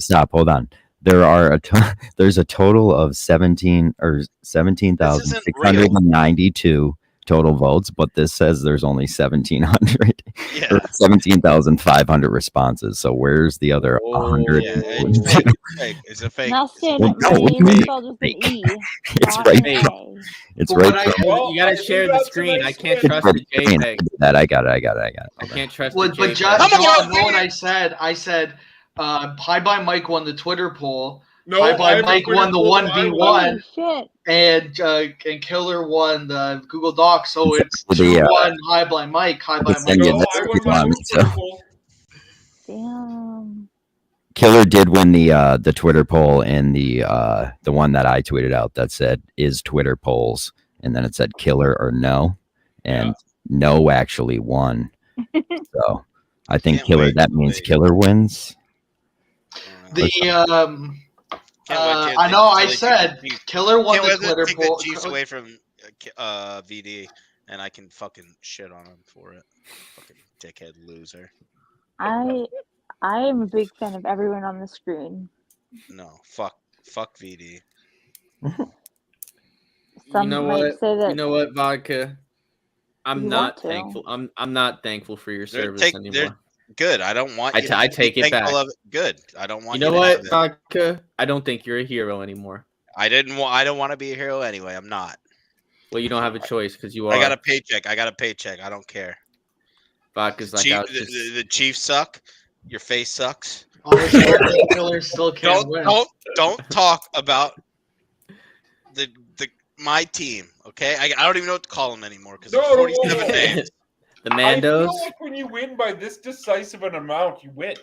stop. Hold on. There are there's a total of 17,692 total votes, but this says there's only 1,700 Yeah. or 17,500 responses. So where's the other Oh, 100? Yeah, it's fake. It's fake. It's a fake. Nelson, Well, my no, what do name you mean is spelled with an E. It's not right an there. A. It's Well, right what I- there. Well, You gotta I share think the that's a screen. nice I can't win. trust the JPEG. That I got it. I can't trust Well, the but JPEG. John, I'm gonna know what I said? I said, Hi by Mike won the Twitter poll. No, High Blind I have a Mike Twitter won the poll that I 1v1, Shit. and Killer won the Google Doc. So it's The, 2-1 High Blind Mike. High Blind Mike. send you No, this I if won you my want own me Twitter to. poll. Damn. Killer did win the Twitter poll, and the one that I tweeted out that said is Twitter polls, and then it said Killer or no, and no actually won. So I think Can't Killer. wait, That means wait. Killer wins. The Can't I know I wait till said they take Killer won Can't the wait to Twitter take poll. the Chiefs away from VD, and I can fucking shit on him for it. Fucking dickhead loser. I am a big fan of everyone on the screen. No, fuck VD. Some you know might what? say that You know what, Vodka? I'm you not want to. thankful. I'm not thankful for your They're service they're anymore. good. I don't want I you ta- I to take be it thankful back. of it. Good. I don't want You know to have what, it. Vodka? I don't think you're a hero anymore. I don't want to be a hero anyway. I'm not. Well, you don't have a choice because you are. I got a paycheck. I don't care. Vodka's like Chief, out. the Chiefs suck. Your face sucks. Honestly, I think Killer still can't win. Don't talk about the my team. Okay, I don't even know what to call them anymore because there's 47 names. The I Mandos. feel like when you win by this decisive an amount, you win.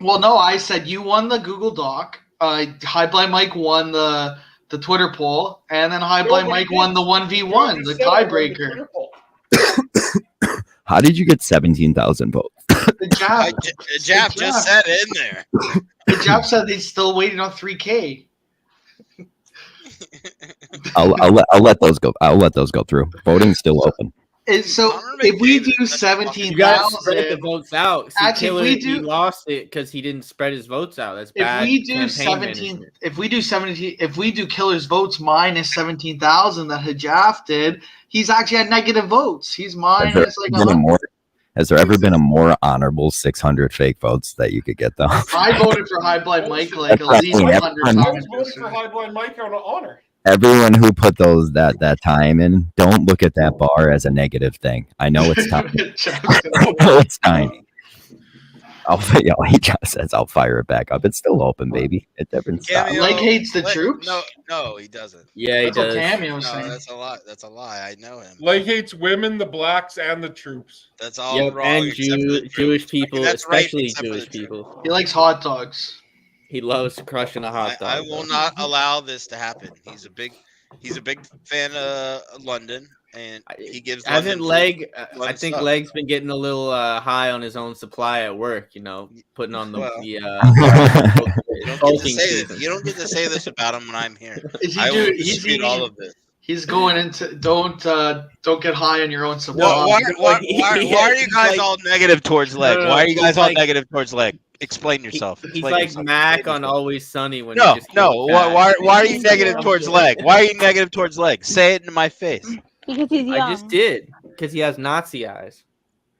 Well, no, I said you won the Google Doc. High Blind Mike won the Twitter poll, and then High Blind Mike won the 1v1, the tiebreaker. How did you get 17,000 votes? The Jap, Jap just said in there. The Jap said he's still waiting on 3K. I'll let those go. I'll let those go through. Voting's still open. So if we do You gotta 17,000, spread the votes out. See, Actually, if Killer, we do- he lost it because he didn't spread his votes out. That's if bad. we do campaign 17, management. if we do Killer's votes minus 17,000 that Hajaf did, he's actually at negative votes. He's minus like 100. Has there ever been a more honorable 600 fake votes that you could get though? I voted for High Blind Mike like at That's least right. 100 I'm- I times. was voting for High Blind Mike out of honor. Everyone who put that time in, don't look at that bar as a negative thing. I know it's tiny. I know it's tiny. He just says I'll fire it back up. It's still open, baby. It doesn't stop. Leg hates the troops? No, he doesn't. Yeah, he That's what does. Cameo was saying. That's a lie. That's a lie. I know him. Like hates women, the blacks, and the troops. That's all Yep, wrong. and except for the Jewish troops. people, That's right, especially except for the Jewish troops. people. He likes hot dogs. He loves crushing a hot dog. I will not allow this to happen. He's a big fan of London, and he gives. Hasn't London Leg? I London think stuff. Leg's been getting a little high on his own supply at work. You know, putting on the Well, the You don't get to bulking say season. this. You don't get to say this about him when I'm here. Is he I do- will he's dispute all of this. He's going into don't get high on your own supply. No, why are you guys like- all negative towards Leg? No, Why are you he's guys all like- negative towards Leg? Explain yourself. He's Explain like yourself. Mac on Always Sunny when No, he just no. killed Chad. Why are you negative towards Leg? Why are you negative towards Leg? Say it in my face. because he's young. I just did because he has Nazi eyes.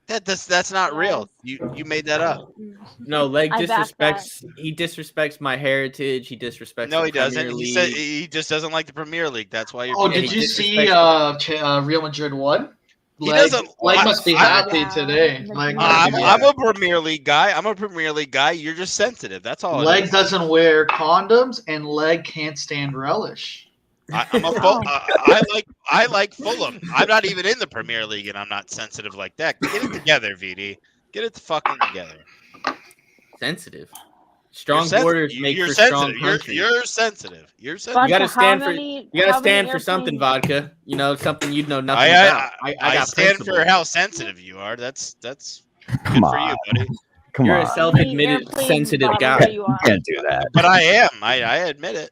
That's not real. You made that up. No, Leg I back disrespects. He disrespects my heritage. He disrespects. No, the he doesn't. Premier He said League. he just doesn't like the Premier League. That's why you're. Oh, being did he you negative. see Real Madrid won? He Leg, doesn't- Leg must be I- happy today. Leg, must be I'm happy. a Premier League guy. You're just sensitive. That's all. it Leg is. doesn't wear condoms, and Leg can't stand relish. I'm a I like Fulham. I'm not even in the Premier League, and I'm not sensitive like that. Get it together, VD. Get it fucking together. Sensitive. Strong You're borders sensitive. make You're for strong sensitive. countries. You're sensitive. You're You sensitive. gotta Vodka, stand how for many- you gotta how many stand for something, airplanes- Vodka. You know, something you know nothing I about. I got stand principles. for how sensitive you are. That's good Come for you, on. buddy. Come You're on. a self-admitted airplanes sensitive bottle guy. are you You on? can't do that. But I am. I admit it.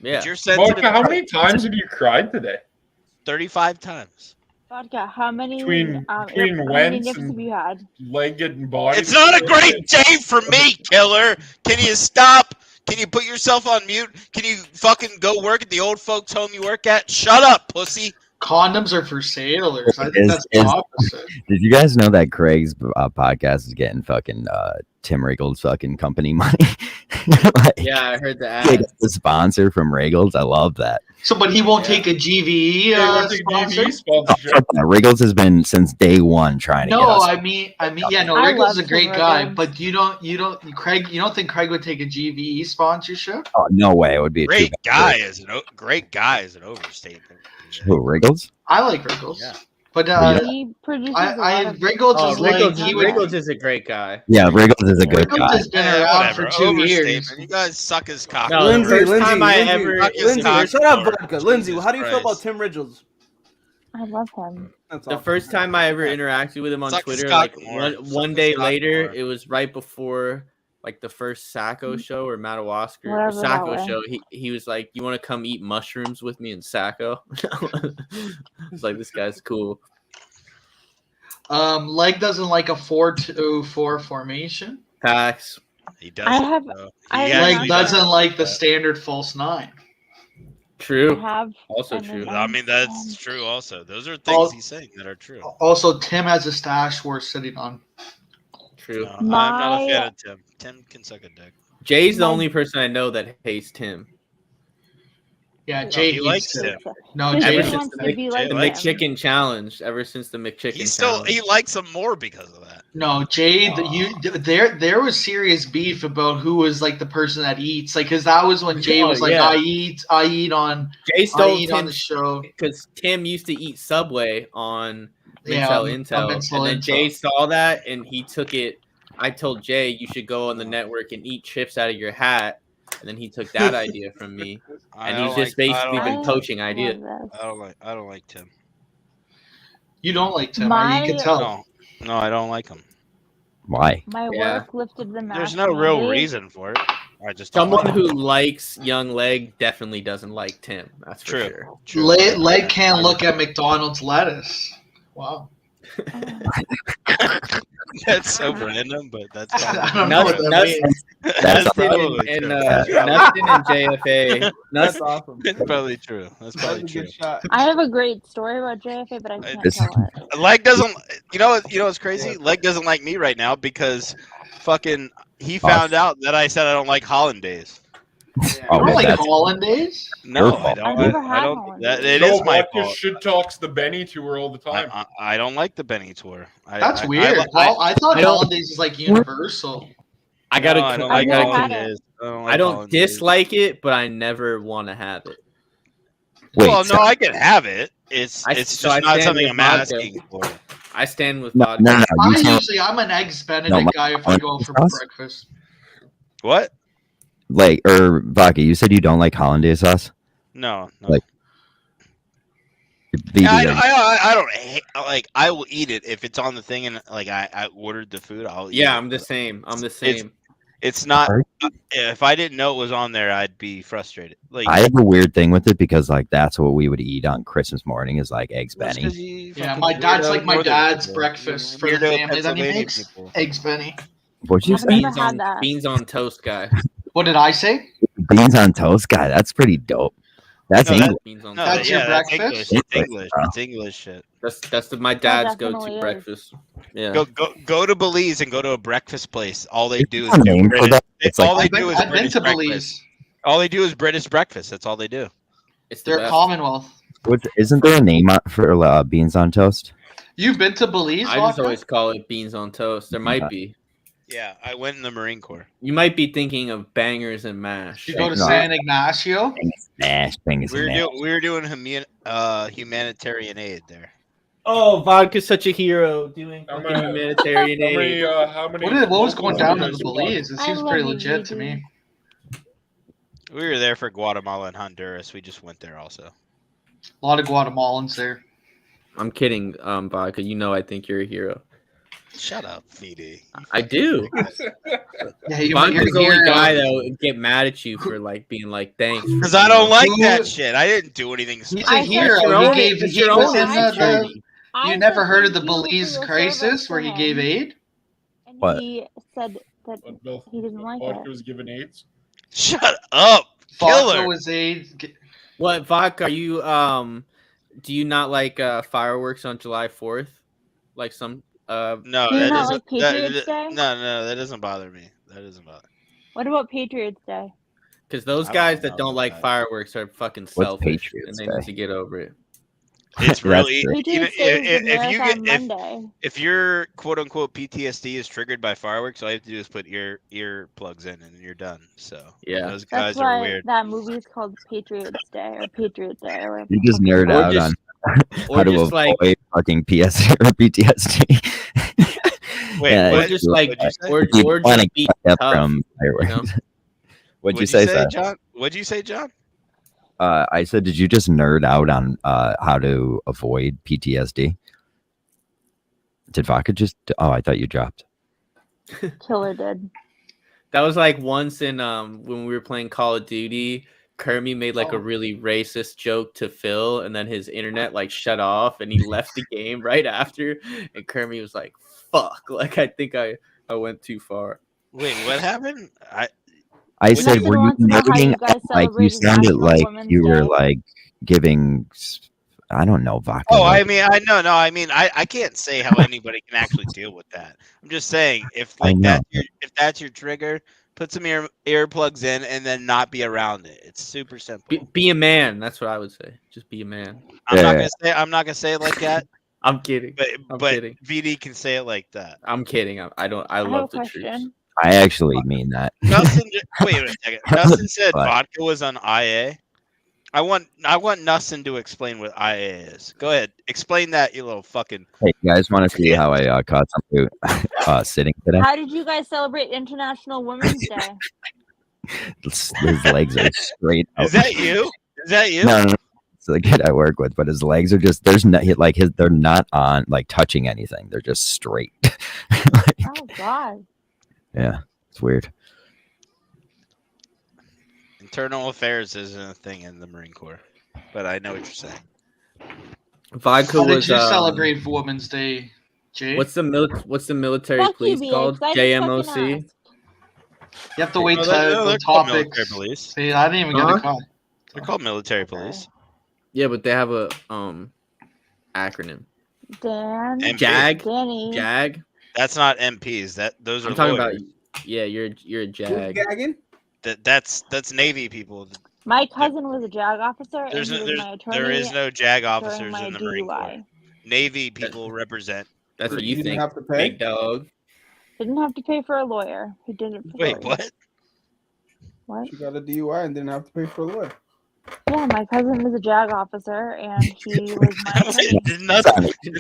Yeah. But you're sensitive. Vodka, how many times have you cried today? 35 times. Vodka, how many Between how Wentz many nips and- have you had? Leg getting body. It's not a great day for me, Killer. Can you stop? Can you put yourself on mute? Can you fucking go work at the old folks' home you work at? Shut up, pussy. Condoms are for sailors. I think Is- that's the is- opposite. Did you guys know that Craig's podcast is getting fucking Tim Riggle's fucking company money? Like, Yeah, I heard the like, ad. the sponsor from Regals. I love that. So, but he won't take a GVE Yeah, what's the sponsor? GV sponsorship? Regals has been since day one trying to get No, us. I mean, yeah, no, I Riggles love is a great Tim guy, Riggles. but you don't, Craig, you don't think Craig would take a GVE sponsorship? Oh, no way. It would be a Great too guy is great guy is an overstatement. Who, Regals? I like Riggles, Yeah. but He produces a lot of Riggles Oh, is like Riggles is a great guy. Yeah, Regals is a good Riggles guy. has been Yeah, around whatever. for 2 years. Overstatement. You guys suck his cock. No, the Lindsay, first time I Lindsay, ever- Lindsay, Fuck shut up, his vodka. cock. Lindsay, Jesus how do you feel about Christ. Tim Riggles? I love him. That's The all. first time I ever interacted with him on Suck Twitter, Scott like more. one Suck day Scott later, more. it was right before like the first Sacco show or Madawasker or Whatever that Sacco was. show. He was like, "You want to come eat mushrooms with me in Sacco?" It's like, this guy's cool. Leg doesn't like a 4-2-4 formation. Facts. He does. I have- I have Leg not doesn't done like the standard false 9. I True. have Also an true. I mean, immense that's fan. true. Also, those are things Al- he's saying that are true. Also, Tim has a stash worth sitting on. True. I'm not a fan My- of Tim. Tim can suck a dick. Jay's the My- only person I know that hates Tim. Yeah, Jay he hates likes Tim. Tim. No, His Jay Ever He hates since wants the, to Mc, be like the him. McChicken challenge, ever since the McChicken He still challenge. he likes him more because of that. No, Jay, there was serious beef about who was like the person that eats, like, because that was when Jay Oh, was like, yeah. I eat on Jay stole on the Tim's show. because Tim used to eat Subway on Yeah, Mintel on Intel, Mintel and then Intel. Jay saw that and he took it. I told Jay you should go on the network and eat chips out of your hat, and then he took that idea from me, and he's just basically been poaching ideas. I don't like Tim. You don't like Tim, My- you can tell. No, I don't like him. Why? My Yeah. work lifted the mask. There's no real mandate. reason for it. I just don't Someone like who him. likes Young Leg definitely doesn't like Tim. That's for True. sure. True. Leg can't look at McDonald's lettuce. Wow. That's so random, but that's I probably don't know what that means. That's Nustin probably and true. Nustin and JFA. That's Nustin, awesome. That's probably true. That's probably That's a true. good shot. I have a great story about JFA, but I can't This- tell it. Leg doesn't. You know what's crazy? Leg doesn't like me right now because fucking he found out that I said I don't like hollandaise. Oh, You don't man, like that's hollandaise? No, Your I fault. don't. I've never I had don't. hollandaise. That, it No, is my Vodka fault. shit talks the Benny tour all the time. I don't like the Benny tour. That's I weird. I thought I don't- hollandaise is like universal. I gotta. No, I don't I've like never had hollandaise. I don't hollandaise. dislike it, but I never want to have it. Wait, Well, so- no, I can have it. It's So just I not stand something with I'm vodka. asking for. I stand with no, vodka. no, no. You tell, I'm an eggs Benedict No, my- guy if I go for sauce? breakfast. What? like, or Vodka, you said you don't like hollandaise sauce? No, no. Like, Yeah, BB, I don't hate, like. I will eat it if it's on the thing and like I ordered the food. I'll eat Yeah, it. I'm the same. I'm the It's- same. It's not. Sorry? If I didn't know it was on there, I'd be frustrated. Like I have a weird thing with it because like that's what we would eat on Christmas morning is like eggs that's Benny. 'cause you Yeah, fucking my dad's weirdo like my northern dad's people. breakfast for the Weirdo family that he Pennsylvania makes. people. Eggs Benny. What'd you I've say? never Beans had on that. beans on toast guy. What did I say? Beans on toast guy. That's pretty dope. That's No, that- English. Beans on No, toast. That's your that's breakfast? English. It's English. Oh. It's English shit. That's my dad's definitely go-to is. breakfast. Yeah. Go to Belize and go to a breakfast place. All they do is a do name for British. that? It's all like they do is I've been British to breakfast. Belize. All they do is British breakfast. That's all they do. It's the They're best. Commonwealth. isn't there a name for beans on toast? You've been to Belize, I just Vodka? always call it beans on toast. There might Yeah. be. Yeah, I went in the Marine Corps. You might be thinking of bangers and mash. You go to No. San Ignacio? Nash things. We were doing humanitarian aid there. Oh, Vodka's such a hero doing I'm fucking a- humanitarian How many? aid. How many? What was going down in locals Belize? It I seems love pretty you, legit to BB. me. We were there for Guatemala and Honduras. We just went there also. A lot of Guatemalans there. I'm kidding, Vodka. You know I think you're a hero. Shut up, VD. I do. Yeah, you're Vodka's the only here. guy that would get mad at you for like being like, thanks. for Because I being don't like Who- that shit. I didn't do anything. He's a I hero. said- your own- He it's he your was own in the, insecurity. I you said never heard of the thank you for Belize your crisis service where to he him. gave aid? And What? he said that What, Bill? he didn't like Vodka it. was given AIDS. Shut up, Vodka killer. was aid. What, Vodka? Are you do you not like fireworks on July 4th? Like some No, Do you that not doesn't. like Patriots Day? No, that doesn't bother me. That doesn't bother. What about Patriots Day? Because those I don't guys know that don't about like that. fireworks are fucking selfish, and Patriots they Day? need to get over it. It's That's really true. you know, Patriots Day is the if you get Marathon Monday. if your quote unquote PTSD is triggered by fireworks, all you have to do is put ear plugs in and you're done. So Yeah. those That's guys are why weird. that movie is called Patriots Day or Patriot Day or whatever. You just the fuck it's nerd Or out just- on or how to just, like- avoid fucking PTSD or PTSD. Wait, Yeah, what? Or just you- like, What'd you say? or you or wanna just be get up tough. from fireworks. know? What'd you say, sir? John? What'd you say, John? I said, did you just nerd out on how to avoid PTSD? Did Vodka just? Oh, I thought you dropped. Killer did. That was like once in when we were playing Call of Duty, Kermie made like a really racist joke to Phil, and then his internet like shut off, and he left the game right after. And Kermie was like, "Fuck!" Like I think I went too far. Wait, what happened? I What said, do you- were you wants to know how nerding? you guys Like you celebrated sounded National like Women's you were Day. like giving. I don't know, Vodka. Oh, I like- mean, I mean, I can't say how anybody can actually deal with that. I'm just saying, if I like know. if that's your trigger, put some earplugs in and then not be around it. It's super simple. Be a man. That's what I would say. Just be a man. I'm Yeah. not gonna say it like that. I'm kidding. But I'm kidding. VD can say it like that. I'm kidding. I don't. I I have love a the truth. question. I actually mean that. Nelson, wait a second. Nelson said What? vodka was on IA. I want Nelson to explain what IA is. Go ahead, explain that, you little fucking. Hey, you guys want to see how I caught some food sitting today? How did you guys celebrate International Women's Day? His legs are straight out. Is that you? Is that you? No. It's the kid I work with, but his legs are just they're not on like touching anything. They're just straight. Oh God. Yeah, it's weird. Internal affairs isn't a thing in the Marine Corps, but I know what you're saying. Vodka How did was. you celebrate Women's Day, Jay? What's the military Fuck you, police BX. called? I just fucking JMOC. asked. You have to wait No, till they're the called topic. military police. See, I didn't even get Huh? a call. They're called military police. Yeah, but they have a acronym. Dan. MP. JAG. Danny. JAG. That's not MPs. Those are I'm talking lawyers. about. Yeah, you're a JAG. Gagging? That's Navy people. My cousin was a JAG officer, There's and no, he was my attorney. there is no JAG during officers my in the Marine Corps. DUI. Navy people represent. That's what you didn't think, have to pay? big dog. Didn't have to pay for a lawyer. He did it for Wait, free. what? What? She got a DUI and didn't have to pay for a lawyer. Yeah, my cousin was a JAG officer, and he was my attorney. Did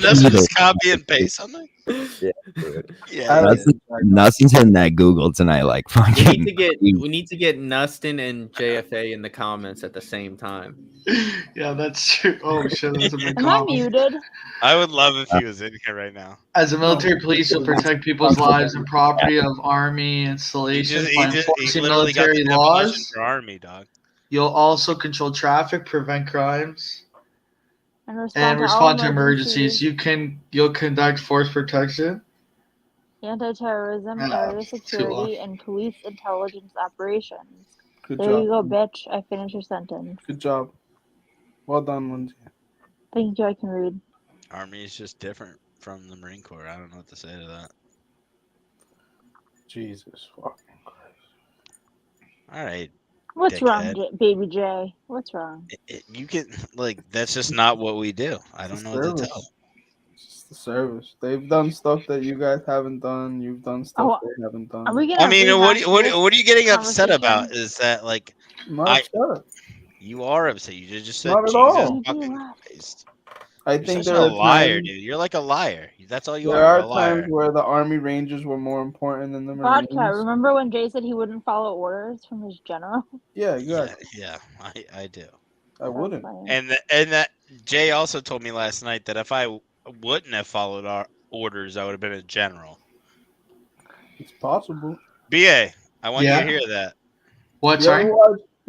Nelson just copy and paste something? Yeah, dude. Yeah. Nothing's hitting that Google tonight. Like We fucking. need to get Nustin and JFA in the comments at the same time. Yeah, that's true. Oh shit, that's a big Am I comment. muted? I would love if he was in here right now. As a military police, you'll protect people's lives and property of army He installations just, by he just, he enforcing literally got military the definition laws. for army, dog. You'll also control traffic, prevent crimes, And and to respond all to emergencies. You'll conduct force protection. anti-terrorism, Yeah, area too security, and police intelligence operations. Good There job. you go, bitch. I finished your sentence. Good job. Well done, Lindsay. Thank you. I can read. Army is just different from the Marine Corps. I don't know what to say to that. Jesus fucking Christ. All right. What's wrong, dickhead. Baby J? What's wrong? You can like that's just not what we do. I don't know what to Service. tell. It's just the service. They've done stuff that you guys haven't done. You've done stuff Oh, they haven't done. Are we gonna? I mean, rehash what this are you getting upset about? conversation? Is that like I'm not I- upset. you are upset? You just said Not at Jesus all. fucking Christ. I You're think such there a are liar, times, dude. You're like a liar. That's all you there are. are A liar. times where the Army Rangers were more important than the Marines. Vodka. Remember when Jay said he wouldn't follow orders from his general? Yeah, Yeah, exactly. yeah, I do. I wouldn't. And that Jay also told me last night that if I wouldn't have followed our orders, I would have been a general. It's possible. BA, I want Yeah. you to hear that. What? You Sorry.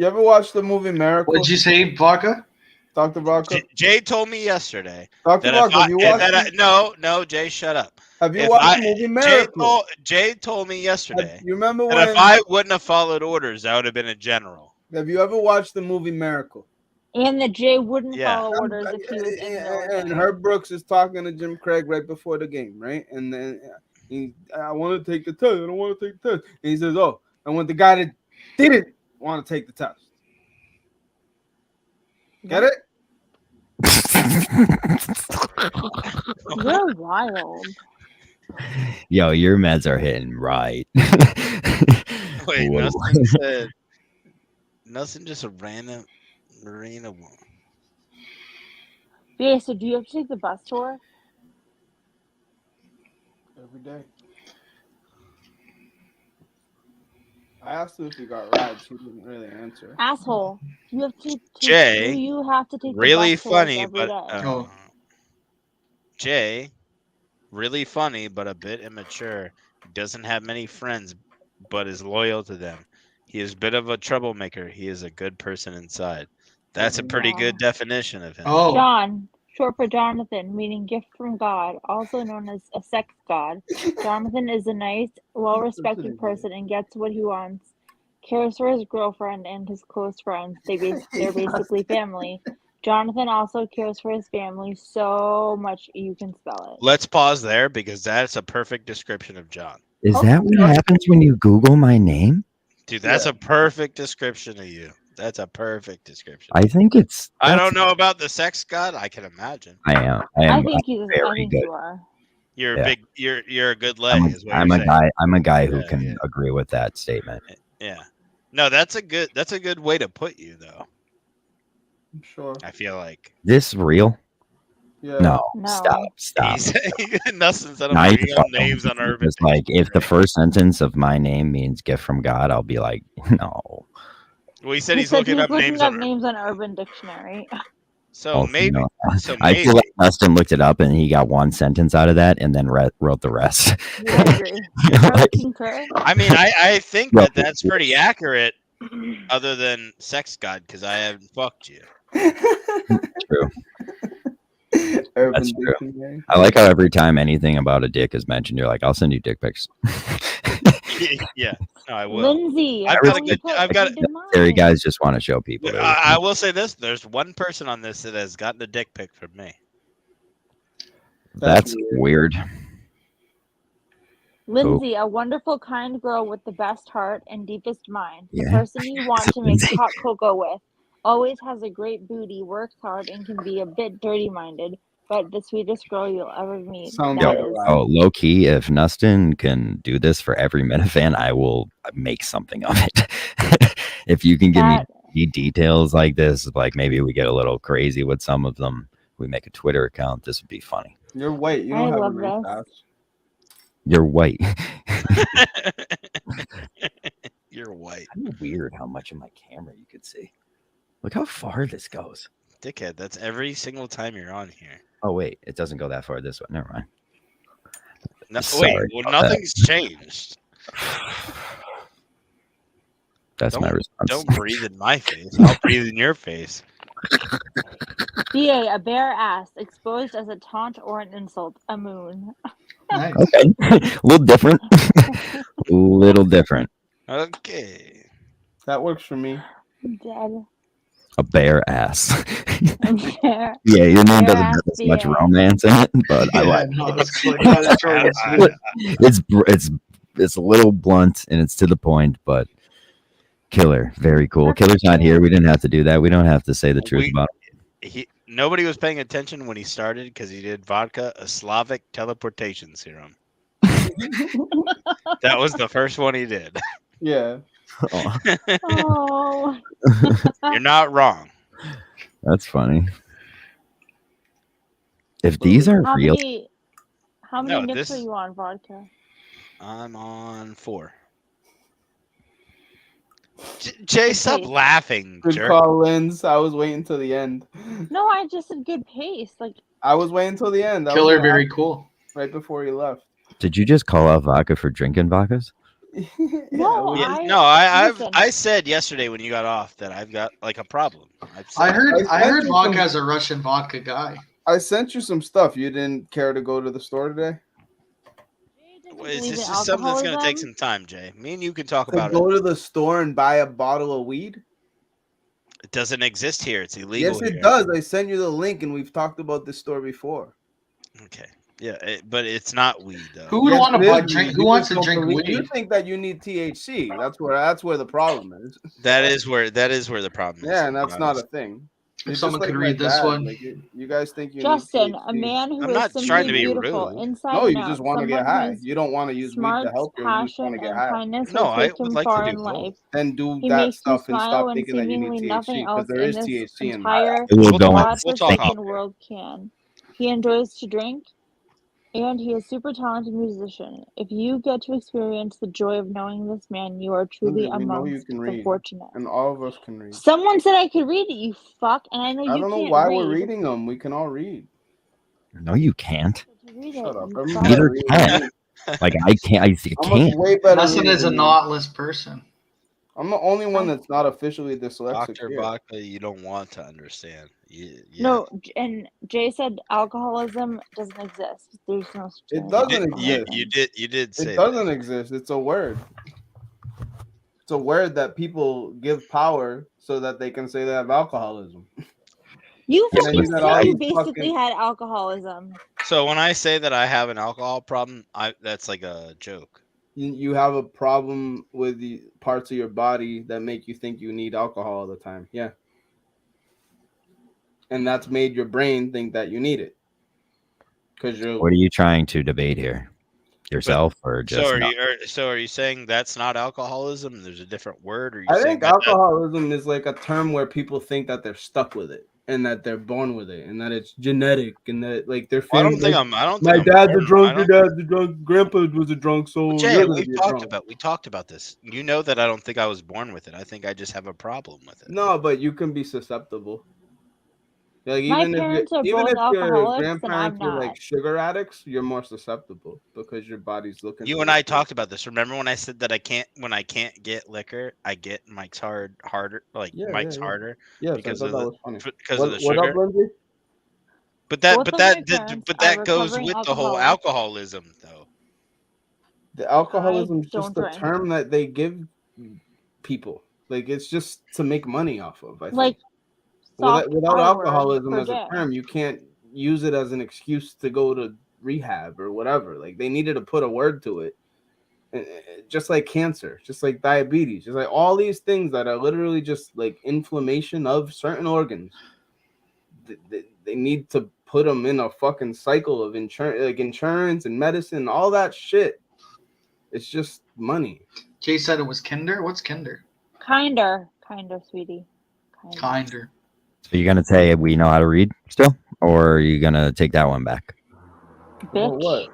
ever watch the movie Miracle? What'd you say, Vodka? Dr. Vodka? Jay told me yesterday Dr. that if Vodka, I, have you watched that I, it? no, Jay, shut up. Have you If watched the movie Miracle? Jay told me yesterday You remember that when? if I wouldn't have followed orders, I would have been a general. Have you ever watched the movie Miracle? And that Jay wouldn't Yeah. follow orders if he was in the military. And Herb Brooks is talking to Jim Craig right before the game, right? And then I want to take the test. I don't want to take the test. And he says, "Oh, I want the guy that didn't want to take the test. Get it? You're wild. Yo, your meds are hitting right. Wait, Whoa. Nothing just a random marina one. Yeah, so do you have to take the bus tour? Every day. I asked him if he got rides. He didn't really answer. Asshole. You have to Jay, do you have to take really the bus to work funny, every but day? Jay, really funny, but a bit immature. Doesn't have many friends, but is loyal to them. He is a bit of a troublemaker. He is a good person inside. That's a pretty good definition of him. Oh, John, short for Jonathan, meaning gift from God, also known as a sex god. Jonathan is a nice, well-respected person and gets what he wants. Cares for his girlfriend and his close friends. They're basically family. Jonathan also cares for his family so much you can spell it. Let's pause there because that's a perfect description of John. Is that what happens when you Google my name? Dude, that's a perfect description of you. That's a perfect description. I think it's. I don't know about the sex god. I can imagine. I am. I think very good. you are. You're Yeah. a big. You're a good leg. I'm is what I'm you're a saying. guy. I'm a guy who Yeah, can yeah. agree with that statement. Yeah. No, that's a good way to put you though. I'm sure. I feel like This real? Yeah. No, No. stop. he's nothing said Now I'm you reading fucking- names on Urban. It's like if the first sentence of my name means gift from God, I'll be like, no. Well, he said He he's said looking he's up looking names up on. names on Urban Dictionary. So Also, maybe. no. So I maybe. feel like Dustin looked it up and he got one sentence out of that and then wrote the rest. Yeah, I agree. I would concur. I mean, I think Yeah. that's pretty accurate, other than sex god, because I haven't fucked you. True. Urban That's true. Dictionary. I like how every time anything about a dick is mentioned, you're like, I'll send you dick pics. Yeah, no, I will. Lindsay, I've how got a you good. put- I've got. you did mine. There, you guys just want to show people. that- I will say this: there's one person on this that has gotten a dick pic from me. That's weird. Lindsay, a wonderful, kind girl with the best heart and deepest mind. The Yeah. person you want to make Lindsay. hot cocoa with. Always has a great booty, works hard, and can be a bit dirty-minded. But the sweetest girl you'll ever meet. Sounds That like is- Oh, low key, if Nustin can do this for every Minifan, I will make something of it. If you can give That- me details like this, like maybe we get a little crazy with some of them. We make a Twitter account. This would be funny. You're white. You I don't have love a nice this. ass. You're white. You're white, Kind of weird how much of my camera you could see. Look how far this goes. dickhead. That's every single time you're on here. Oh wait, it doesn't go that far this way. Never mind. No, Sorry wait, well, about that. nothing's changed. That's my response. Don't breathe in my face. I'll breathe in your face. BA, a bare ass, exposed as a taunt or an insult. A moon. nice. Okay, a little different. Little different. Okay. That works for me. Dead. A bare ass. A bare. Yeah, your name Bare doesn't have ass as much BA. romance in it, but I Yeah, like no, it's like kind of short and sweet. it's a little blunt and it's to the point, but killer, very cool. Killer's not here. We didn't have to do that. We don't have to say the truth We- about Nobody was paying attention when he started because he did vodka, a Slavic teleportation serum. That was the first one he did. Yeah. it. Oh. You're not wrong. That's funny. If these are How real, many, how No, many nips this- are you on vodka? I'm on 4. Jay, stop Okay. laughing, Good jerk. call, Linz. I was waiting till the end. No, I just said good pace. Like, I was waiting till the end. That was Killer, what very happened cool. right before he left. did you just call out vodka for drinking vodkas? No, we- Yeah, no, I listen. said yesterday when you got off that I've got like a problem. I've said I heard I I heard sent you vodka some- as a Russian vodka guy. I sent you some stuff. You didn't care to go to the store today? It's believe in just something that's going to take alcoholism? some time, Jay. Me and you can talk To about go it. to the store and buy a bottle of weed? It doesn't exist here. It's illegal. Yes, it here. does. I sent you the link, and we've talked about this store before. Okay. Yeah, but it's not weed though. Who would Yes, want it to is drink? weed. Who You wants just to don't drink believe- You weed? think that you need THC. That's where the problem is. That is where the problem is. Yeah, to and be that's not a honest. thing. If It's someone just like could my read this dad. one. Like you guys think you Justin, need a THC. man who I'm is not trying simply to be beautiful rude. inside No, and you out. just want to Someone get high. whose You don't want to use weed to smarts, help you. You just want passion, to get and high. kindness No, will I take would him like to far do in life. both. Then do He that makes you stuff and smile stop when thinking that you seemingly need nothing THC because else there in is this THC in entire We'll go on. We'll talk off godforsaken air. world can. He enjoys to drink, and he is a super talented musician. If you get to experience the joy of knowing this man, you are truly We know you amongst can the read, fortunate. and all of us can read. Someone said I could read it, you fuck, and I know I you don't know can't why read. we're reading them. We can all read. No, you can't. To read it, Shut up. you I'm fuck. Neither better can. reading. Like I can't. I I'm can't. a way better Justin reader is a than you. knotless person. I'm the only one that's not officially dyslexic Dr. here. Baca, you don't want to understand. Yeah. No, and Jay said alcoholism doesn't exist. There's no such It thing as doesn't You, exist. you did say It that. doesn't exist. It's a word. It's a word that people give power so that they can say they have alcoholism. You And then fucking you got all said you these basically fucking. had alcoholism. So when I say that I have an alcohol problem, that's like a joke. You have a problem with the parts of your body that make you think you need alcohol all the time. Yeah. And that's made your brain think that you need it. Because you're. What are you trying to debate here? Yourself or just? So no? are you saying that's not alcoholism? There's a different word, or you I saying think that? alcoholism is like a term where people think that they're stuck with it and that they're born with it and that it's genetic and that like their I family. don't think like, I'm. I don't. my think I'm dad's a born- drunk. I Your don't- dad's a drunk. Grandpa was a drunk. So Jay, you're gonna be a drunk. we talked about this. You know that I don't think I was born with it. I think I just have a problem with it. No, but you can be susceptible. Like My even parents are if your both alcoholics and grandparents I'm were not. like sugar addicts, you're more susceptible because your body's looking. You for and I liquid. talked about this. Remember when I said that when I can't get liquor, I get Mike's harder, like Yeah, Mike's yeah, yeah. harder Yes, because I of thought that the was funny. because of the What sugar. up, Lindsay? But Both of my parents are goes recovering with the whole alcoholics. alcoholism though. The alcoholism is don't just a drink. term that they give people. Like it's just to make money off of. I think. Like soft Without R word alcoholism per as a day. term, you can't use it as an excuse to go to rehab or whatever. Like they needed to put a word to it. Just like cancer, just like diabetes, just like all these things that are literally just like inflammation of certain organs. They need to put them in a fucking cycle of insurance and medicine, all that shit. It's just money. Jay said it was Kinder. What's Kinder? Kinder, sweetie. Kinder. So you're gonna say we know how to read still, or are you gonna take that one back? Bitch. What?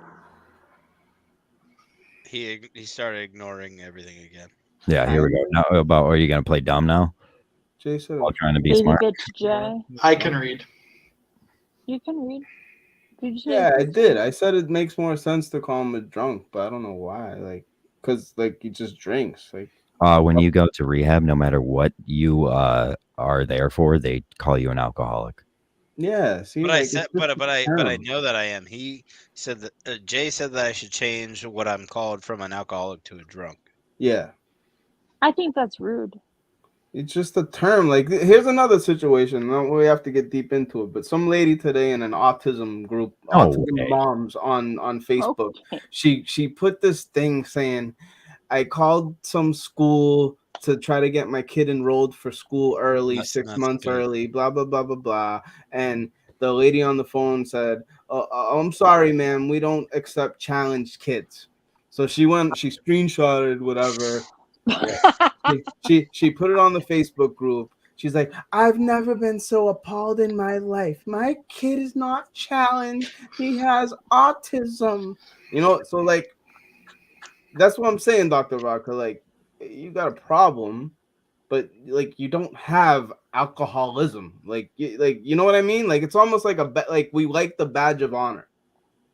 He started ignoring everything again. Yeah, here we go. Now about are you gonna play dumb now? Jay said While trying to be Baby smart. bitch Jay. I can read. You can read. Did you say Yeah, I did. I said it makes more sense to call him a drunk, but I don't know why. Like, cause like he just drinks. Like, When you go to rehab, no matter what you are there for, they call you an alcoholic. yeah. See, But like, I it's said, just but a I term. know that I am. He said that Jay said that I should change what I'm called from an alcoholic to a drunk. Yeah, I think that's rude. it's just a term. Like, here's another situation. We have to get deep into it. But some lady today in an autism group, autism Okay. moms on Facebook, Okay. she put this thing saying, "I called some school to try to get my kid enrolled for school early, That's 6 not months good. early, blah blah blah blah blah." And the lady on the phone said, "I'm sorry, ma'am, we don't accept challenged kids." So she screenshotted whatever. She put it on the Facebook group. She's like, "I've never been so appalled in my life. My kid is not challenged. He has autism." So like that's what I'm saying, Dr. Rocka. Like, you got a problem, but like you don't have alcoholism. Like you know what I mean? Like it's almost like like we like the badge of honor.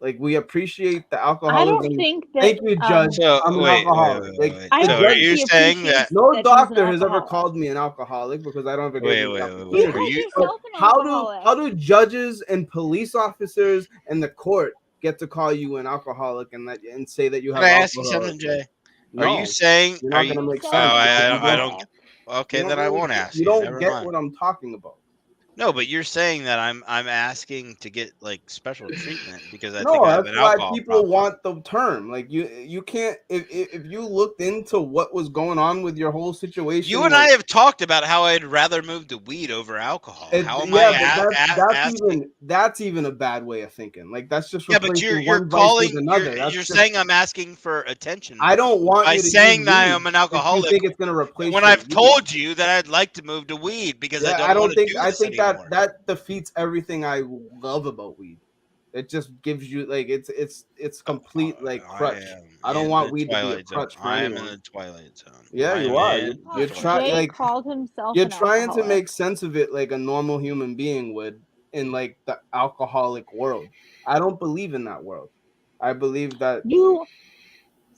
Like we appreciate the I alcoholism. don't think that. Thank you, Judge. So I'm an alcoholic. Like, I So don't are think you he saying that? appreciates no that he's an doctor has ever alcoholic. called me an alcoholic because I don't ever Wait, gave me the wait, opportunity. wait. Are You you? called yourself an How alcoholic. do judges and police officers and the court get to call you an alcoholic and say that you have Can I ask you alcoholism? something, Jay? No, Are you saying? you're Are not you? gonna make You sense. said I don't. alcoholic. Okay, You then don't I really won't get- ask You you. don't Never get mind. what I'm talking about. No, but you're saying that I'm asking to get like special treatment because I No, think I have that's an why alcohol people problem. want the term. Like you can't if you looked into what was going on with your whole situation. You and I have talked about how I'd rather move to weed over alcohol. How am that's even a bad way of thinking. Like that's just Yeah, but replacing you're one vice with calling. another. You're Just, saying I'm asking for attention. I don't want by you to saying use that weed I'm an if alcoholic. you think it's going to replace when your I've weed. told you that I'd like to move to weed because I don't want to do I this think anymore. that defeats everything I love about weed. It just gives you like it's complete like crutch. I don't want weed to be a crutch for I am anyone. in the twilight zone. Yeah, you are. You're trying Jay like called himself you're an trying to alcoholic. make sense of it like a normal human being would in like the alcoholic world. I don't believe in that world. I believe that You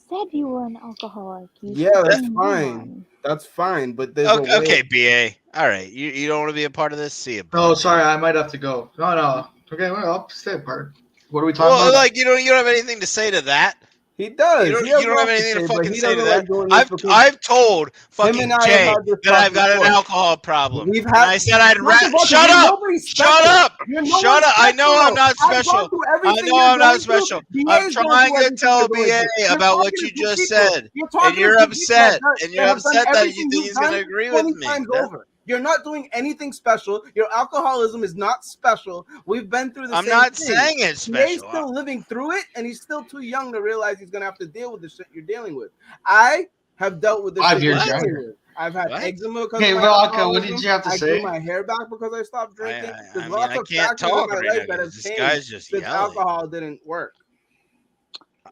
said you were an alcoholic. yeah, that's fine. That's fine, but there's a way. Okay, BA. All right, you don't want to be a part of this? See you. Oh, sorry, I might have to go. No. Okay, well, I'll stay apart. What are we talking Well, about? like you don't have anything to say to that. He does. You He has don't have lots to anything to say, but fucking he say to doesn't like that. doing this because I've told him fucking and I have Jay had this that talk I've got an before. alcohol problem. We've And had- I said I'd First of all, shut you're up. nobody Shut special. up. You're no Shut one up. I know special. I'm not I've gone special. through I everything know you're I'm not going through. special. BA I'm is going trying through to everything tell you're going BA through. about what talking you to two just people. said. You're talking And you're to two people upset. that And you're have done upset that you everything think you've he's going to done agree 20 with me. times over. You're not doing anything special. Your alcoholism is not special. We've been through the I'm same not thing. saying it's BA's special. still living through it, and he's still too young to realize he's going to have to deal with the shit you're dealing with. I have dealt with this 5 shit years you're dealing younger. with. I've had What? eczema because Hey, of my Vodka, what alcoholism. did you have to I say? grew my hair back because I stopped drinking. I There's mean, lots I of can't factors in talk my right life now that have because this changed guy's just since yelling. alcohol didn't work.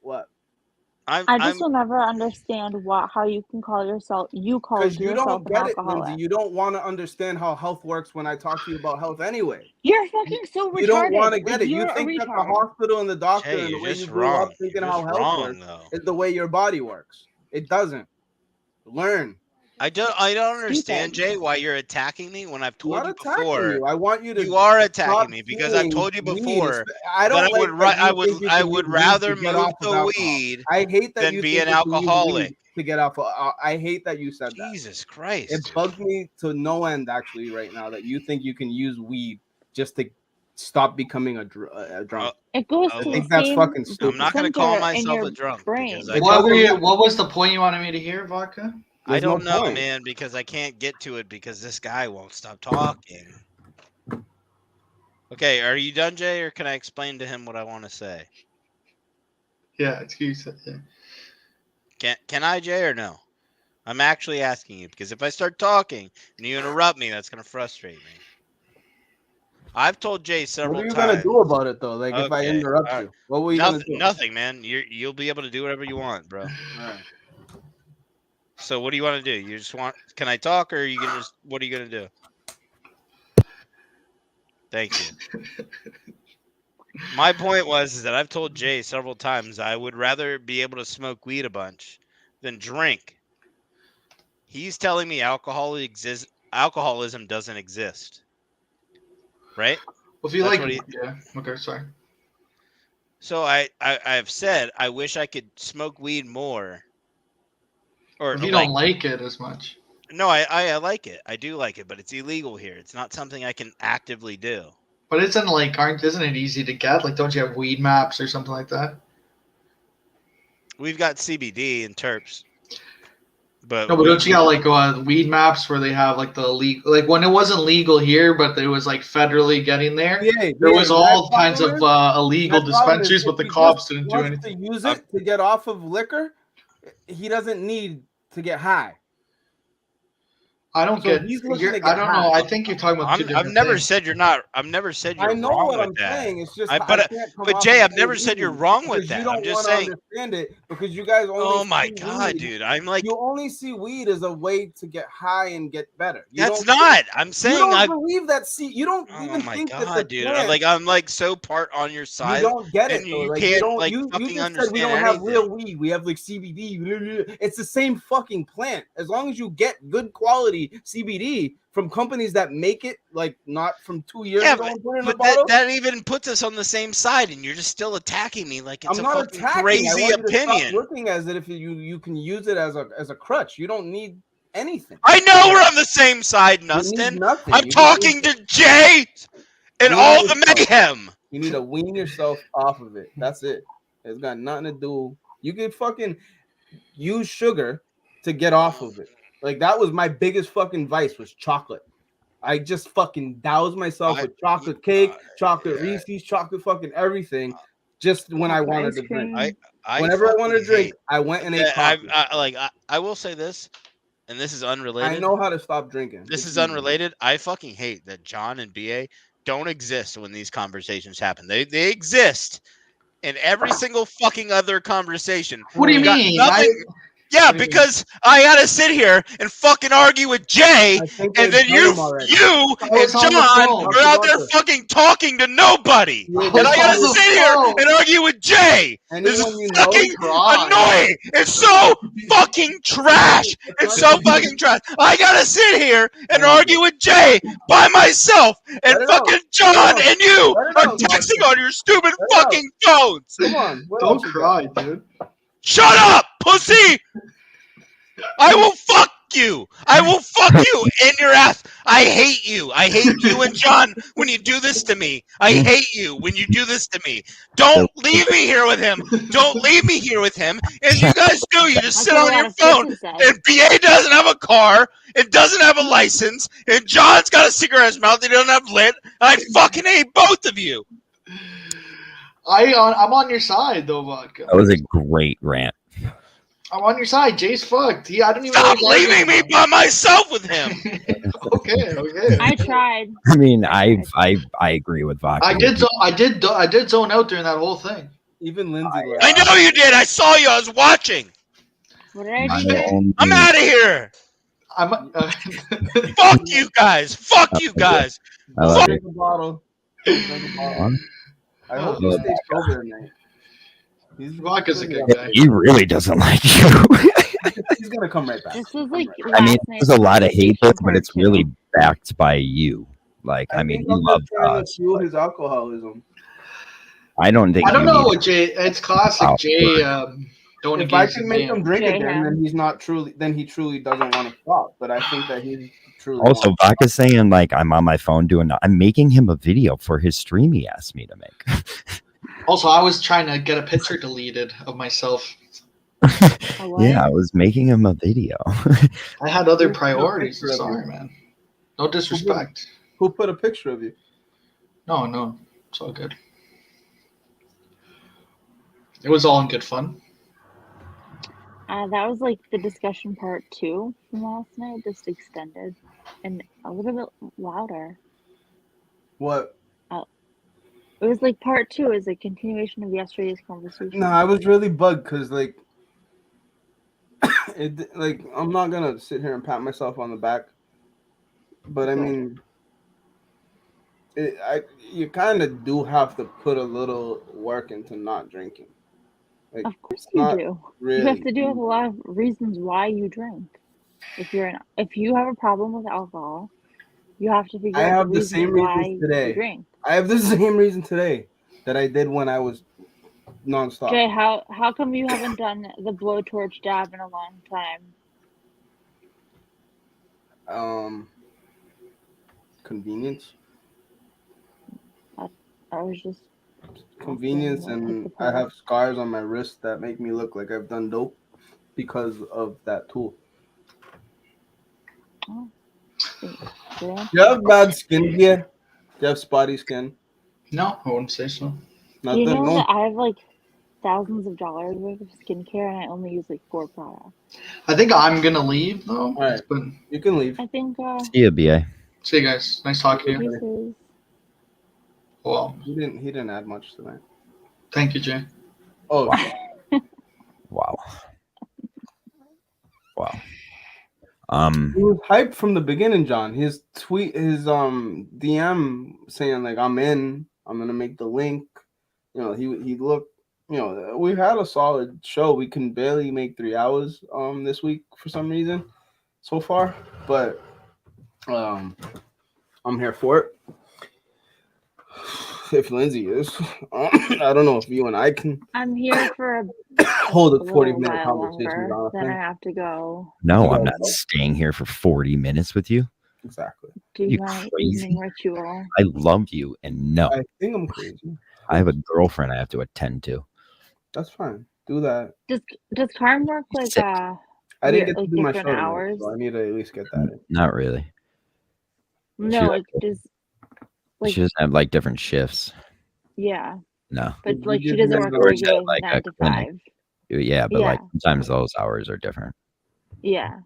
What? I just will never understand how you can call yourself. You called Because you yourself don't an get it, alcoholic. Lindsay. You don't want to understand how health works when I talk to you about health anyway. You're fucking so retarded. You don't want to get Like, it. You you're a think that the retard. hospital and the doctor Jay, and the you're way you just grew up wrong. thinking You're how just health wrong, works though. is the way your body works. It doesn't. Learn. I don't understand, Jay, why you're attacking me when I've I'm told not you attacking before. you. I want you to. You are stop attacking me because I've seeing told you weed. before I don't that like that you think you I can would use weed rather to get move off of to alcohol. weed I hate that than you be think an you can use alcoholic. weed to get off. I hate that you said that. Jesus Christ. It bugs me to no end actually right now that you think you can use weed just to stop becoming a drunk. It goes I to think the that's same fucking stupid. I'm not going to call center in myself your a drunk brain. because What was the point you wanted me to hear, Vodka? I There's no don't know, point. man, because I can't get to it because this guy won't stop talking. Okay, are you done, Jay, or can I explain to him what I want to say? Yeah, excuse me. Yeah. Can I, Jay, or no? I'm actually asking you because if I start talking and you interrupt me, that's going to frustrate me. I've told Jay several What are you times. gonna do about it though? Like if I Okay, interrupt all right. you, what were you nothing, gonna do? Nothing, man. You'll be able to do whatever you want, bro. All right. So what do you want to do? You just want? Can I talk, or are you gonna just? What are you gonna do? Thank you. My point was that I've told Jay several times I would rather be able to smoke weed a bunch than drink. He's telling me alcoholism doesn't exist. Right? Well, if you That's like, what yeah. Okay, sorry. So I've said I wish I could smoke weed more. Or If you don't like it as much. No, I like it. I do like it, but it's illegal here. It's not something I can actively do. But isn't it easy to get? Like, don't you have weed maps or something like that? We've got CBD and terps. But No, but don't you got like weed maps where they have like the legal, like when it wasn't legal here, but it was like federally getting there. There was all kinds of illegal dispensaries, but the cops didn't do anything. To use it to get off of liquor, he doesn't need to get high. I don't So he's looking to get I don't know. high. I think you're talking about two I've different never things. said you're not. I've never said you're I know wrong what with I'm that. saying. It's just But Jay, I've never said you're wrong with that. You don't I'm just want to saying. understand it because you guys only. Oh my see God, weed. dude! I'm like, you only see weed as a way to get high and get better. You that's don't- not. I'm saying you don't I. believe that. See, you don't Oh even my think that the God, dude! plant, I'm like so part on your side. you don't get it. and Though. you Like, can't don't, like you fucking just understand said we don't anything. have real weed. We have like CBD. It's the same fucking plant. As long as you get good quality CBD from companies that make it, like not from 2 years Yeah, ago and put it in a but bottle. that even puts us on the same side, and you're just still attacking me like it's I'm a not fucking attacking. I crazy want you to stop opinion. looking as if you can use it as a crutch. You don't need anything. I know we're on the same side, You need Nustin. nothing. I'm You talking to Jay and wean all the yourself. mayhem. You need to wean yourself off of it. That's it. It's got nothing to do. You could fucking use sugar to get off of it. Like that was my biggest fucking vice was chocolate. I just fucking doused myself with chocolate cake, chocolate Reese's, chocolate fucking everything. Just when I wanted to drink. Whenever I wanted to drink, I went and ate coffee. I will say this, and this is unrelated. I know how to stop drinking. This is unrelated. I fucking hate that John and BA don't exist when these conversations happen. They exist in every single fucking other conversation. What do you got mean? nothing- Yeah, because I gotta sit here and fucking argue with Jay, and then you and John are out there fucking talking to nobody, and I gotta sit here and argue with Jay. This is fucking annoying. It's so fucking trash. It's so fucking trash. I gotta sit here and argue with Jay by myself, and fucking John and you are texting on your stupid fucking phones. Come on, don't cry, dude. Shut up, pussy! I will fuck you. I will fuck you in your ass. I hate you. I hate you and John when you do this to me. I hate you when you do this to me. Don't leave me here with him. Don't leave me here with him. And you guys do. You just sit on your phone. And BA doesn't have a car. It doesn't have a license. And John's got a cigarette in his mouth. He doesn't have lit. I fucking hate both of you. I'm on your side though, Vodka. That was a great rant. I'm on your side. Jay's fucked. I don't even Stop leaving me by myself with him. Okay. I tried. I mean, I agree with Vodka. I did zone out during that whole thing. Even Lindsay. I know you did. I saw you. I was watching. What did I do? I'm out of here. Fuck you guys. Fuck you guys. Drink a bottle. I hope you stay sober tonight. Vodka's a good guy. He really doesn't like you. He's gonna come right back. This is like I mean, last there's a night's lot of hate, conversation but it's part really two. backed by you. Like, I mean, think you I'm love just trying God. to fuel his alcoholism. I don't think. I don't you know need what Jay. It's classic Oh, Jay. Don't If I engage can in make game. him drink Jay again, has- then he's not truly. Then he truly doesn't want to stop. But I think that he truly. Also, wants. Vodka's saying like I'm on my phone doing. I'm making him a video for his stream. He asked me to make. Also, I was trying to get a picture deleted of myself. Yeah, I was making him a video. I had other priorities. Sorry, man. No disrespect. Who put a picture of you? No, it's all good. It was all in good fun. That was like the discussion part 2 from last night, just extended and a little bit louder. What? It was like part 2 is a continuation of yesterday's conversation. No, I was really bugged because like, I'm not gonna sit here and pat myself on the back, but I mean, you kind of do have to put a little work into not drinking. Like, Of course it's you not do. Really, You have to deal with a lot of reasons why you drink. If you have a problem with alcohol, you have to figure I out have the the same reason why reasons today. you drink. I have the same reason today that I did when I was nonstop. Jay, how come you haven't done the blowtorch dab in a long time? Convenience. I was just Convenience, and I have scars on my wrist that make me look like I've done dope because of that tool. Yeah. You have bad skin here? You have spotty skin? No, I wouldn't say so. Nothing. You know No. that I have like thousands of dollars worth of skincare and I only use like 4 products. I think I'm gonna leave though. All right, you can leave. I think. See ya, BA. See you guys. Nice talking to you. Pieces. Well, He didn't add much tonight. thank you, Jay. Oh, Wow. Wow. he was hyped from the beginning, John. His DM saying like I'm gonna make the link. You know, he looked. You know, we had a solid show. We can barely make 3 hours this week for some reason so far, but I'm here for it. if Lindsay is. I don't know if you and I can I'm here for hold a a 40-minute little while conversation. longer. Then I Jonathan. have to go. No, I'm not staying here for 40 minutes with you. Exactly. Do You my crazy? evening ritual. I love you, and no, I think I'm crazy. I have a girlfriend I have to attend to. That's fine. Do that. Does Carm work like Sick. I didn't weird, get to like do my show different tonight, hours? so I need to at least get that in. Not really. No, She- it does. Like She doesn't have like different shifts. yeah, No. but like she Did doesn't you work guys works at, regular like, 9 a to clinic. 5. Yeah, but like Yeah. sometimes those hours are different. Yeah,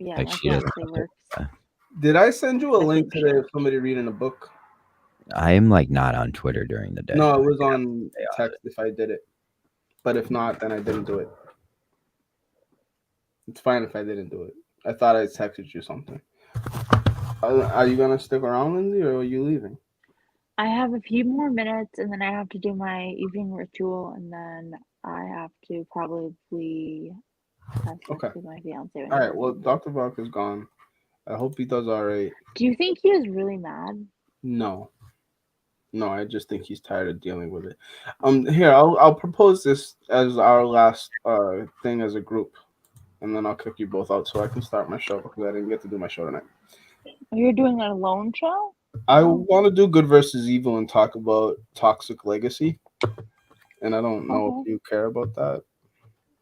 Like that's she what doesn't. actually works. Did I send you a I link think today of somebody reading a book? I am like not on Twitter during the day. No, it was on text if I did it. But if not, then I didn't do it. It's fine if I didn't do it. I thought I texted you something. Are you going to stick around, Lindsay, or are you leaving? I have a few more minutes, and then I have to do my evening ritual, and then I have to probably have sex Okay. with my fiance. All right, well, Dr. Buck is gone. I hope he does all right. Do you think he was really mad? No, I just think he's tired of dealing with it. Here, I'll propose this as our last thing as a group, and then I'll kick you both out so I can start my show because I didn't get to do my show tonight. You're doing a lone show? I want to do Good versus Evil and talk about Toxic Legacy, and I don't know if you care about that.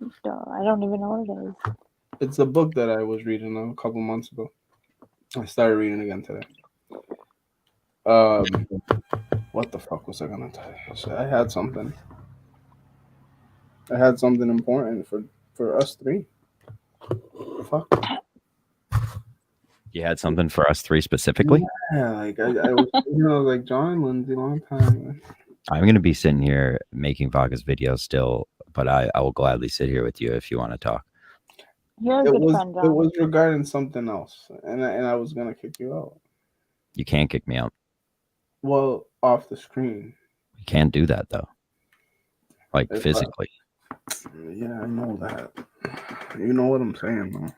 I don't even know what it is. It's a book that I was reading a couple months ago. I started reading again today. What the fuck was I gonna tell you? So I had something. I had something important for us three. Fuck. You had something for us three specifically? Yeah, like I was, like John Lindsay, long time. I'm gonna be sitting here making Vaga's videos still, but I will gladly sit here with you if you want to talk. You're a It good was friend, John. it was regarding something else, and I was gonna kick you out. You can't kick me out. Well, off the screen. You can't do that though. Like If I- physically. Yeah, I know that. You know what I'm saying, though.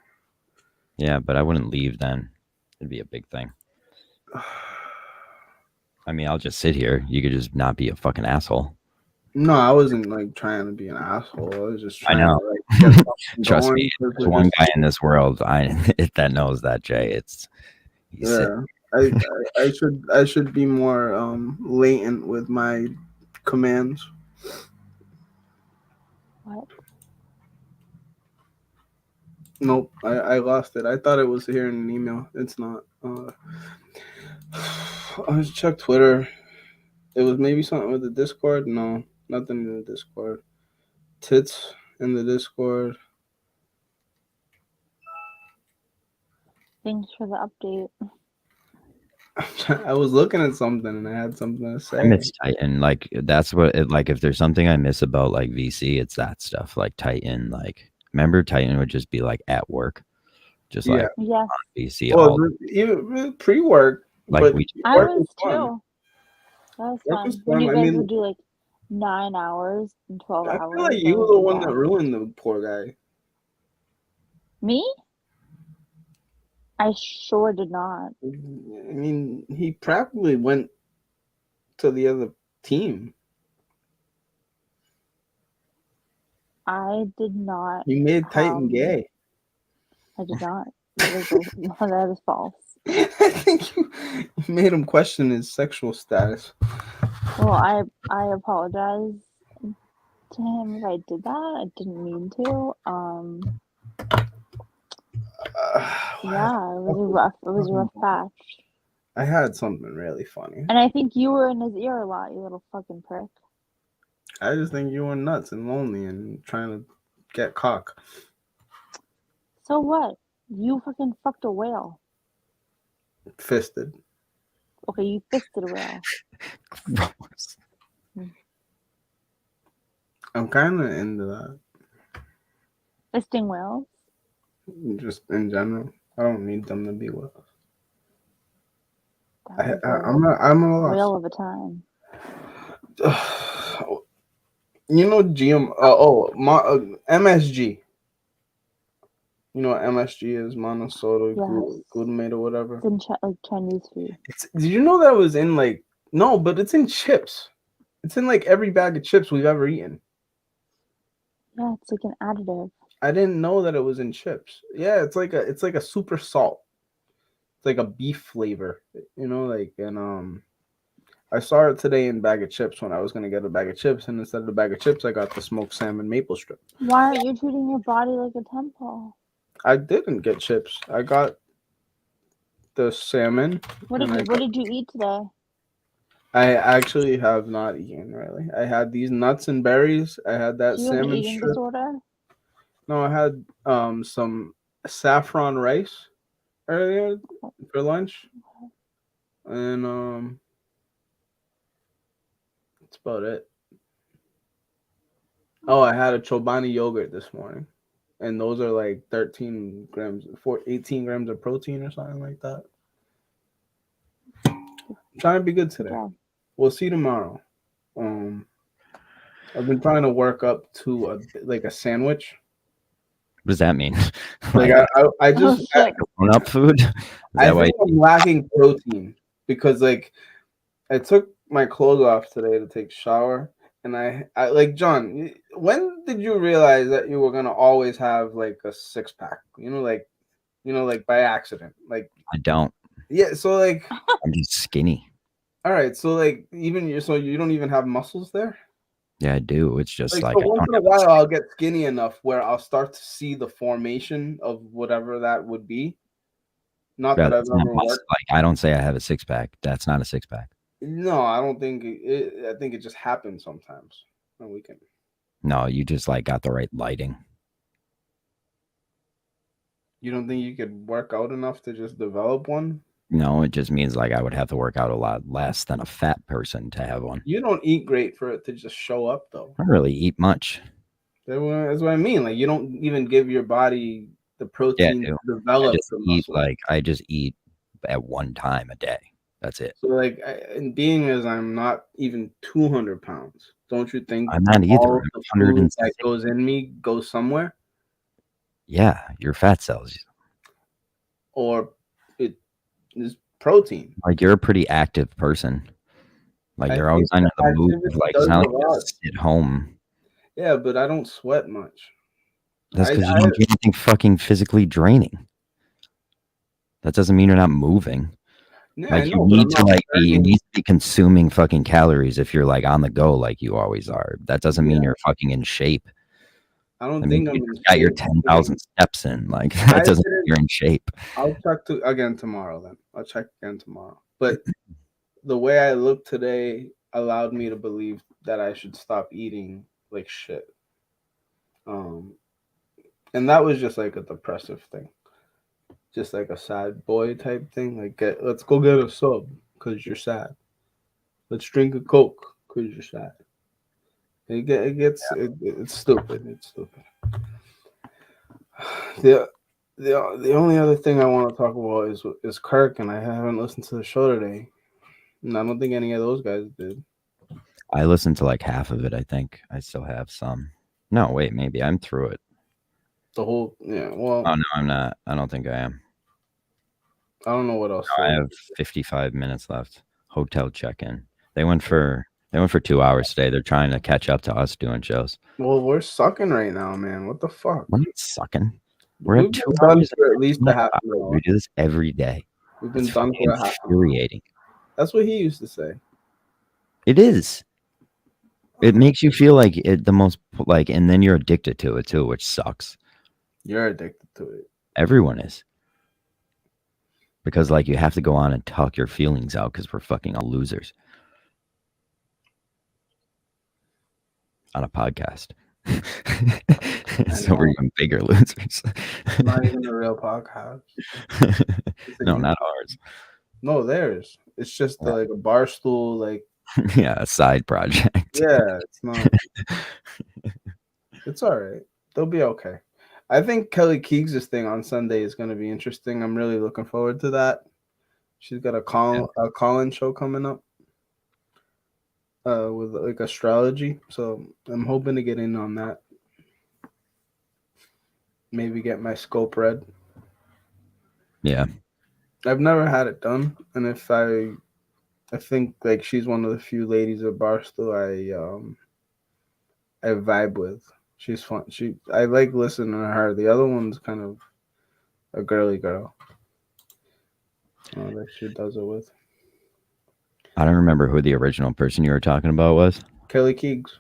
Yeah, but I wouldn't leave then. It'd be a big thing. I mean, I'll just sit here. You could just not be a fucking asshole. No, I wasn't like trying to be an asshole. I was just trying know. to like get something Trust going, me, 'cause there's we're one just- guy in this world that knows that, Jay. He's Yeah, I should be more latent with my commands. What? Nope, I lost it. I thought it was here in an email. It's not. I just checked Twitter. It was maybe something with the Discord. No, nothing in the Discord. Tits in the Discord. Thanks for the update. I was looking at something and I had something to say. I miss Titan. Like that's what it, like if there's something I miss about like VC, it's that stuff. Like Titan. Like remember Titan would just be like at work, just like Yeah. on VC. Well, all, even pre-work, like but we. I work was fun. too. That was Work fun. was When fun. you I guys mean- would do like 9 hours and 12 I hours. feel like that you were was the one that bad. ruined the poor guy. Me? I sure did not. I mean, he probably went to the other team. Oh. I did not. He made Titan gay. I did not. That is false. I think you made him question his sexual status. Well, I apologize to him if I did that. I didn't mean to. Yeah, it was a rough patch. I had something really funny. And I think you were in his ear a lot, you little fucking prick. I just think you were nuts and lonely and trying to get cock. So what? You fucking fucked a whale. Fisted. Okay, you fisted a whale. I'm kind of into that. Fisting whales? Just in general. I don't need them to be with us. That I'm was a a loss. whale of a time. You know MSG. You know what MSG is? Monosodium Yes. glutamate or whatever. It's in like Chinese food. Did you know that was in like No, but it's in chips. It's in like every bag of chips we've ever eaten. Yeah, it's like an additive. I didn't know that it was in chips. Yeah, it's like a super salt. It's like a beef flavor, you know, like and I saw it today in bag of chips when I was gonna get a bag of chips, and instead of the bag of chips, I got the smoked salmon maple strip. Why aren't you treating your body like a temple? I didn't get chips. I got the salmon. What did you eat today? I actually have not eaten really. I had these nuts and berries. I had that Do you have an salmon eating strip. disorder? No, I had some saffron rice earlier for lunch, and that's about it. Oh, I had a Chobani yogurt this morning, and those are like 13 grams, 18 grams of protein or something like that. I'm trying to be good today. Yeah. We'll see tomorrow. I've been trying to work up to a sandwich. What does that mean? Like I just grown up food. Is I that why? think I'm lacking protein because like I took my clothes off today to take a shower, and I like John. When did you realize that you were gonna always have like a 6-pack? Like by accident. Like I don't. yeah, so like I'm just skinny. all right, so like even you don't even have muscles there. Yeah, I do. It's just Like like so I once don't in a have while, I'll get skinny enough where I'll start to see the formation of whatever that would be. Not Bro, that I've that's not ever muscle. worked. Like I don't say I have a 6-pack. That's not a 6-pack. No, I don't think it. I think it just happens sometimes on the weekend. No, you just like got the right lighting. You don't think you could work out enough to just develop one? No, it just means like I would have to work out a lot less than a fat person to have one. You don't eat great for it to just show up, though. I don't really eat much. That's what I mean. Like you don't even give your body the Yeah, I protein do. to develop the muscle. I just eat at one time a day. That's it. So like, and being as I'm not even 200 pounds, don't you think I'm not either. all of I'm the food 160. that goes in me goes somewhere? Yeah, your fat cells. Or it is protein. Like you're a pretty active person. Like I you're always think on the move. activity Like does it's not a like you lot. just sit home. Yeah, but I don't sweat much. That's because you don't do anything fucking physically draining. That doesn't mean you're not moving. Yeah, I Like know, but I'm not you need to be consuming fucking calories if you're like on the go like you always are. That doesn't mean you're fucking in shape. I don't I mean, think I'm you in just got your shape. 10,000 steps in. Like I that doesn't mean didn't- you're in shape. I'll check again tomorrow then. I'll check again tomorrow. But the way I look today allowed me to believe that I should stop eating like shit. And that was just like a depressive thing. Just like a sad boy type thing. Like let's go get a sub because you're sad. Let's drink a Coke because you're sad. It's stupid. It's stupid. The only other thing I want to talk about is Kirk, and I haven't listened to the show today, and I don't think any of those guys did. I listened to like half of it. I think I still have some. No, wait, maybe I'm through it. The whole well. Oh no, I'm not. I don't think I am. I don't know what else. No, I have 55 minutes left. Hotel check-in. They went for 2 hours today. They're trying to catch up to us doing shows. Well, we're sucking right now, man. What the fuck? We're not sucking. We're We've at 2 been done hours. for at least a half an hour. We do this every day. We've been It's done fucking for a half an hour. infuriating. That's what he used to say. It is. It makes you feel like the most like, and then you're addicted to it too, which sucks. You're addicted to it. Everyone is. Because like you have to go on and talk your feelings out because we're fucking all losers. On a podcast. So we're even bigger losers. It's not even a real podcast. No, not ours. No, theirs. It's just like a bar stool, like Yeah, a side project. yeah, it's not. It's all right. They'll be okay. I think Kelly Keegs' thing on Sunday is going to be interesting. I'm really looking forward to that. She's got a call-in show coming up with like astrology. So I'm hoping to get in on that. Maybe get my scope read. Yeah. I've never had it done, and if I I think like she's one of the few ladies at Barstool I vibe with. She's fun. I like listening to her. The other one's kind of a girly girl. That she does it with. I don't remember who the original person you were talking about was. Kelly Keegs.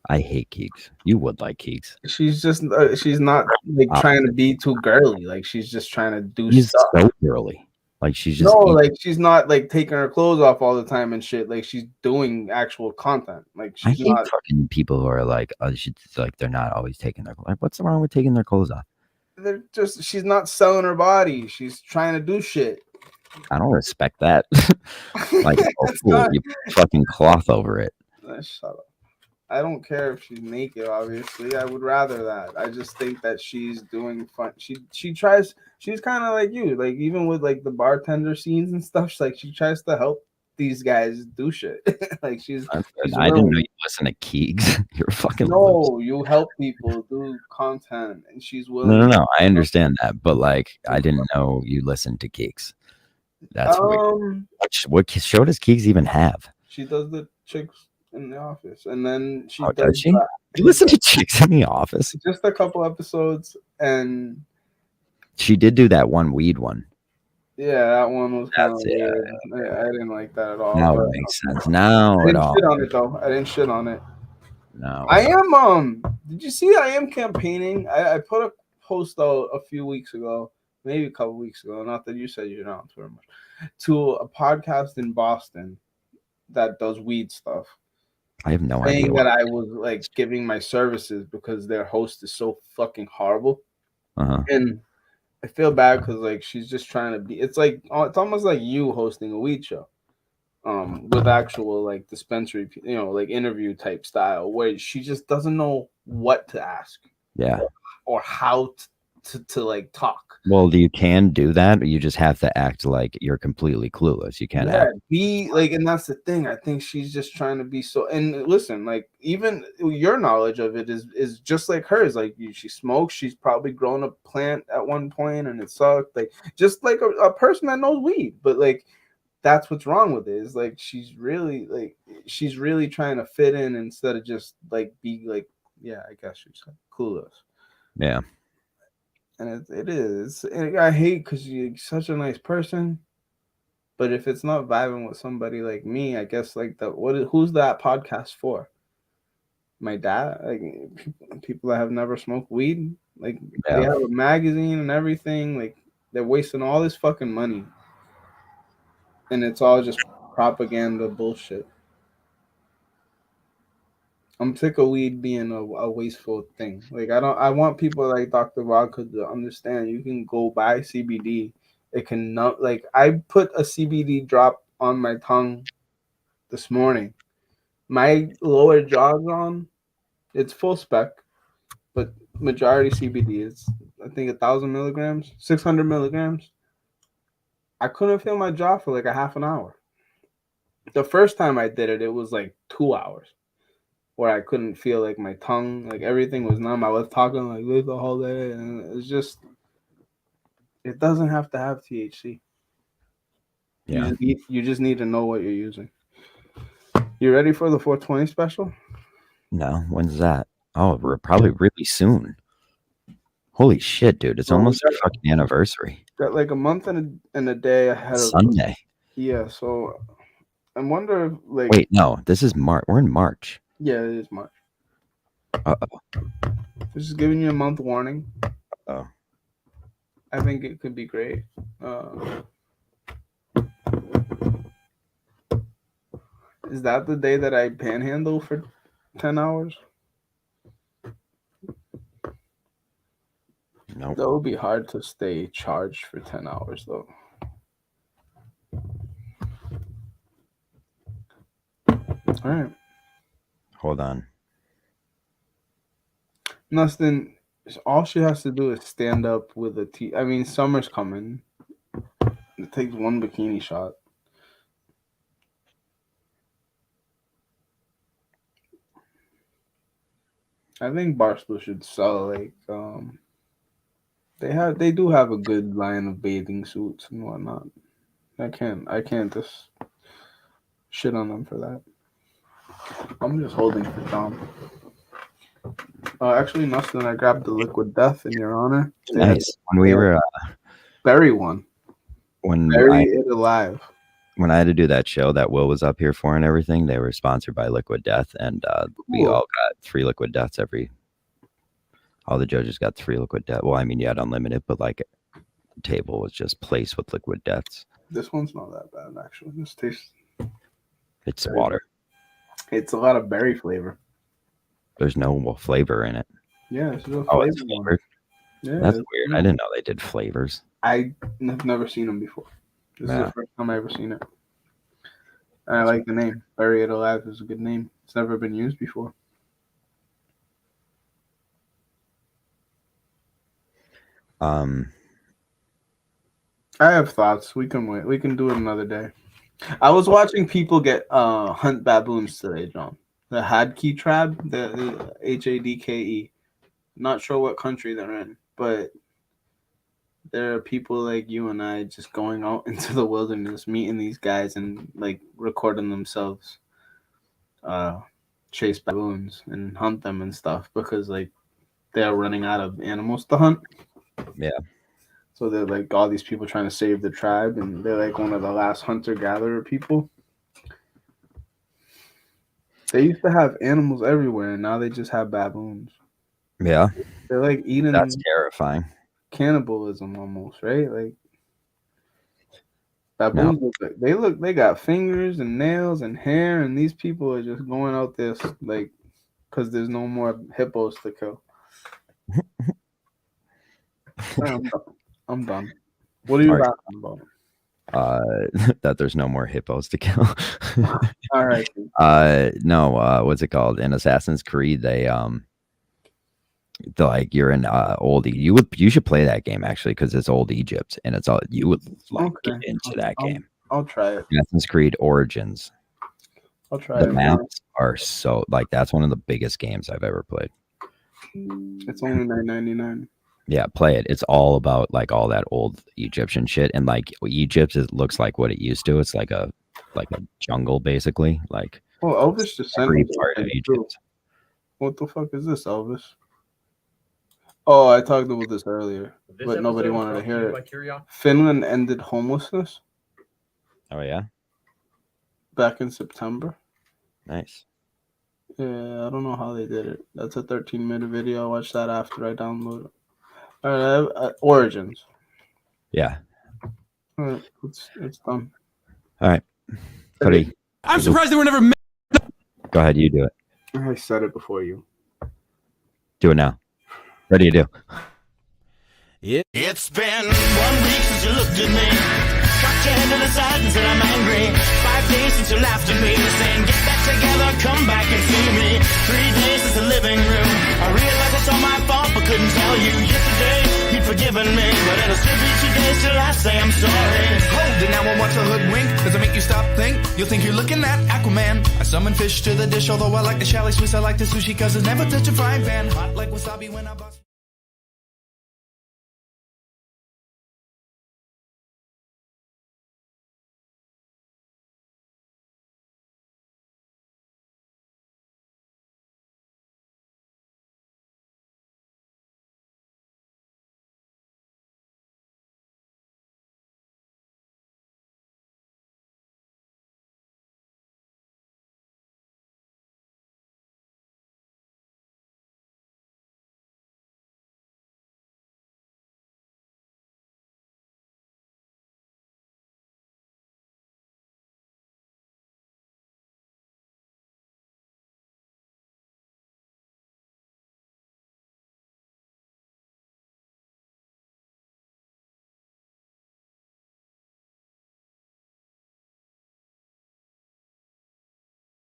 I hate Keeks. You would like Keeks. She's just she's not like trying to be too girly. Like she's just trying to do She's stuff. so girly. Like she's just No, like she's not like taking her clothes off all the time and shit. Like she's doing actual content. Like I she's hate not. fucking people who are like, they're not always taking their. Like, what's wrong with taking their clothes off? They're just. She's not selling her body. She's trying to do shit. I don't respect that. Like, oh, cool, you fucking cloth over it. Shut up. I don't care if she's naked. Obviously, I would rather that. I just think that she's doing fun. She tries. She's kind of like you. Like even with like the bartender scenes and stuff. She tries to help these guys do shit. Like she's I didn't know you listen to Keegs. You're fucking. No, you help people do content, and she's willing. No. I understand that, but like, I didn't know you listened to Keeks. That's weird. What show does Keeks even have? She does the Chicks in the Office, and then she does she? You listen to Chicks in the Office? Just a couple episodes, and she did do that one weed one. Yeah, that one was kind of weird. Yeah. I didn't like that at all. Now it makes sense. Now I it didn't all. shit on it though. I didn't shit on it. No. I am. Did you see? I am campaigning. I put a post out a few weeks ago, maybe a couple weeks ago. Not that you said you're not on Twitter much. To a podcast in Boston that does weed stuff. I have no saying idea. that I was like giving my services because their host is so fucking horrible. And I feel bad because like she's just trying to be. It's almost like you hosting a weed show, with actual like dispensary, like interview type style, where she just doesn't know what to ask. Yeah. Or how to like talk. Well, you can do that, but you just have to act like you're completely clueless. You can't act. Be like, and that's the thing. I think she's just trying to be so. And listen, like even your knowledge of it is just like hers. Like she smokes. She's probably grown a plant at one point, and it sucked. Like just like a person that knows weed, but like that's what's wrong with it. Is like she's really trying to fit in instead of just like be like, yeah, I guess she's clueless. Yeah. And it is. And I hate because you're such a nice person. But if it's not vibing with somebody like me, I guess like who's that podcast for? My dad? Like people that have never smoked weed? Like they have a magazine and everything. Like they're wasting all this fucking money. And it's all just propaganda bullshit. I'm sick of weed being a wasteful thing. Like I want people like Dr. Vodka to understand you can go buy CBD. It can not like I put a CBD drop on my tongue this morning. My lower jaw's on. It's full spec, but majority CBD is I think 1,000 milligrams, 600 milligrams. I couldn't feel my jaw for like a half an hour. The first time I did it, it was like 2 hours. Where I couldn't feel like my tongue, like everything was numb. I was talking like this the whole day, and it's just, it doesn't have to have THC. Yeah. You just need to know what you're using. You ready for the 420 special? No, when's that? Oh, we're probably really soon. Holy shit, dude! It's almost our fucking anniversary. Got like a month and a day ahead of Sunday. Yeah, so I wonder if like. Wait, no, this is March. We're in March. Yeah, it is March. Uh-oh. Just giving you a month warning. Oh. I think it could be great. Is that the day that I panhandle for 10 hours? No. That would be hard to stay charged for 10 hours, though. All right. Hold on. Nothing. All she has to do is stand up with a T. I mean, summer's coming. It takes one bikini shot. I think Barstool should sell like they do have a good line of bathing suits and whatnot. I can't just shit on them for that. I'm just holding for Dom. Actually, Nustin, I grabbed the Liquid Death in your honor. Nice. When we were Barry won. when Bury It Alive. when I had to do that show that Will was up here for and everything, they were sponsored by Liquid Death, and we all got 3 Liquid Deaths all the judges got 3 Liquid Death. Well, I mean, you had unlimited, but like the table was just placed with Liquid Deaths. This one's not that bad, actually. This tastes. It's water. It's a lot of berry flavor. There's no flavor in it. Yeah, it's real Oh, it's flavor. flavored. Yeah, That's it's- weird. I didn't know they did flavors. I have never seen them before. This is Yeah. the first time I ever seen it. And I like the name. Bury It Alive is a good name. It's never been used before. I have thoughts. We can wait. We can do it another day. I was watching people get hunt baboons today, John. The Hadke tribe, the Hadke. Not sure what country they're in, but there are people like you and I just going out into the wilderness, meeting these guys, and like recording themselves chase baboons and hunt them and stuff because like they're running out of animals to hunt. Yeah. So they're like all these people trying to save the tribe, and they're like one of the last hunter-gatherer people. They used to have animals everywhere, and now they just have baboons. Yeah. They're like eating. That's terrifying. Cannibalism almost, right? Like baboons they got fingers and nails and hair, and these people are just going out there like because there's no more hippos to kill. I'm done. What are you laughing about? That there's no more hippos to kill. All right. No, what's it called? In Assassin's Creed, they're like you're in you should play that game actually because it's old Egypt and it's all you would like get into that game. I'll try it. Assassin's Creed Origins. I'll try The it. maps are so like that's one of the biggest games I've ever played. It's only $9.99. Yeah, play it. It's all about like all that old Egyptian shit, and like Egypt looks like what it used to. It's like a jungle basically. Like Elvis just sent every me part of something, Egypt. too. What the fuck is this, Elvis? Oh, I talked about this earlier, but nobody wanted to hear it. Finland ended homelessness Oh yeah, back in September. nice. Yeah, I don't know how they did it. That's a 13-minute video. I'll watch that after I download it. All right, Origins. Yeah. All right, it's done. All right, Cody. I'm surprised they were never. Go ahead, you do it. I said it before you. Do it now. What do you do? It's been 1 week since you looked at me. Cocked your head to the side and said I'm angry. 5 days since you laughed at me, saying get back together, come back and see me. 3 days since the living room. I realized it's all my fault, but couldn't tell you. Yesterday you'd forgiven me, but it'll still be 2 days till I say I'm sorry. Hold it now, I want to hoodwink. Does it make you stop think? You'll think you're looking at Aquaman. I summon fish to the dish, although I like the chalet Swiss. I like the sushi cause it's never touch a frying pan. Hot like wasabi when I bust.